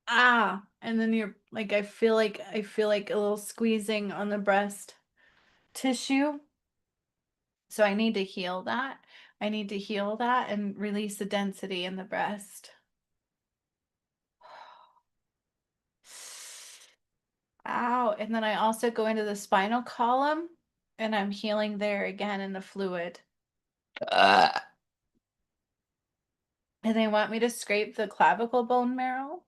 Ah, and then you're like I feel like a little squeezing on the breast tissue. So I need to heal that. I need to heal that and release the density in the breast. Ow. And then I also go into the spinal column and I'm healing there again in the fluid. And they want me to scrape the clavicle bone marrow.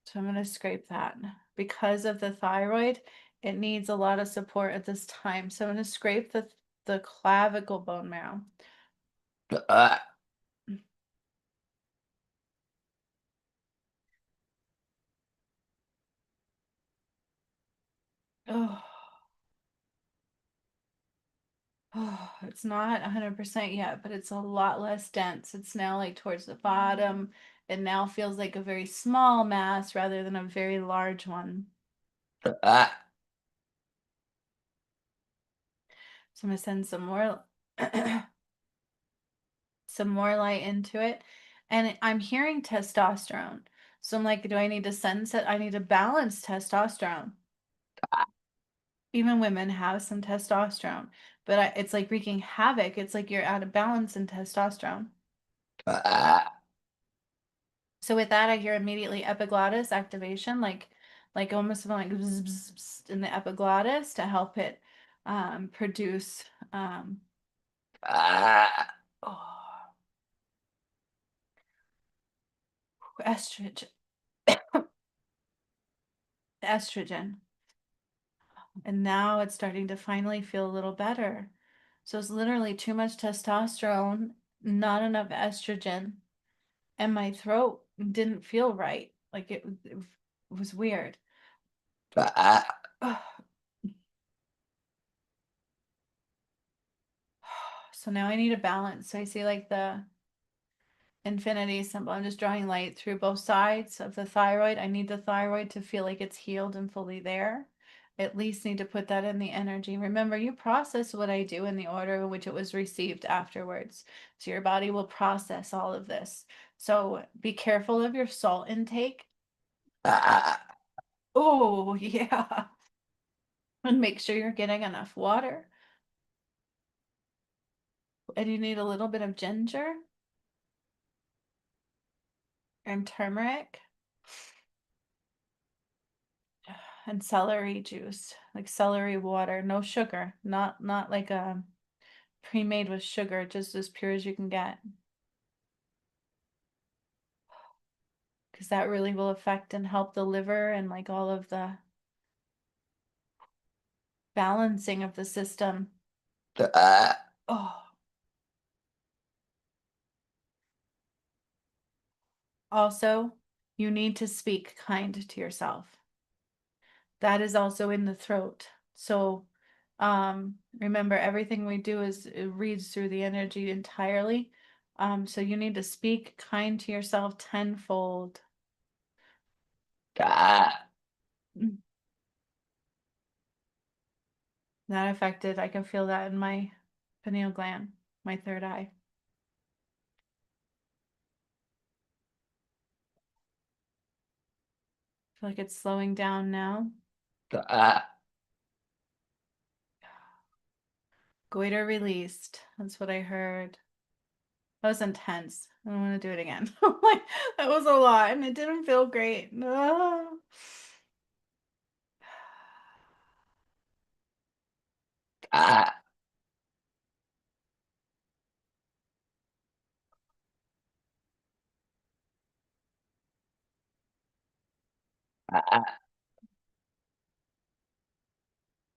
So I'm going to scrape that. Because of the thyroid, it needs a lot of support at this time. So I'm going to scrape the clavicle bone marrow. Oh. Oh, it's not 100% yet, but it's a lot less dense. It's now like towards the bottom. It now feels like a very small mass rather than a very large one. So I'm gonna send some more some more light into it. And I'm hearing testosterone. So I'm like, do I need to sense it? I need to balance testosterone. Even women have some testosterone, but it's like wreaking havoc. It's like you're out of balance in testosterone. So with that, I hear immediately epiglottis activation, like almost like bzz, bzz, bzz in the epiglottis to help it produce oh, estrogen, estrogen. And now it's starting to finally feel a little better. So it's literally too much testosterone, not enough estrogen, and my throat didn't feel right. Like it was weird. So now I need a balance. So I see like the infinity symbol. I'm just drawing light through both sides of the thyroid. I need the thyroid to feel like it's healed and fully there. At least need to put that in the energy. Remember, you process what I do in the order in which it was received afterwards. So your body will process all of this. So be careful of your salt intake. Oh, yeah. And make sure you're getting enough water. And you need a little bit of ginger and turmeric and celery juice, like celery water, no sugar, not like a pre-made with sugar, just as pure as you can get. Because that really will affect and help the liver and like all of the balancing of the system. Oh, also, you need to speak kind to yourself. That is also in the throat. So, remember everything we do is it reads through the energy entirely. So you need to speak kind to yourself tenfold. Mm. That affected, I can feel that in my pineal gland, my third eye. I feel like it's slowing down now. Goiter released. That's what I heard. That was intense. I don't want to do it again. Like, that was a lot and it didn't feel great. No.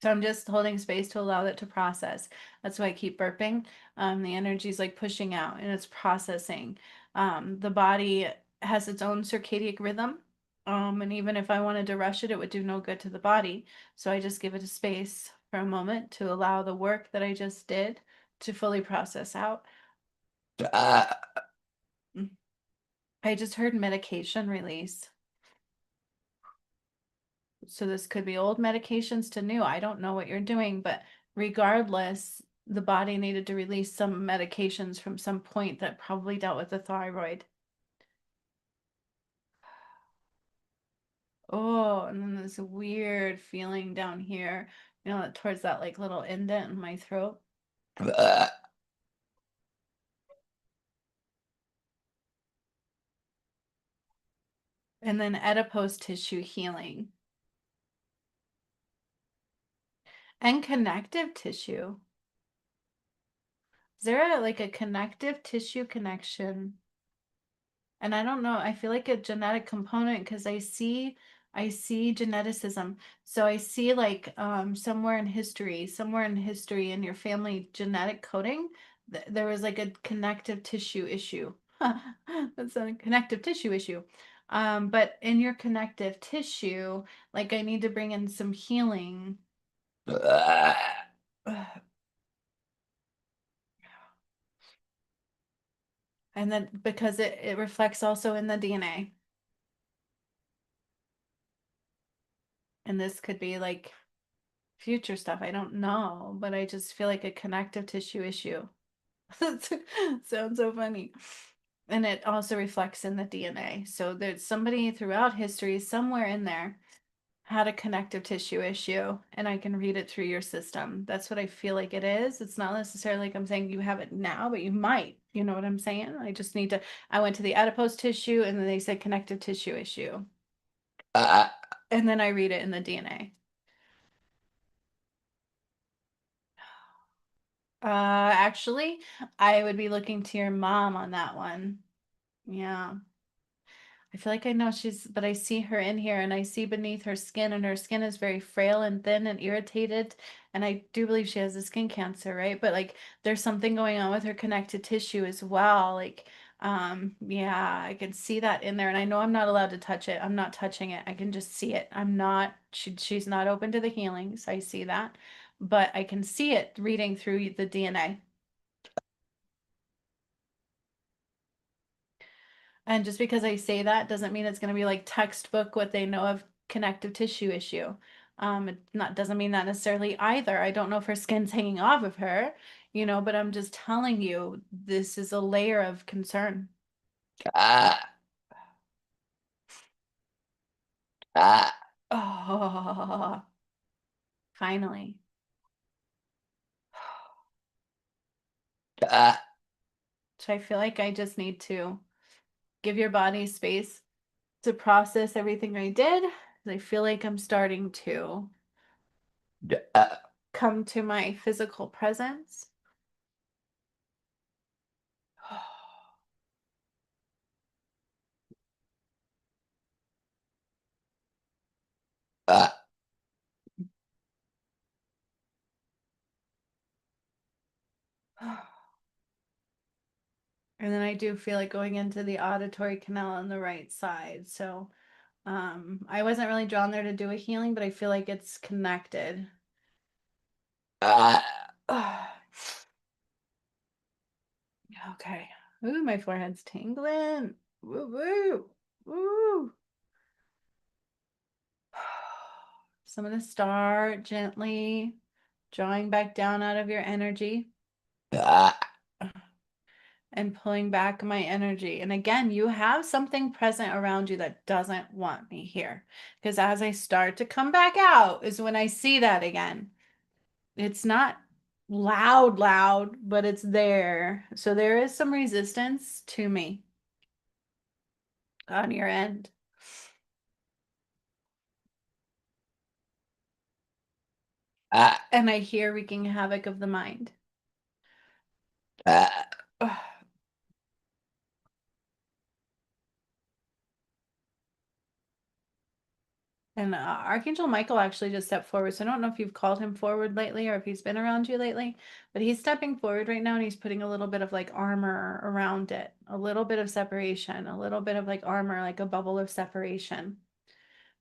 So I'm just holding space to allow that to process. That's why I keep burping. The energy is like pushing out and it's processing. The body has its own circadian rhythm. And even if I wanted to rush it, it would do no good to the body. So I just give it a space for a moment to allow the work that I just did to fully process out. I just heard medication release. So this could be old medications to new. I don't know what you're doing, but regardless, the body needed to release some medications from some point that probably dealt with the thyroid. Oh, and then this weird feeling down here, towards that like little indent in my throat. And then adipose tissue healing and connective tissue. Is there like a connective tissue connection? And I don't know, I feel like a genetic component because I see geneticism. So I see like somewhere in history in your family genetic coding, there was like a connective tissue issue. That's a connective tissue issue. But in your connective tissue, like I need to bring in some healing. And then because it reflects also in the DNA. And this could be like future stuff. I don't know, but I just feel like a connective tissue issue. Sounds so funny. And it also reflects in the DNA. So there's somebody throughout history, somewhere in there, had a connective tissue issue, and I can read it through your system. That's what I feel like it is. It's not necessarily like I'm saying you have it now, but you might. You know what I'm saying? I just need to. I went to the adipose tissue, and then they said connective tissue issue. And then I read it in the DNA. Actually, I would be looking to your mom on that one. Yeah. I feel like I know but I see her in here and I see beneath her skin, and her skin is very frail and thin and irritated. And I do believe she has a skin cancer, right? But like there's something going on with her connective tissue as well. Like, yeah, I can see that in there. And I know I'm not allowed to touch it. I'm not touching it. I can just see it. She's not open to the healings. I see that. But I can see it reading through the DNA. And just because I say that doesn't mean it's going to be like textbook what they know of connective tissue issue. It not doesn't mean that necessarily either. I don't know if her skin's hanging off of her, but I'm just telling you this is a layer of concern. Oh, finally. So I feel like I just need to give your body space to process everything I did. I feel like I'm starting to come to my physical presence. And then I do feel like going into the auditory canal on the right side. So I wasn't really drawn there to do a healing, but I feel like it's connected. Okay. Ooh, my forehead's tingling. Woo woo. Woo. So I'm going to start gently drawing back down out of your energy and pulling back my energy. And again, you have something present around you that doesn't want me here. Because as I start to come back out is when I see that again. It's not loud, loud, but it's there. So there is some resistance to me on your end. And I hear wreaking havoc of the mind. And Archangel Michael actually just stepped forward. So I don't know if you've called him forward lately or if he's been around you lately, but he's stepping forward right now and he's putting a little bit of like armor around it, a little bit of separation, a little bit of like armor, like a bubble of separation.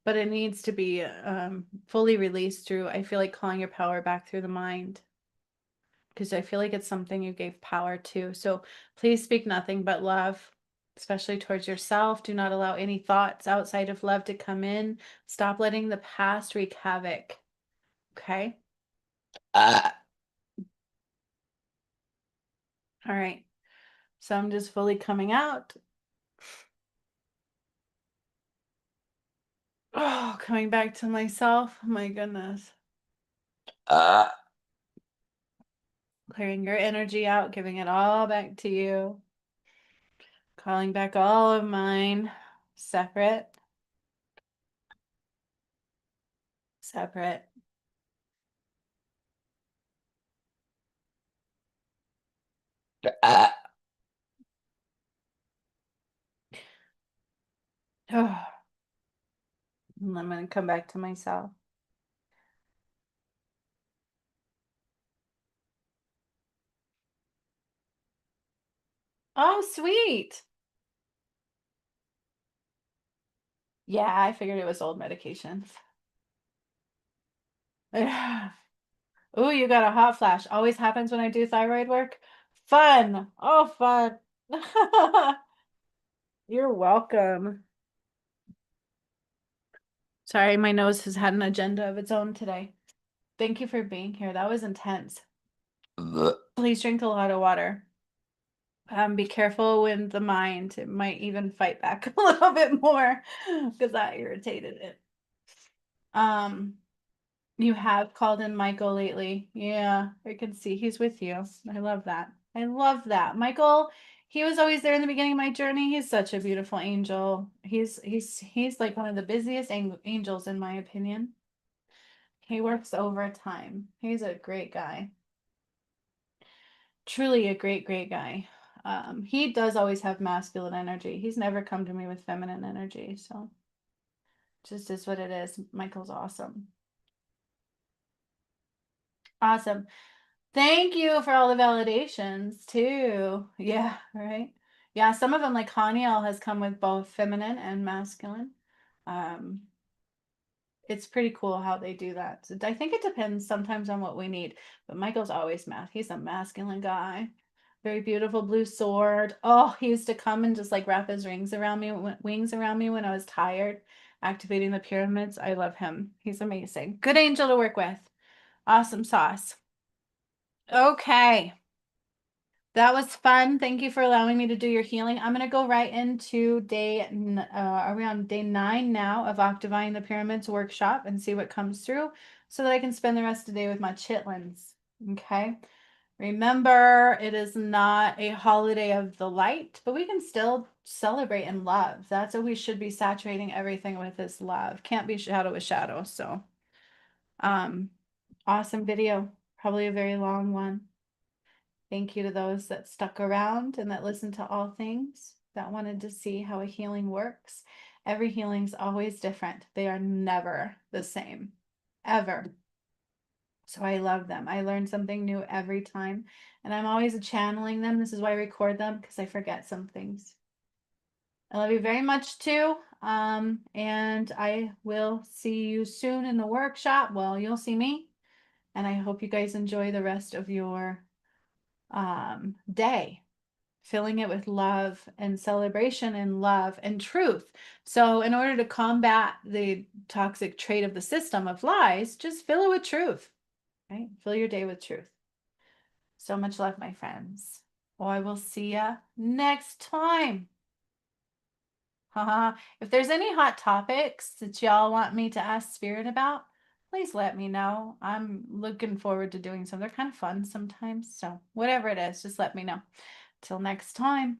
But it needs to be fully released through, I feel like calling your power back through the mind. Because I feel like it's something you gave power to. So please speak nothing but love, especially towards yourself. Do not allow any thoughts outside of love to come in. Stop letting the past wreak havoc. Okay? All right. So I'm just fully coming out. Oh, coming back to myself. Oh my goodness. Clearing your energy out, giving it all back to you. Calling back all of mine. Separate. Separate. Oh, and I'm going to come back to myself. Oh, sweet. Yeah, I figured it was old medications. Oh, you got a hot flash. Always happens when I do thyroid work. Fun. Oh, fun. You're welcome. Sorry, my nose has had an agenda of its own today. Thank you for being here. That was intense. Please drink a lot of water. Be careful with the mind. It might even fight back a little bit more because that irritated it. You have called in Michael lately. Yeah, I can see he's with you. I love that. I love that. Michael, he was always there in the beginning of my journey. He's such a beautiful angel. He's like one of the busiest angels in my opinion. He works overtime. He's a great guy. Truly a great, great guy. He does always have masculine energy. He's never come to me with feminine energy, so just is what it is. Michael's awesome. Awesome. Thank you for all the validations too. Yeah, right. Yeah, some of them like Haniel has come with both feminine and masculine. Um, it's pretty cool how they do that. So I think it depends sometimes on what we need, but Michael's always math. He's a masculine guy. Very beautiful blue sword. Oh, he used to come and just like wrap his wings around me when I was tired, activating the pyramids. I love him. He's amazing. Good angel to work with. Awesome sauce. Okay. That was fun. Thank you for allowing me to do your healing. I'm going to go right into are we on day 9 now of Octavine the Pyramids workshop and see what comes through so that I can spend the rest of the day with my chitlins. Okay. Remember, it is not a holiday of the light, but we can still celebrate and love. That's what we should be saturating everything with is love. Can't be shadow with shadow. So, awesome video. Probably a very long one. Thank you to those that stuck around and that listened to all things, that wanted to see how a healing works. Every healing's always different. They are never the same, ever. So I love them. I learn something new every time, and I'm always channeling them. This is why I record them, because I forget some things. I love you very much too. And I will see you soon in the workshop. Well, you'll see me, and I hope you guys enjoy the rest of your day. filling it with love and celebration and love and truth. So, in order to combat the toxic trait of the system of lies, just fill it with truth, right? Fill your day with truth. So much love, my friends. Oh, I will see ya next time. If there's any hot topics that y'all want me to ask Spirit about, please let me know. I'm looking forward to doing some. They're kind of fun sometimes. So, whatever it is, just let me know. Till next time.